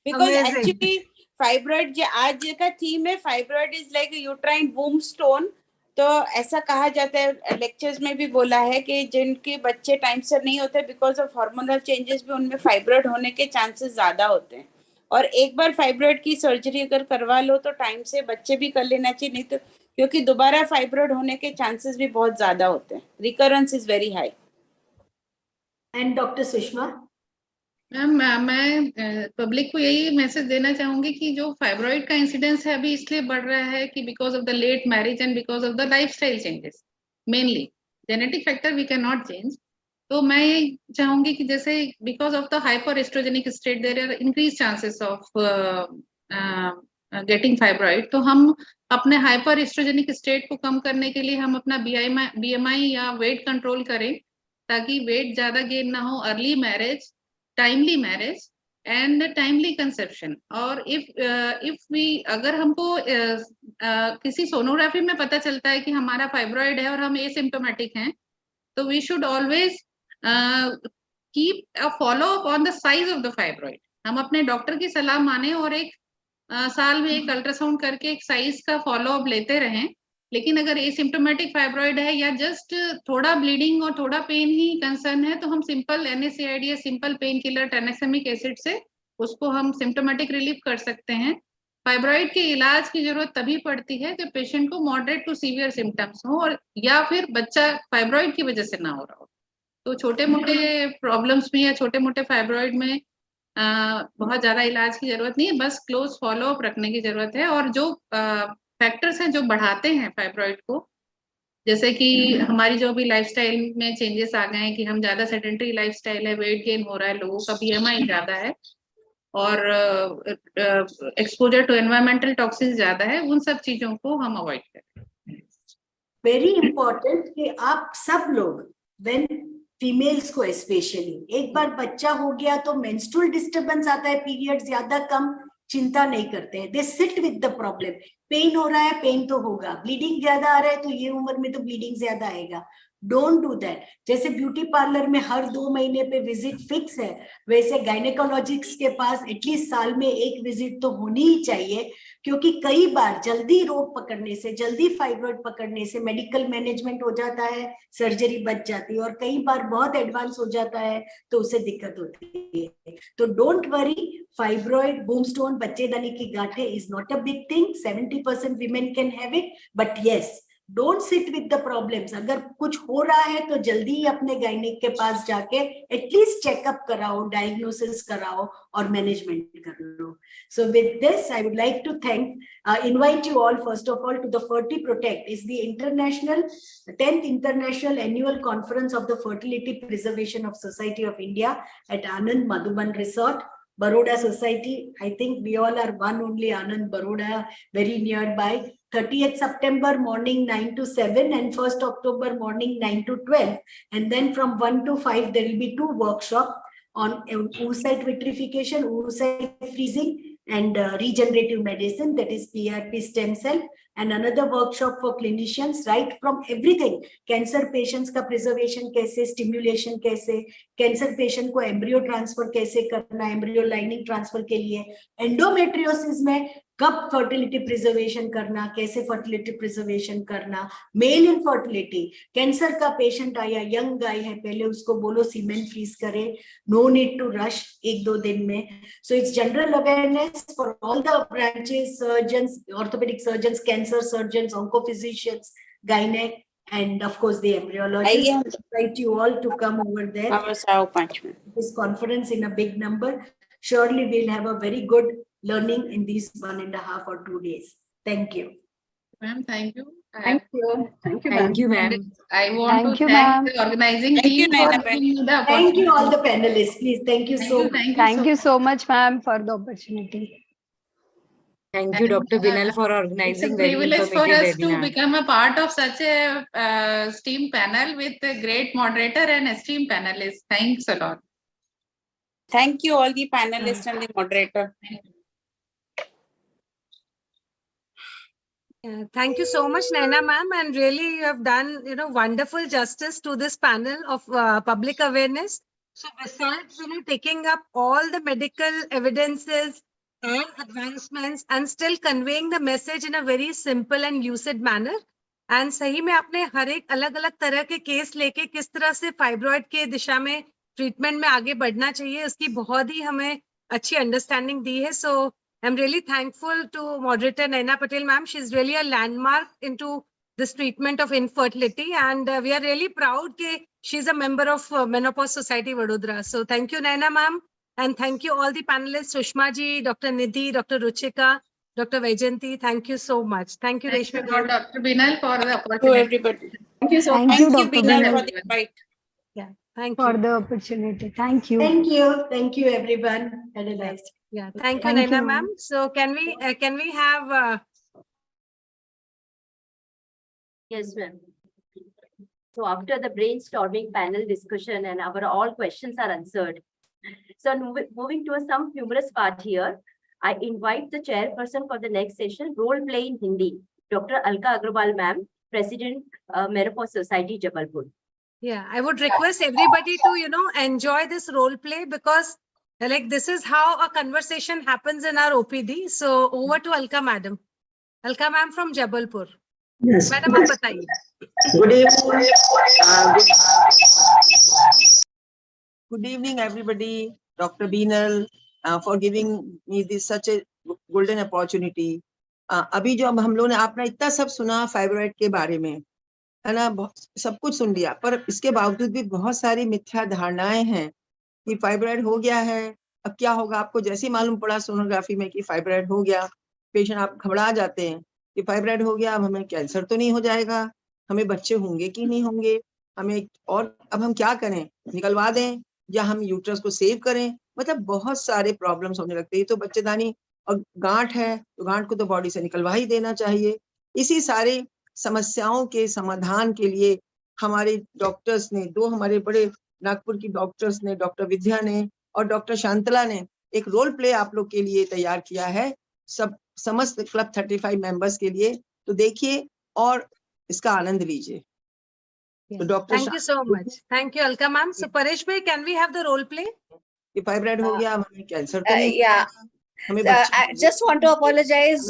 बिकॉज एक्चुअली फाइब्रॉइड जो आज का थीम है, fibroid is like uterine womb stone. तो ऐसा कहा जाता है, लेक्चर्स में भी बोला है कि जिनके बच्चे टाइम से नहीं होते बिकॉज ऑफ हार्मोनल चेंजेस भी उनमें फाइब्रॉइड होने के चांसेस ज़्यादा होते हैं. और एक बार फाइब्रॉइड की सर्जरी अगर करवा लो तो टाइम से बच्चे भी कर लेना चाहिए, नहीं तो क्योंकि दोबारा फाइब्रॉइड होने के चांसेस भी बहुत ज्यादा होते हैं, recurrence is very high. And doctor Sushma? Ma'am मैं पब्लिक को यही मैसेज देना चाहूंगी कि जो फाइब्रॉइड का इंसिडेंस है अभी इसलिए बढ़ रहा है कि because of the late marriage and because of the lifestyle changes, mainly genetic factor we can not change. तो मैं ये चाहूंगी कि जैसे because of the hyper estrogenic state there are increase chances of getting fibroid. तो हम अपने hyper estrogenic state को कम करने के लिए हम अपना BMI या वेट कंट्रोल करें, ताकि वेट ज्यादा गेन ना हो, early marriage, timely marriage and timely conception. और इफ वी अगर हमको किसी सोनोग्राफी में पता चलता है कि हमारा फाइब्रॉइड है और हम एसिम्प्टोमेटिक हैं, तो we should always keep a follow up on the size of the fibroid. हम अपने डॉक्टर की सलाह माने और एक साल में एक अल्ट्रासाउंड करके एक साइज का फॉलो अप लेते रहें। लेकिन अगर एसिम्प्टोमेटिक फाइब्रॉइड है या जस्ट थोड़ा ब्लीडिंग और थोड़ा पेन ही कंसर्न है, तो हम सिंपल NSAID या सिंपल पेन किलर ट्रांएक्सामिक एसिड से उसको हम सिम्प्टोमेटिक रिलीफ कर सकते हैं। फाइब्रॉइड के इलाज की जरूरत तभी पड़ती है जब पेशेंट को मॉडरेट टू सीवियर सिम्टम्स हो और या फिर बच्चा फाइब्रॉइड की वजह से ना हो रहा हो। तो छोटे मोटे प्रॉब्लम्स में या छोटे मोटे फाइब्रॉइड में बहुत ज्यादा इलाज की जरूरत नहीं है, बस क्लोज फॉलो अप रखने की जरूरत है। और जो फैक्टर्स हैं जो बढ़ाते हैं फाइब्रॉइड को, जैसे कि हमारी जो भी लाइफस्टाइल में चेंजेस आ गए हैं कि हम ज्यादा सेडेंटरी लाइफस्टाइल है, वेट गेन हो रहा है, लोगों का BMI ज्यादा है और एक्सपोजर टू एनवायरमेंटल टॉक्सिन्स ज्यादा है, उन सब चीजों को हम अवॉइड करें। वेरी इंपॉर्टेंट कि आप सब लोग व्हेन फीमेल्स को स्पेशली एक बार बच्चा हो गया तो मेंस्ट्रुअल डिस्टर्बेंस आता है, पीरियड ज्यादा कम, चिंता नहीं करते हैं, they sit with the problem. Pain हो रहा है, पेन तो होगा, ब्लीडिंग ज्यादा आ रहा है तो ये उम्र में तो ब्लीडिंग ज्यादा आएगा, डोंट डू दैट। जैसे ब्यूटी पार्लर में हर 2 महीने पे विजिट फिक्स है, वैसे गायनेकोलॉजिस्ट के पास एटलीस्ट साल में 1 विजिट तो होनी ही चाहिए, क्योंकि कई बार जल्दी रोग पकड़ने से, जल्दी फाइब्रॉइड पकड़ने से मेडिकल मैनेजमेंट हो जाता है, सर्जरी बच जाती है, और कई बार बहुत एडवांस हो जाता है तो उससे दिक्कत होती है। तो डोंट वरी, फाइब्रॉइड, बूमस्टोन, बच्चेदानी की गांठें is not a big thing, 70% women can have it, but yes don't sit with the problems. अगर कुछ हो रहा है तो जल्दी ही अपने गायनिक के पास जाके एटलीस्ट चेकअप कराओ, डायग्नोसिस कराओ और मैनेजमेंट कर लो। So with this, I would like to invite you all, first of all, to the Ferti Protect. Is the 10th International Annual Conference of the Fertility Preservation of Society of India at Anand Madhuban Resort, Baroda Society. I think we all are one only Anand Baroda, very nearby. 30th September morning 9 to 7 and 1st October morning 9 to 12. And then from 1 to 5, there will be 2 workshops on oocyte vitrification, oocyte freezing, and regenerative medicine, that is PRP stem cell, and another workshop for clinicians, right from everything, cancer patients का preservation कैसे, stimulation कैसे, cancer patient को embryo transfer कैसे करना, embryo lining transfer के लिए, endometriosis में कब फर्टिलिटी प्रिजर्वेशन करना, कैसे फर्टिलिटी प्रिजर्वेशन करना, मेल इनफर्टिलिटी, कैंसर का पेशेंट आया, यंग गाय है, पहले उसको बोलो सीमेंट फ्रीज करे, नो नीड टू रश 1-2 दिन में। So it's general awareness for all the branches, surgeons, orthopaedic surgeons, cancer surgeons, oncophysicians, gynaec, and of course the embryologists. I invite you all to come over there. This conference in a big number. Surely we'll have a very good learning in these 1.5 or 2 days. Thank you. Ma'am, thank you. Thank you. Thank you, Thank you, ma'am. I want to thank the organizing team for giving me the opportunity. Thank you all the panelists. Please, thank you so much. Thank you so much, ma'am, for the opportunity. Thank you, Dr. Binal, for organizing very privilege for informative us to webinar. become a part of such a esteemed panel with a great moderator and esteemed panelists. Thanks a lot. Thank you all the panelists and the moderator. Thank you so much, Naina ma'am, and really you have done, wonderful justice to this panel of public awareness. So besides, taking up all the medical evidences and advancements and still conveying the message in a very simple and lucid manner, and सही में आपने हर एक अलग अलग तरह के case लेके किस तरह से फाइब्रॉइड के दिशा में ट्रीटमेंट में आगे बढ़ना चाहिए, उसकी बहुत ही हमें अच्छी अंडरस्टैंडिंग दी है. सो I'm really thankful to moderator Naina Patel ma'am. She's really a landmark into this treatment of infertility, and we are really proud that she's a member of Menopause Society Vadodara. So thank you Naina ma'am, and thank you all the panelists, Sushma ji, Dr. Nidhi, Dr. Ruchika, Dr. Vaijanti. Thank you so much. Thank you Reshmi ma'am. Dr. Binal for the To opportunity. everybody. Thank you so Thank much. you, Thank you, Dr. Binal, Binal. for the invite. Yeah, thank for you. the opportunity. Thank you. Thank you everyone. Had a nice day. Yeah, thank you Thank Naina you, ma'am. So can we have Yes, ma'am. So after the brainstorming panel discussion and our all questions are answered, so moving to some humorous part here, I invite the chairperson for the next session, role play in Hindi, Dr. Alka Agrawal ma'am, President, Menopause Society, Jabalpur. Yeah, I would request everybody to, enjoy this role play, because like this is how a conversation happens in our OPD. So over to Alka madam. Alka ma'am from Jabalpur. Yes. Madam, आप बताइए. Good evening. Good evening, everybody. Dr. Binal, for giving me this such a golden opportunity. अभी जो हम लोगों ने आपने इतना सब सुना फाइब्रॉइड के बारे में, है ना, सब कुछ सुन लिया, पर इसके बावजूद भी बहुत सारी मिथ्या धारणाएं हैं कि फाइब्रॉइड हो गया है, अब क्या होगा। आपको जैसे ही मालूम पड़ा सोनोग्राफी में कि फाइब्रॉइड हो गया, पेशेंट आप घबरा जाते हैं कि फाइब्रॉइड हो गया, अब हमें कैंसर तो नहीं हो जाएगा, हमें बच्चे होंगे कि नहीं होंगे, हमें, और अब हम क्या करें, निकलवा दें या हम यूट्रस को सेव करें। मतलब बहुत सारे प्रॉब्लम्स होने लगते हैं। तो बच्चेदानी और गांठ है तो गांठ को तो बॉडी से निकलवा ही देना चाहिए। इसी सारे समस्याओं के समाधान के लिए हमारे डॉक्टर्स ने, दो हमारे बड़े नागपुर की डॉक्टर्स ने, डॉक्टर विद्या ने और डॉक्टर शांतला ने एक रोल प्ले आप लोग के लिए तैयार किया है, समस्त क्लब 35 मेंबर्स के लिए। तो देखिए और इसका आनंद लीजिए। तो doctor, Thank you so much. Thank you Alka ma'am. So Paresh bhai, can we have the role play? कि फाइब्रॉइड हो गया, हमें कैंसर तो नहीं, Yeah. हमें I just want to apologize.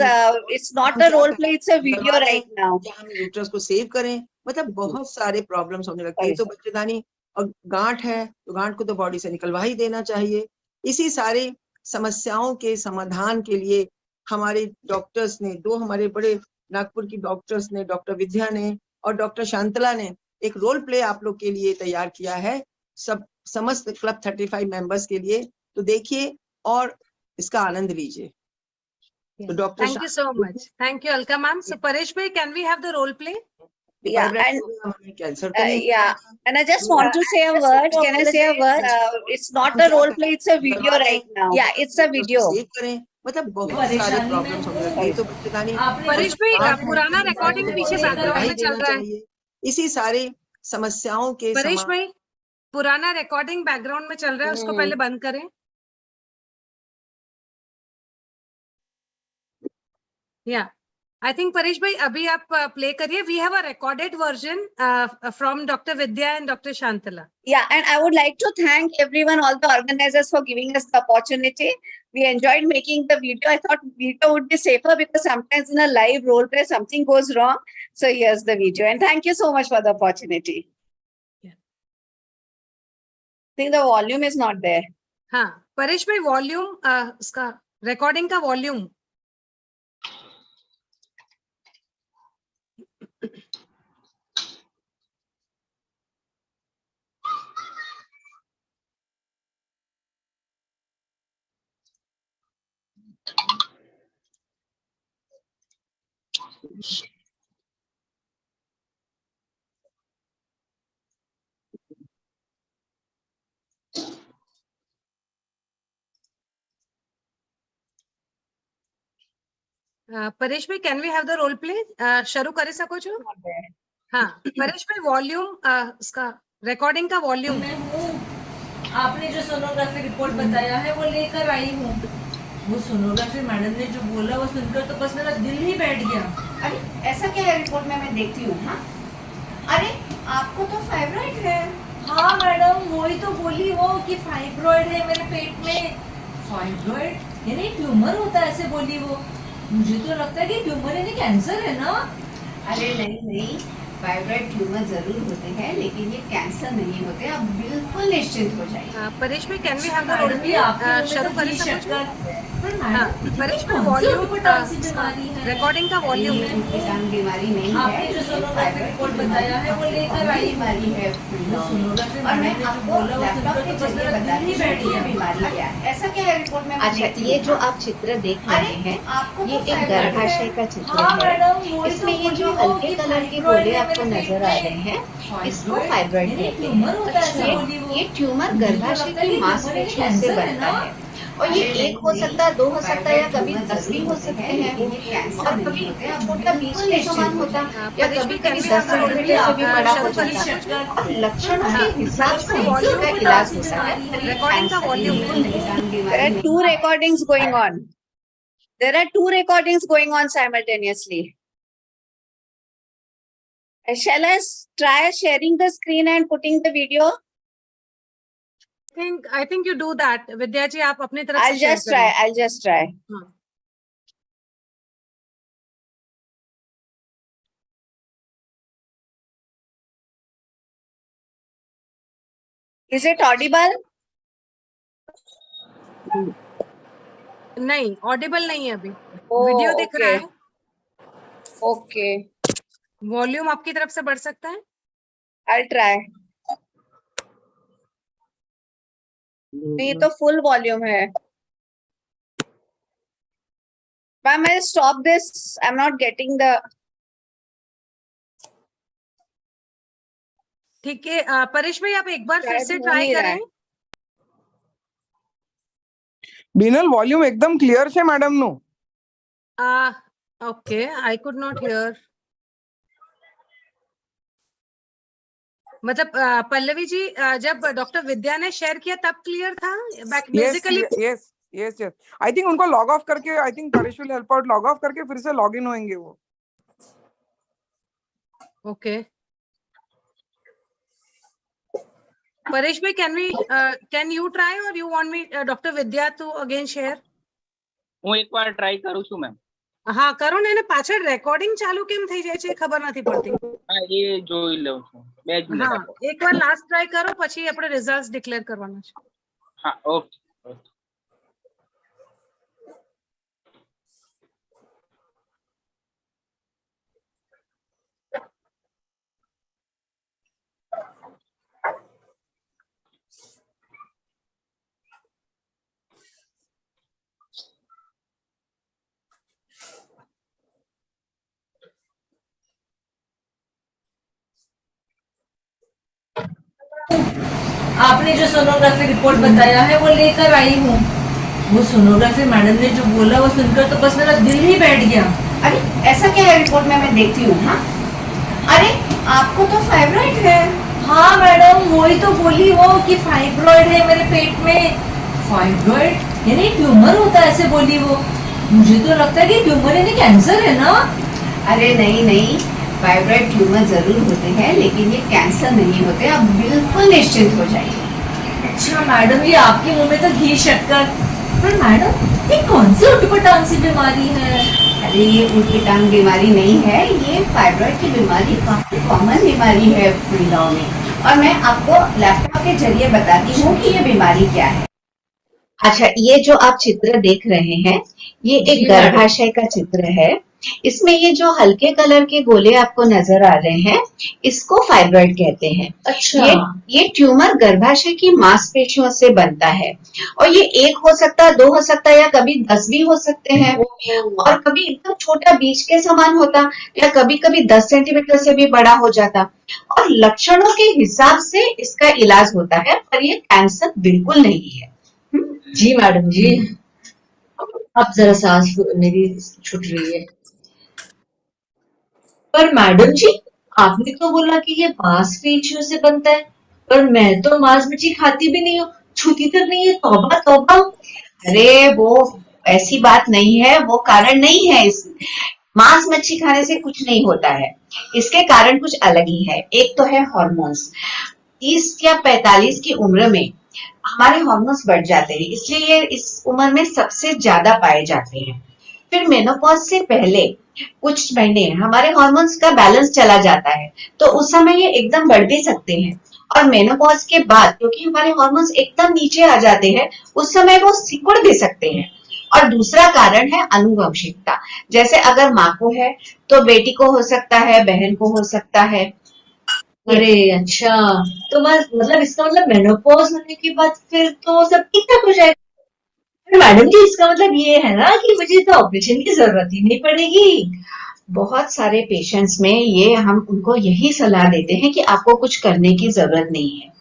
It's not a role play, it's a video right now. या हम uterus को सेव करें। मतलब बहुत सारे प्रॉब्लम्स होने लगते हैं। तो बच्चेदानी और गांठ है तो गांठ को तो बॉडी से निकलवा ही देना चाहिए। इसी सारे समस्याओं के समाधान के लिए हमारे डॉक्टर्स ने, दो हमारे बड़े नागपुर की डॉक्टर्स ने, डॉक्टर विद्या ने और डॉक्टर शांतला ने एक रोल प्ले आप लोग के लिए तैयार किया है, समस्त क्लब 35 मेंबर्स के लिए। तो देखिए और इसका आनंद लीजिए। तो doctor, Thank you so much. Thank you Alka ma'am. So Paresh bhai, can we have the role play? Yeah, and हमें कैंसर तो नहीं, yeah, and I just want to say a word. Can I say a word? It's not a role play, it's a video right now. Yeah, it's a video. Save करें। मतलब बहुत सारे problems होने लगते हैं। तो बच्चेदानी, परेश भाई, पुराना रिकॉर्डिंग पीछे बैकग्राउंड में चल रहा है। इसी सारे समस्याओं के परेश भाई, पुराना रिकॉर्डिंग बैकग्राउंड में चल रहा है, उसको पहले बंद करें। Yeah, I think Paresh bhai, अभी आप play करिए. We have a recorded version from Dr. Vidya and Dr. Shantala. Yeah, and I would like to thank everyone, all the organizers, for giving us the opportunity. We enjoyed making the video. I thought video would be safer because sometimes in a live role play something goes wrong. So here's the video, and thank you so much for the opportunity. Yeah. I think the volume is not there. हाँ, परेश भाई volume उसका recording का volume. Paresh भाई, can we have the role play? शुरू करे सको जो? हाँ, परेश भाई वॉल्यूम उसका रिकॉर्डिंग का वॉल्यूम। मैं हूँ, आपने जो सोनोग्राफी रिपोर्ट बताया है वो लेकर आई हूँ। वो सोनोग्राफी मैडम ने जो बोला वो सुनकर तो बस मेरा दिल ही बैठ गया। अरे ऐसा क्या है रिपोर्ट में, मैं देखती हूँ। हाँ, अरे आपको तो फाइब्रॉइड है। हाँ मैडम, वही तो बोली वो कि फाइब्रॉइड है मेरे पेट में। फाइब्रॉइड यानी ट्यूमर होता है, ऐसे बोली वो। मुझे तो लगता है कि ट्यूमर यानी कैंसर है ना। अरे नहीं, फाइब्रॉइड ट्यूमर जरूर होते हैं लेकिन ये कैंसर नहीं होते। आप बिल्कुल निश्चिंत हो जाइए। परेश भाई, can we have the role play? शुरू करे सको जो? परेश में वॉल्यूम रिकॉर्डिंग का वॉल्यूम बीमारी नहीं है, आपने जो सोनोग्राफी रिपोर्ट बताया है वो लेकर आई बीमारी है सोनोग्राफी और मैं आपको लैपटॉप के जरिए बताती हूँ कि ये बीमारी क्या है। ऐसा क्या है रिपोर्ट में? अच्छा, ये जो आप चित्र देख रहे हैं आपको ये एक गर्भाशय का चित्र हाँ है। मैडम, इसमें ये जो हल्के कलर के गोले आपको नजर आ रहे हैं इसको फाइब्रॉइड कहते हैं। ये ट्यूमर गर्भाशय की मांसपेशियों से बनता है और ये एक हो सकता है, दो हो सकता है या कभी 10 भी हो सकते हैं और कभी छोटा बीज के समान होता है या कभी कभी 10 सेंटीमीटर से भी बड़ा हो जाता है और लक्षणों के हिसाब से इसका इलाज होता है। रिकॉर्डिंग का volume There are two recordings going on. There are two recordings going on simultaneously. Shall I try sharing the screen and putting the video? I think you do that. विद्या जी आप अपनी तरफ I'll से share just try. करें। I'll just try. हाँ। Is it audible? नहीं, Audible नहीं है अभी। वीडियो दिख रहा है। ओके। वॉल्यूम आपकी तरफ से बढ़ सकता है? I'll try. ये तो फुल वॉल्यूम है। Ma'am, I'll stop this. I'm not getting the. ठीक है, परेश भाई आप एक बार फिर से शायद हो ट्राई नहीं रहा है। करें। बीनल वॉल्यूम एकदम क्लियर છે मैडम નું। Okay, I could not here. मतलब पल्लवी जी जब डॉक्टर विद्या ने शेयर किया तब क्लियर था basically? Yes yes yes, I think उनको लॉग ऑफ करके, I think Paresh will help out, log of करके फिर से लॉग इन होंगे वो। ओके परेश भाई, कैन यू ट्राई और you want me doctor Vidya to again share? હું એકવાર ટ્રાય કરું છું મેમ। હા કરો ને, એને પાછળ રેકોર્ડિંગ ચાલુ કેમ થઈ જાય છે ખબર નથી પડતી। હા એ જોઈ લઉં છું, 2 મિનિટ હા આપો। એકવાર લાસ્ટ ટ્રાય કરો પછી આપણે રિઝલ્ટ્સ ડિક્લેર કરવાના છે। હા ઓકે ઓકે। आपने जो सोनोग्राफी रिपोर्ट बताया है वो लेकर आई हूँ। वो सोनोग्राफी मैडम ने जो बोला वो सुनकर तो बस मेरा दिल ही बैठ गया। अरे ऐसा क्या है रिपोर्ट में? मैं देखती हूँ। हाँ अरे आपको तो फाइब्रॉइड है। हाँ मैडम, वही तो बोली वो कि फाइब्रॉइड है मेरे पेट में। फाइब्रॉइड यानी ट्यूमर होता है, ऐसे बोली वो। मुझे तो लगता है कि ट्यूमर यानी कैंसर है ना। अरे नहीं नहीं, फाइब्रॉइड ट्यूमर जरूर होते हैं लेकिन ये कैंसर नहीं होते। आप बिल्कुल निश्चिंत हो जाइए। अच्छा मैडम, ये आपके मुंह में तो घी शक्कर। पर मैडम ये कौन सी उटपटांग सी बीमारी है? अरे ये उटपटांग बीमारी नहीं है, ये फाइब्रॉइड की बीमारी काफी कॉमन बीमारी है महिलाओं में। और मैं आपको लैपटॉप के जरिए बताती हूँ कि ये बीमारी क्या है। अच्छा, ये जो आप चित्र देख रहे हैं ये एक गर्भाशय का चित्र है। इसमें ये जो हल्के कलर के गोले आपको नजर आ रहे हैं इसको फाइब्रॉइड कहते हैं। अच्छा। ये ट्यूमर गर्भाशय की मांसपेशियों से बनता है और ये एक हो सकता है, 2 हो सकता है या कभी 10 भी हो सकते हैं और कभी एकदम छोटा बीज के समान होता या कभी कभी 10 सेंटीमीटर से भी बड़ा हो जाता और लक्षणों के हिसाब से इसका इलाज होता है, पर ये कैंसर बिल्कुल नहीं है। जी मैडम जी, अब जरा सांस मेरी छूट रही है। पर मैडम जी, आपने तो बोला कि ये मांसपेशियों से बनता है, पर मैं तो मांस मच्छी खाती भी नहीं हूँ, छूती तक नहीं है। तौबा तौबा। अरे वो ऐसी बात नहीं है, वो कारण नहीं है। इस मांस मच्छी खाने से कुछ नहीं होता है, इसके कारण कुछ अलग ही है। एक तो है हार्मोन्स। 30 या 45 की उम्र में हमारे हार्मोन्स बढ़ जाते हैं, इसलिए ये इस उम्र में सबसे ज्यादा पाए जाते हैं। फिर मेनोपॉज से पहले कुछ महीने हमारे हार्मोन्स का बैलेंस चला जाता है, तो उस समय ये एकदम बढ़ भी सकते हैं। और मेनोपॉज के बाद क्योंकि हमारे हार्मोन्स एकदम नीचे आ जाते हैं, उस समय वो सिकुड़ भी सकते हैं और दूसरा कारण है आनुवंशिकता। जैसे अगर माँ को है तो बेटी को हो सकता है, बहन को हो सकता है। अरे अच्छा, तो बस मतलब इसका मतलब मेनोपॉज होने के बाद फिर तो सब ठीक ठाक हो जाएगा। मैडम जी इसका मतलब ये है ना कि मुझे तो ऑपरेशन की जरूरत ही नहीं पड़ेगी। बहुत सारे पेशेंट्स में ये हम उनको यही सलाह देते हैं कि आपको कुछ करने की जरूरत नहीं है,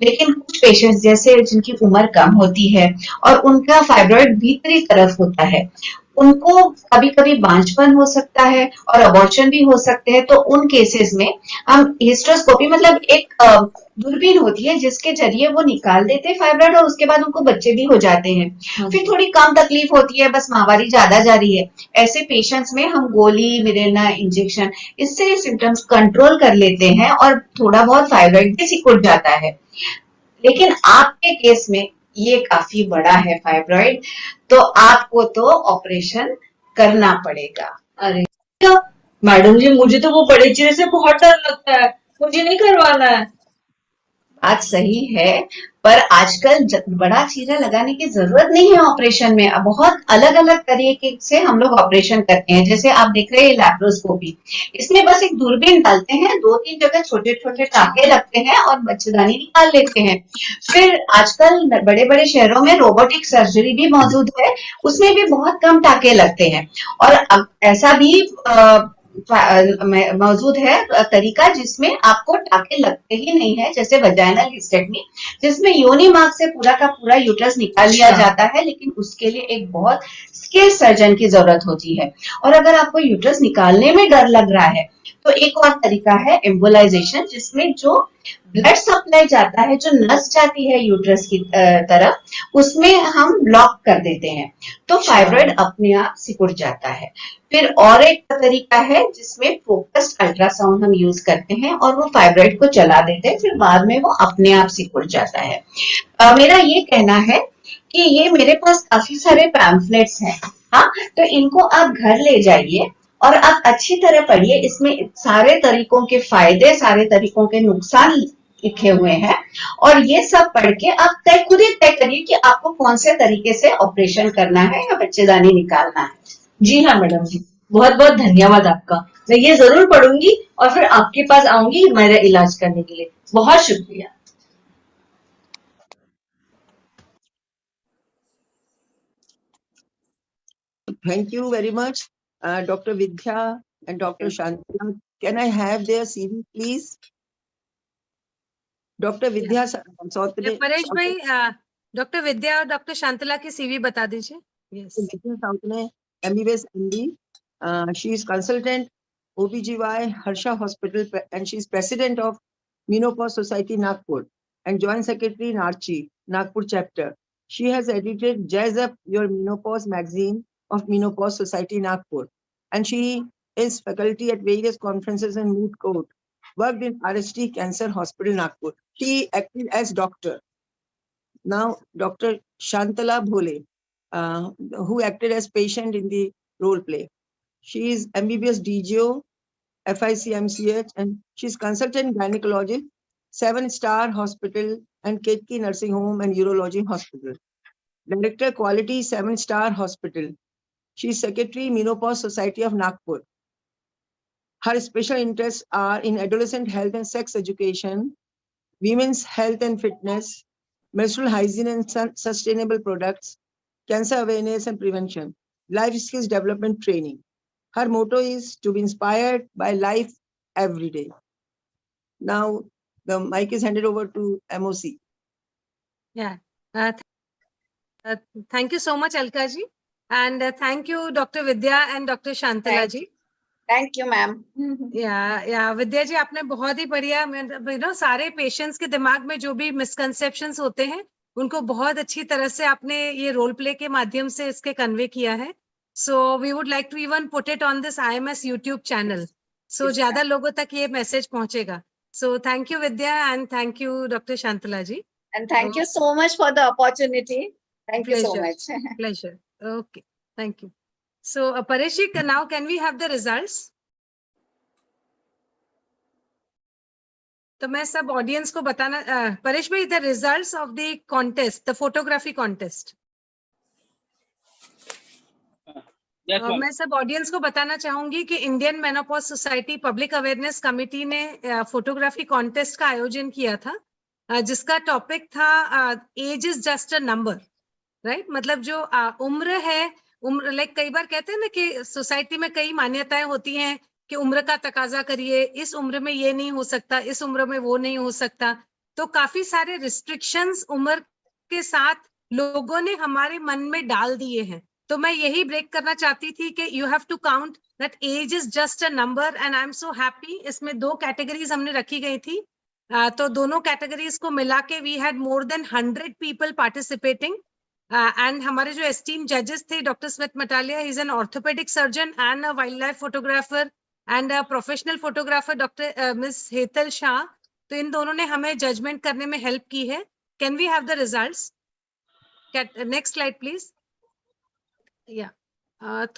लेकिन कुछ पेशेंट्स जैसे जिनकी उम्र कम होती है और उनका फाइब्रॉइड भीतरी तरफ होता है, उनको कभी कभी बांझपन हो सकता है और अबॉर्शन भी हो सकते हैं। तो उन केसेस में हम हिस्ट्रोस्कोपी मतलब एक दूरबीन होती है जिसके जरिए वो निकाल देते हैं फाइब्रॉइड और उसके बाद उनको बच्चे भी हो जाते हैं। फिर थोड़ी कम तकलीफ होती है, बस माहवारी ज्यादा जा रही है, ऐसे पेशेंट्स में हम गोली, मिरेना, इंजेक्शन, इससे सिम्टम्स कंट्रोल कर लेते हैं और थोड़ा बहुत फाइब्रॉइड भी सिकुड़ जाता है। लेकिन आपके केस में ये काफी बड़ा है फाइब्रॉइड, तो आपको तो ऑपरेशन करना पड़ेगा। अरे मैडम जी मुझे तो वो बड़े चीरे से बहुत डर लगता है, मुझे नहीं करवाना है। बात सही है, पर आजकल बड़ा चीरा लगाने की जरूरत नहीं है ऑपरेशन में। अब बहुत अलग अलग तरीके से हम लोग ऑपरेशन करते हैं। जैसे आप देख रहे हैं लैप्रोस्कोपी, इसमें बस एक दूरबीन डालते हैं, 2-3 जगह छोटे छोटे टाके लगते हैं और बच्चेदानी निकाल लेते हैं। फिर आजकल बड़े बड़े शहरों में रोबोटिक सर्जरी भी मौजूद है, उसमें भी बहुत कम टाके लगते हैं। और ऐसा भी मौजूद है तरीका जिसमें आपको टाके लगते ही नहीं है, जैसे वजाइनल हिस्टेक्टमी, जिसमें योनि मार्ग से पूरा का पूरा यूट्रस निकाल लिया जाता है, लेकिन उसके लिए एक बहुत स्किल्ड सर्जन की जरूरत होती है। और अगर आपको यूट्रस निकालने में डर लग रहा है तो एक और तरीका है एम्बोलाइजेशन, जिसमें जो ब्लड सप्लाई जाता है, जो नस जाती है यूट्रस की तरफ, उसमें हम ब्लॉक कर देते हैं, तो फाइब्रॉइड अपने आप सिकुड़ जाता है। फिर और एक तरीका है जिसमें फोकस्ड अल्ट्रासाउंड हम यूज करते हैं और वो फाइब्रॉइड को जला देते हैं, फिर बाद में वो अपने आप सिकुड़ जाता है। मेरा ये कहना है कि ये मेरे पास काफी सारे पैम्फलेट्स हैं, हाँ, तो इनको आप घर ले जाइए और आप अच्छी तरह पढ़िए। इसमें सारे तरीकों के फायदे, सारे तरीकों के नुकसान लिखे हुए हैं, और ये सब पढ़ के आप खुद ही तय करिए कि आपको कौन से तरीके से ऑपरेशन करना है या बच्चेदानी निकालना है। जी हाँ मैडम जी, बहुत बहुत धन्यवाद आपका। मैं ये जरूर पढ़ूंगी और फिर आपके पास आऊंगी मेरा इलाज करने के लिए। बहुत शुक्रिया। Thank you very much, Dr. Vidya and Dr. Shantala. Can I have their CV, please? Dr. Vidya Sautne. Paresh भाई, डॉक्टर विद्या और डॉक्टर शांतला की सीवी बता दीजिए। Yes. Vidya Sautne, MBBS MD. She is consultant OBGY Harsha Hospital, and she is president of Menopause Society Nagpur and joint secretary NARCHI Nagpur chapter. She has edited Jazz Up Your Menopause magazine of Menopause Society Nagpur, and she is faculty at various conferences and moot court. Worked in RST Cancer Hospital Nagpur. She acted as doctor. Now, Dr. Shantala Bhole, who acted as patient in the role play. She is MBBS DGO, FICMCH, and she's consultant gynecologist, 7-star hospital and Ketki Nursing Home and Urology Hospital. Director Quality, 7-star hospital. She is secretary Menopause Society of Nagpur. Her special interests are in adolescent health and sex education, women's health and fitness, menstrual hygiene and sustainable products, cancer awareness and prevention, life skills development training. Her motto is to be inspired by life every day. Now, the mic is handed over to MOC. Yeah. Thank you so much, Alka ji. And thank you, Dr. Vidya and Dr. Shantala ji. Thank you ma'am. या विद्या जी, आपने बहुत ही बढ़िया सारे patients के दिमाग में जो भी मिसकंसेप्शंस होते हैं उनको बहुत अच्छी तरह से आपने ये रोल प्ले के माध्यम से इसके कन्वे किया है। So we would like to even put it on this IMS YouTube channel, सो ज्यादा लोगों तक ये मैसेज पहुंचेगा। So thank you Vidya and thank you doctor Shantala ji, and thank you so much for the opportunity. Thank you so much. Pleasure. Okay, thank you. So, Paresh ji, now can we have the results? तो मैं सब audience को बताना, परेश भाई, the results of the contest, the photography contest. मैं सब audience को बताना चाहूंगी कि Indian menopause society public awareness committee ने फोटोग्राफी कॉन्टेस्ट का आयोजन किया था, जिसका टॉपिक था age is just a number, right. मतलब जो उम्र है, उम्र लाइक कई बार कहते हैं ना कि सोसाइटी में कई मान्यताएं होती हैं कि उम्र का तकाजा करिए, इस उम्र में ये नहीं हो सकता, इस उम्र में वो नहीं हो सकता। तो काफी सारे रिस्ट्रिक्शंस उम्र के साथ लोगों ने हमारे मन में डाल दिए हैं। तो मैं यही ब्रेक करना चाहती थी कि you have to count that age is just a number, and I am so happy. इसमें 2 कैटेगरीज हमने रखी गई थी, तो दोनों कैटेगरीज को मिला के we had more than 100 people participating, and हमारे जो एस्टीम जजेस थे, doctor Smith Mataliya, he is an orthopaedic surgeon and a wild life photographer and a professional photographer, doctor miss Hetal Shah. तो इन दोनों ने हमें जजमेंट करने में हेल्प की है। Can we have the results? Next slide please. या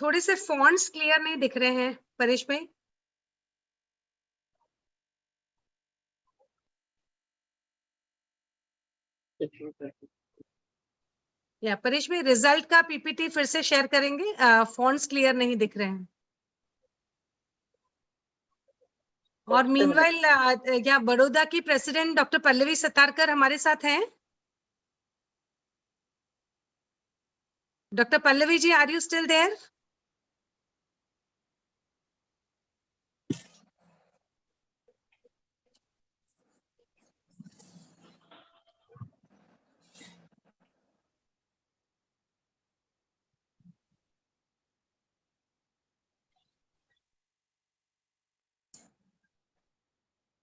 थोड़े से फॉन्ट्स क्लियर नहीं दिख रहे हैं परेश भाई। या परेश भाई, रिजल्ट का पीपीटी फिर से शेयर करेंगे, फॉन्ट्स क्लियर नहीं दिख रहे हैं। और मीनवाइल या बड़ौदा की प्रेसिडेंट डॉक्टर पल्लवी सतारकर हमारे साथ हैं। Doctor Pallavi ji, are you still there?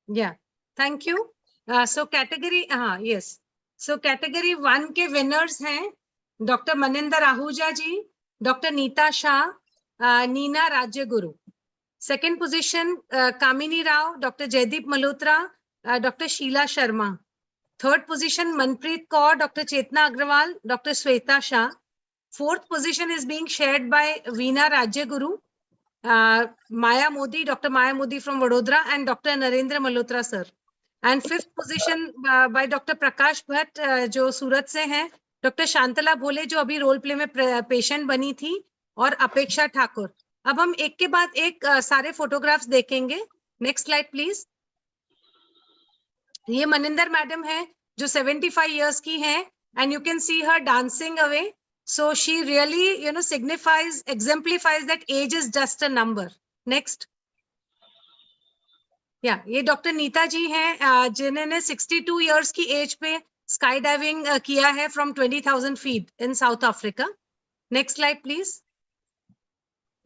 Yeah, thank you. So category, yes. So category 1 के winners हैं doctor Maninder Ahuja ji, doctor Neeta Shah, Neena Rajyaguru. Second position Kamini Rao, doctor Jaideep Malhotra, doctor Sheela Sharma. Third position Manpreet Kaur, doctor Chetna Agarwal, doctor Shweta Shah. Fourth position is being shared by Veena Rajyaguru, Maya Modi, Dr. Maya Modi from Vadodara, and Dr. Narendra Malhotra sir. And fifth position by Dr. Prakash Bhatt, जो सूरत से हैं, doctor शांतला भोले जो अभी role play में patient बनी थी, और अपेक्षा ठाकुर। अब हम एक के बाद एक सारे फोटोग्राफ्स देखेंगे। Next slide please. ये मनिंदर मैडम है जो 75 इयर्स की हैं, and you can C her dancing away. So she really, signifies, exemplifies that age is just a number. Next. Yeah, ये डॉक्टर नीता जी हैं जिन्होंने 62 इयर्स की एज पे स्काई डाइविंग किया है from 20,000 feet in south Africa. Next slide please.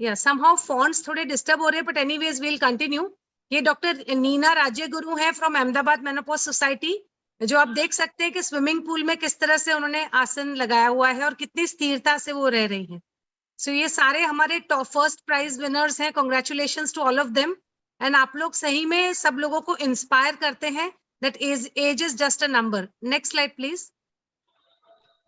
या somehow fonts थोड़े disturb हो रहे हैं, बट एनीवेज वील कंटिन्यू। ये डॉक्टर नीना राज्यगुरु हैं फ्रॉम अहमदाबाद मेनोपॉज सोसाइटी, जो आप देख सकते हैं कि स्विमिंग पूल में किस तरह से उन्होंने आसन लगाया हुआ है और कितनी स्थिरता से वो रह रही हैं। सो ये सारे हमारे टॉप फर्स्ट प्राइज विनर्स हैं। Congratulations to all of them. And आप लोग सही में सब लोगों को इंस्पायर करते हैं that age is just a number. Next slide please.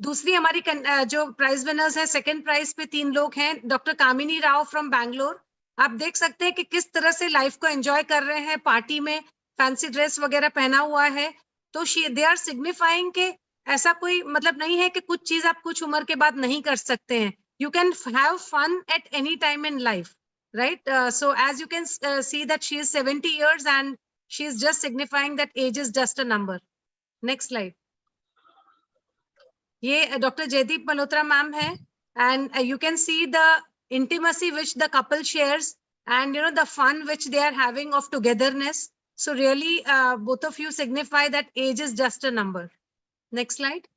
दूसरी हमारी जो प्राइज विनर्स हैं, सेकंड प्राइज पे 3 लोग हैं। Doctor Kamini Rao from Bangalore. आप देख सकते हैं कि किस तरह से लाइफ को एंजॉय कर रहे हैं, पार्टी में फैंसी ड्रेस वगैरह पहना हुआ है। तो दे आर सिग्निफाइंग के ऐसा कोई मतलब नहीं है कि कुछ चीज आप कुछ उम्र के बाद नहीं कर सकते हैं। You can have fun at any time in life, right? So as you can see that she is 70 years and she is just signifying that age is just a number. Next slide. ये doctor Jaideep Malhotra ma'am है, and you can see the intimacy which the couple shares, and the fun which they are having of togetherness. So really, both of you signify that age is just a number. Next slide.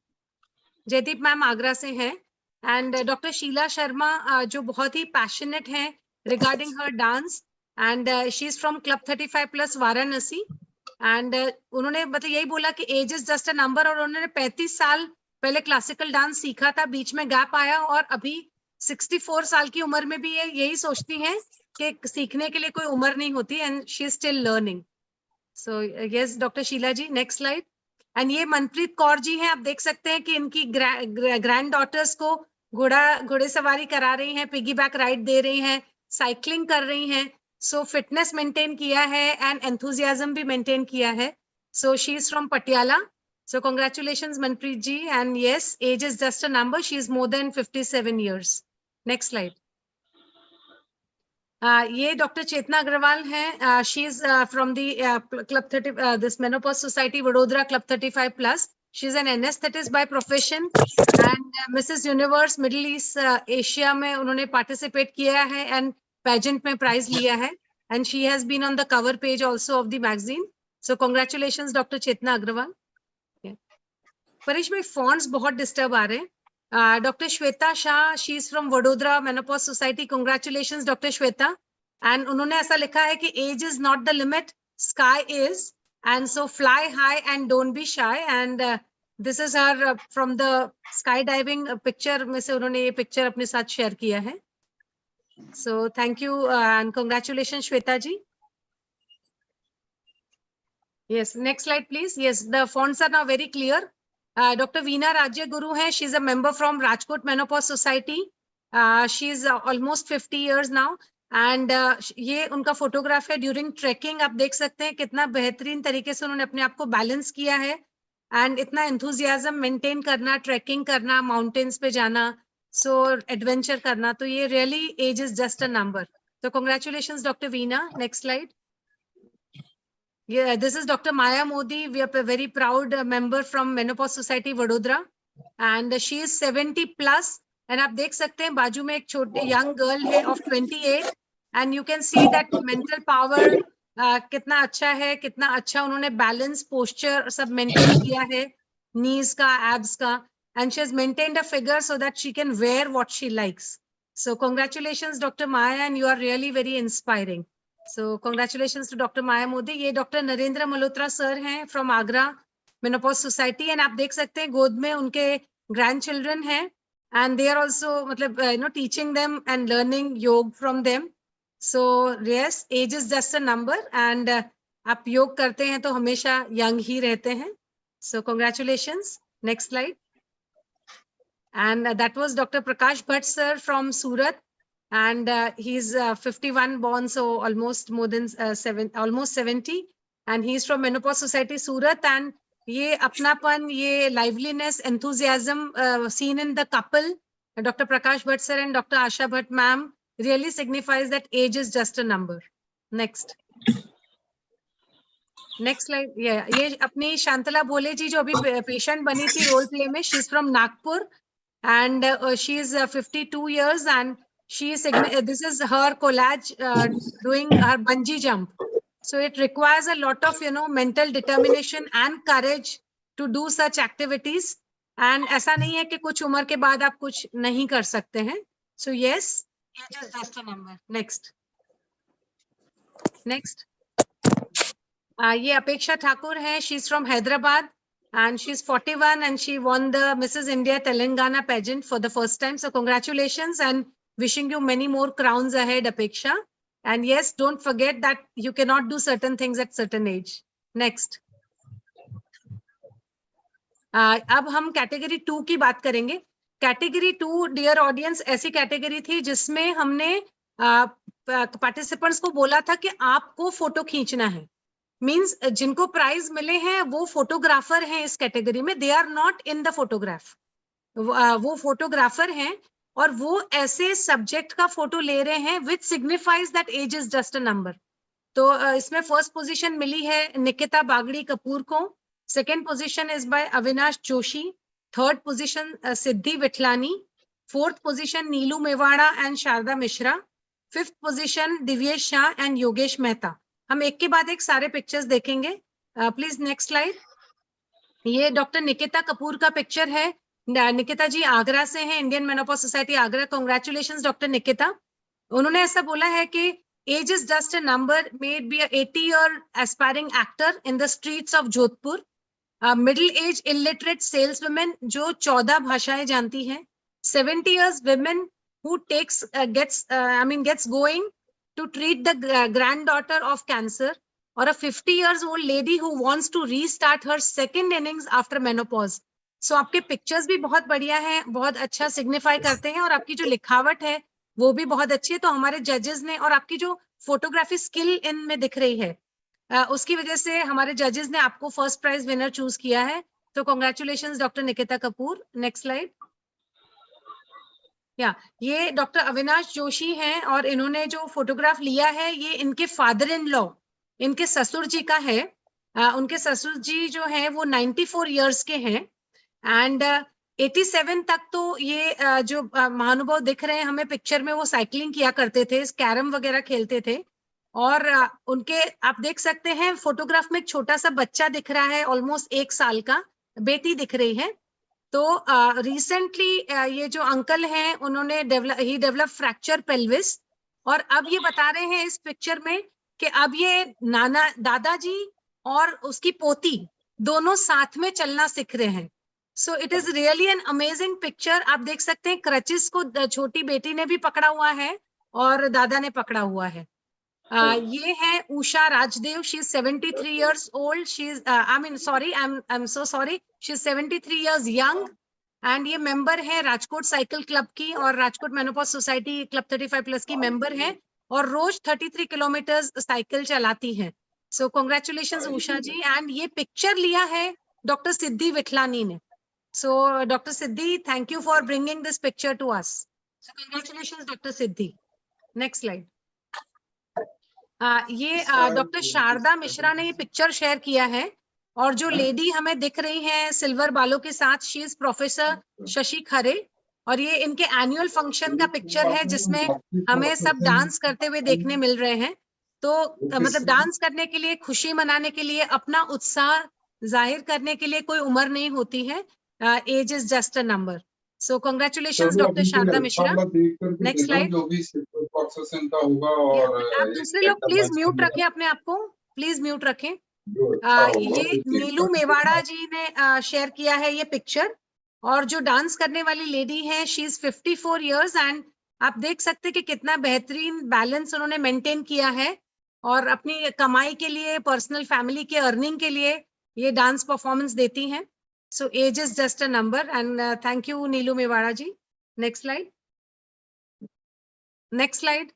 Jaideep ma'am Agra से हैं, and doctor Sheela Sharma जो बहुत ही passionate हैं regarding her dance, and she is from Club 35 Plus Varanasi, and उन्होंने मतलब यही बोला कि age is just a number, और उन्होंने 35 साल पहले क्लासिकल डांस सीखा था, बीच में गैप आया, और अभी 64 साल की उम्र में भी ये यही सोचती हैं कि सीखने के लिए कोई उम्र नहीं होती, and she is still learning. So yes doctor Sheela ji, next slide. And ये मनप्रीत कौर जी हैं, आप देख सकते हैं कि इनकी ग्रैंड डॉटर्स को घोड़े सवारी करा रही हैं, पिगी बैक राइड दे रही हैं, साइकिलिंग कर रही हैं. सो फिटनेस मेंटेन किया है एंड एंथुजियाज्म भी मेंटेन किया है. So she is from Patiala. So congratulations Manpreet ji, and yes, age is just a number. She is more than 57 years. Next slide. ये डॉक्टर चेतना अग्रवाल हैं. She is from the club 30 this menopause society Vadodara club 35 plus. She is an anaesthetist by profession and Mrs universe middle east Asia में उन्होंने participate किया है and pageant में prize लिया है and she has been on the cover page also of the magazine. So congratulations doctor Chetna Agarwal. Paresh bhai fonts बहुत disturb आ रहे हैं. Dr. Shweta Shah, she is from Vadodara Menopause Society. Congratulations, Dr. Shweta. And उन्होंने ऐसा लिखा है कि age is not the limit, sky is, and so fly high and don't be shy. And this is her from the skydiving picture में से उन्होंने ये picture अपने साथ share किया है. So thank you and congratulations, Shweta ji. Yes, next slide, please. Yes, the fonts are now very clear. Dr. Veena Rajya Guru hai. She's a member from Rajkot Menopause Society. She's almost 50 years now. And ये उनका photograph है during trekking. आप देख सकते हैं कितना बेहतरीन तरीके से उन्होंने अपने आप को बैलेंस किया है एंड इतना एंथुजियाज्म मेंटेन करना, ट्रैकिंग करना, माउंटेन्स पे जाना, सो एडवेंचर करना. तो ये really age is just a number. तो congratulations doctor Veena. Next slide. Yeah, this is Dr. Maya Modi. We are a very proud member from Menopause Society Vadodara, and she is 70 plus. And आप देख सकते हैं बाजू में एक छोटे young girl है of 28, and you can see that mental power कितना अच्छा है, कितना अच्छा उन्होंने balance, posture सब maintain किया है, knees का, abs का, and she has maintained a figure so that she can wear what she likes. So congratulations, Dr. Maya, and you are really very inspiring. So congratulations to Dr. Maya Modi. ये doctor Narendra Malhotra sir हैं from Agra menopause society. And आप देख सकते हैं गोद में उनके grand children हैं एंड दे आर ऑल्सो मतलब teaching them and learning yoga from them. So yes, age is just a number and आप योग करते हैं तो हमेशा यंग ही रहते हैं. सो congratulations. Next slide. And that was doctor Prakash Bhatt sir from Surat. And he's 51 born, so almost more than almost 70, and he's from Menopause Society Surat. And ये अपनापन, ये liveliness, enthusiasm seen in the couple, Dr. Prakash Bhatt sir and Dr. Asha Bhatt ma'am, really signifies that age is just a number. Next. Next slide. Yeah, ये अपनी शांतला भोले जी जो अभी patient बनी थी role play में, she's from Nagpur, and she is 52 years and she is this is her collage doing her bungee jump. So it requires a lot of mental determination and courage to do such activities. And ऐसा नहीं है कि कुछ उम्र के बाद आप कुछ नहीं कर सकते हैं. So yes, age is just a number. Next. Next. ये अपेक्षा ठाकुर है. She's from Hyderabad and she's 41 and she won the Mrs. India Telangana pageant for the first time. So congratulations and wishing you many more crowns ahead, Apeksha. And yes, don't forget that you cannot do certain things at certain age. Next. अब हम category 2 की बात करेंगे. Category 2, dear audience, ऐसी category थी जिसमें हमने participants को बोला था कि आपको फोटो खींचना है. मींस जिनको प्राइज मिले हैं वो फोटोग्राफर हैं इस कैटेगरी में. They are not in the photograph. वो फोटोग्राफर हैं और वो ऐसे सब्जेक्ट का फोटो ले रहे हैं which signifies that age is just a number. तो इसमें फर्स्ट पोजीशन मिली है निकिता बागड़ी कपूर को. Second position is by Avinash Joshi. Third position Siddhi Vithlani. Fourth position Neelu Mewada and Sharda Mishra. Fifth position Divyesh Shah and Yogesh Mehta. हम एक के बाद एक सारे पिक्चर्स देखेंगे. Please next slide. ये डॉक्टर निकिता कपूर का पिक्चर है. निकिता जी आगरा से हैं, Indian menopause society Agra. Congratulations doctor Nikita. उन्होंने ऐसा बोला है कि age is just a number. May be a 80-year aspiring actor in the streets of Jodhpur. Middle age illiterate sales women जो 14 भाषाएं जानती हैं. 70 years women who gets going to treat the granddaughter of cancer, or a 50 years old lady who wants to restart her second innings after menopause. So आपके pictures भी बहुत बढ़िया हैं, बहुत अच्छा सिग्निफाई करते हैं और आपकी जो लिखावट है वो भी बहुत अच्छी है. तो हमारे जजेस ने, और आपकी जो फोटोग्राफी स्किल इनमें दिख रही है, उसकी वजह से हमारे जजेस ने आपको फर्स्ट प्राइज विनर चूज किया है. तो congratulations doctor Nikita Kapoor. Next slide. ये डॉक्टर अविनाश जोशी हैं और इन्होंने जो फोटोग्राफ लिया है ये इनके फादर इन लॉ, इनके ससुर जी का है। उनके ससुर जी जो हैं वो 94 इयर्स के हैं एंड 87 तक तो ये जो महानुभाव दिख रहे हैं हमें पिक्चर में, वो साइकिलिंग किया करते थे, कैरम वगैरह खेलते थे। और उनके आप देख सकते हैं फोटोग्राफ में एक छोटा सा बच्चा दिख रहा है, ऑलमोस्ट 1 साल का बेटी दिख रही है। तो रिसेंटली ये जो अंकल हैं उन्होंने डेवलप फ्रैक्चर पेल्विस, और अब ये बता रहे हैं इस पिक्चर में कि अब ये दादाजी और उसकी पोती दोनों साथ में चलना सीख रहे हैं। So it is really an amazing picture. आप देख सकते हैं क्रचेस को छोटी बेटी ने भी पकड़ा हुआ है और दादा ने पकड़ा हुआ है। ये है Usha Rajdev, she is 73 years old, she is I am so sorry, she is 73 years young and ये मेंबर है राजकोट साइकिल क्लब की और राजकोट मेनोपॉज सोसाइटी क्लब 35+ की मेंबर है और रोज 33 किलोमीटर साइकिल चलाती है। So congratulations Usha ji. And ये पिक्चर लिया है डॉक्टर सिद्धि विठलानी ने। So doctor Siddhi, thank you for bringing this picture to us. So congratulations doctor Siddhi. Next slide. ये डॉक्टर शारदा मिश्रा ने ये पिक्चर शेयर किया है और जो लेडी हमें दिख रही है सिल्वर बालों के साथ, शी इज प्रोफेसर शशि खरे और ये इनके एनुअल फंक्शन का पिक्चर है जिसमें हमें सब डांस करते हुए देखने मिल रहे हैं। तो मतलब डांस करने के लिए, खुशी मनाने के लिए, अपना उत्साह जाहिर करने के लिए कोई उम्र नहीं होती है। Age is just a number. So congratulations doctor Sharda Mishra. Next slide. आप दूसरे लोग प्लीज म्यूट रखें अपने आप को, प्लीज म्यूट रखें। ये नीलू मेवाड़ा जी ने शेयर किया है ये पिक्चर और जो डांस करने वाली लेडी है शी इज 54 years एंड आप देख सकते हैं कि कितना बेहतरीन बैलेंस उन्होंने मेंटेन किया है और अपनी कमाई के लिए, पर्सनल फैमिली के अर्निंग के लिए ये डांस परफॉर्मेंस देती हैं। So age is just a number and thank you Neelu Mewada ji. Next slide. Next slide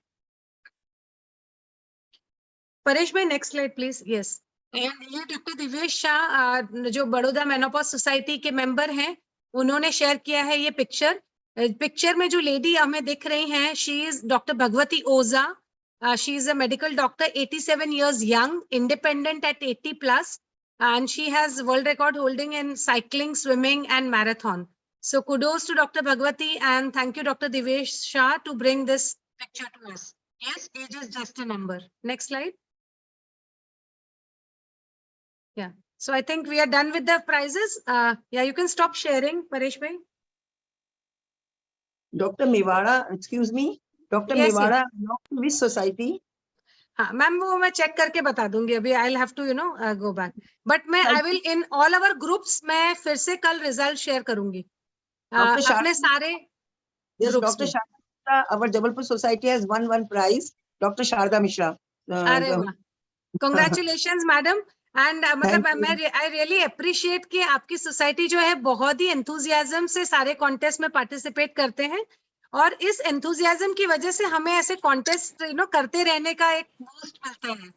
Paresh bhai, next slide please. Yes. And ये डॉक्टर दिवेश शाह जो बड़ौदा मेनोपॉज सोसाइटी के मेंबर हैं, उन्होंने शेयर किया है ये पिक्चर। पिक्चर में जो लेडी हमें दिख रही हैं she is doctor Bhagwati Ojha. She is a medical doctor, 87 years young, independent at 80+, and she has world record holding in cycling, swimming and marathon. So kudos to Dr. Bhagwati and thank you Dr. Divesh Shah to bring this picture to us. Yes, age is just a number. Next slide. Yeah. So I think we are done with the prizes. Yeah, you can stop sharing, Paresh bhai. Dr. Mewada, excuse me. Dr. Yes, Mewada, which society? हाँ ma'am, वो मैं check करके बता दूंगी अभी। I will have to go back, but मैं I will in all our groups मैं फिर से कल रिजल्ट शेयर करूंगी अपने सारे ग्रुप्स में। Our Jabalpur society has won one prize. Dr. Sharda Mishra. अरे वाह, कांग्रेचुलेशंस मैडम। एंड मतलब मैं आई रियली अप्रिशिएट कि आपकी सोसाइटी जो है बहुत ही एंथुजियाज्म से सारे कॉन्टेस्ट में पार्टिसिपेट करते हैं और इस एंथुजियाज्म की वजह से हमें ऐसे कॉन्टेस्ट करते रहने का एक बूस्ट मिलता है।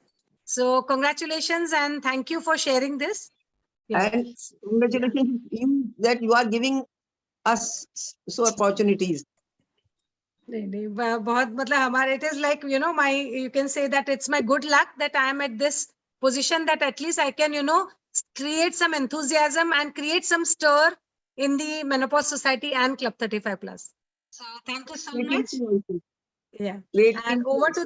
So congratulations and thank you for sharing this. And congratulations you that you are giving us so opportunities. नहीं, बहुत मतलब हमारे it is like my, you can say that it's my good luck that I am at this position that at least I can create some enthusiasm and create some stir in the menopause society and club 35+. So thank you so much. Yeah. And over to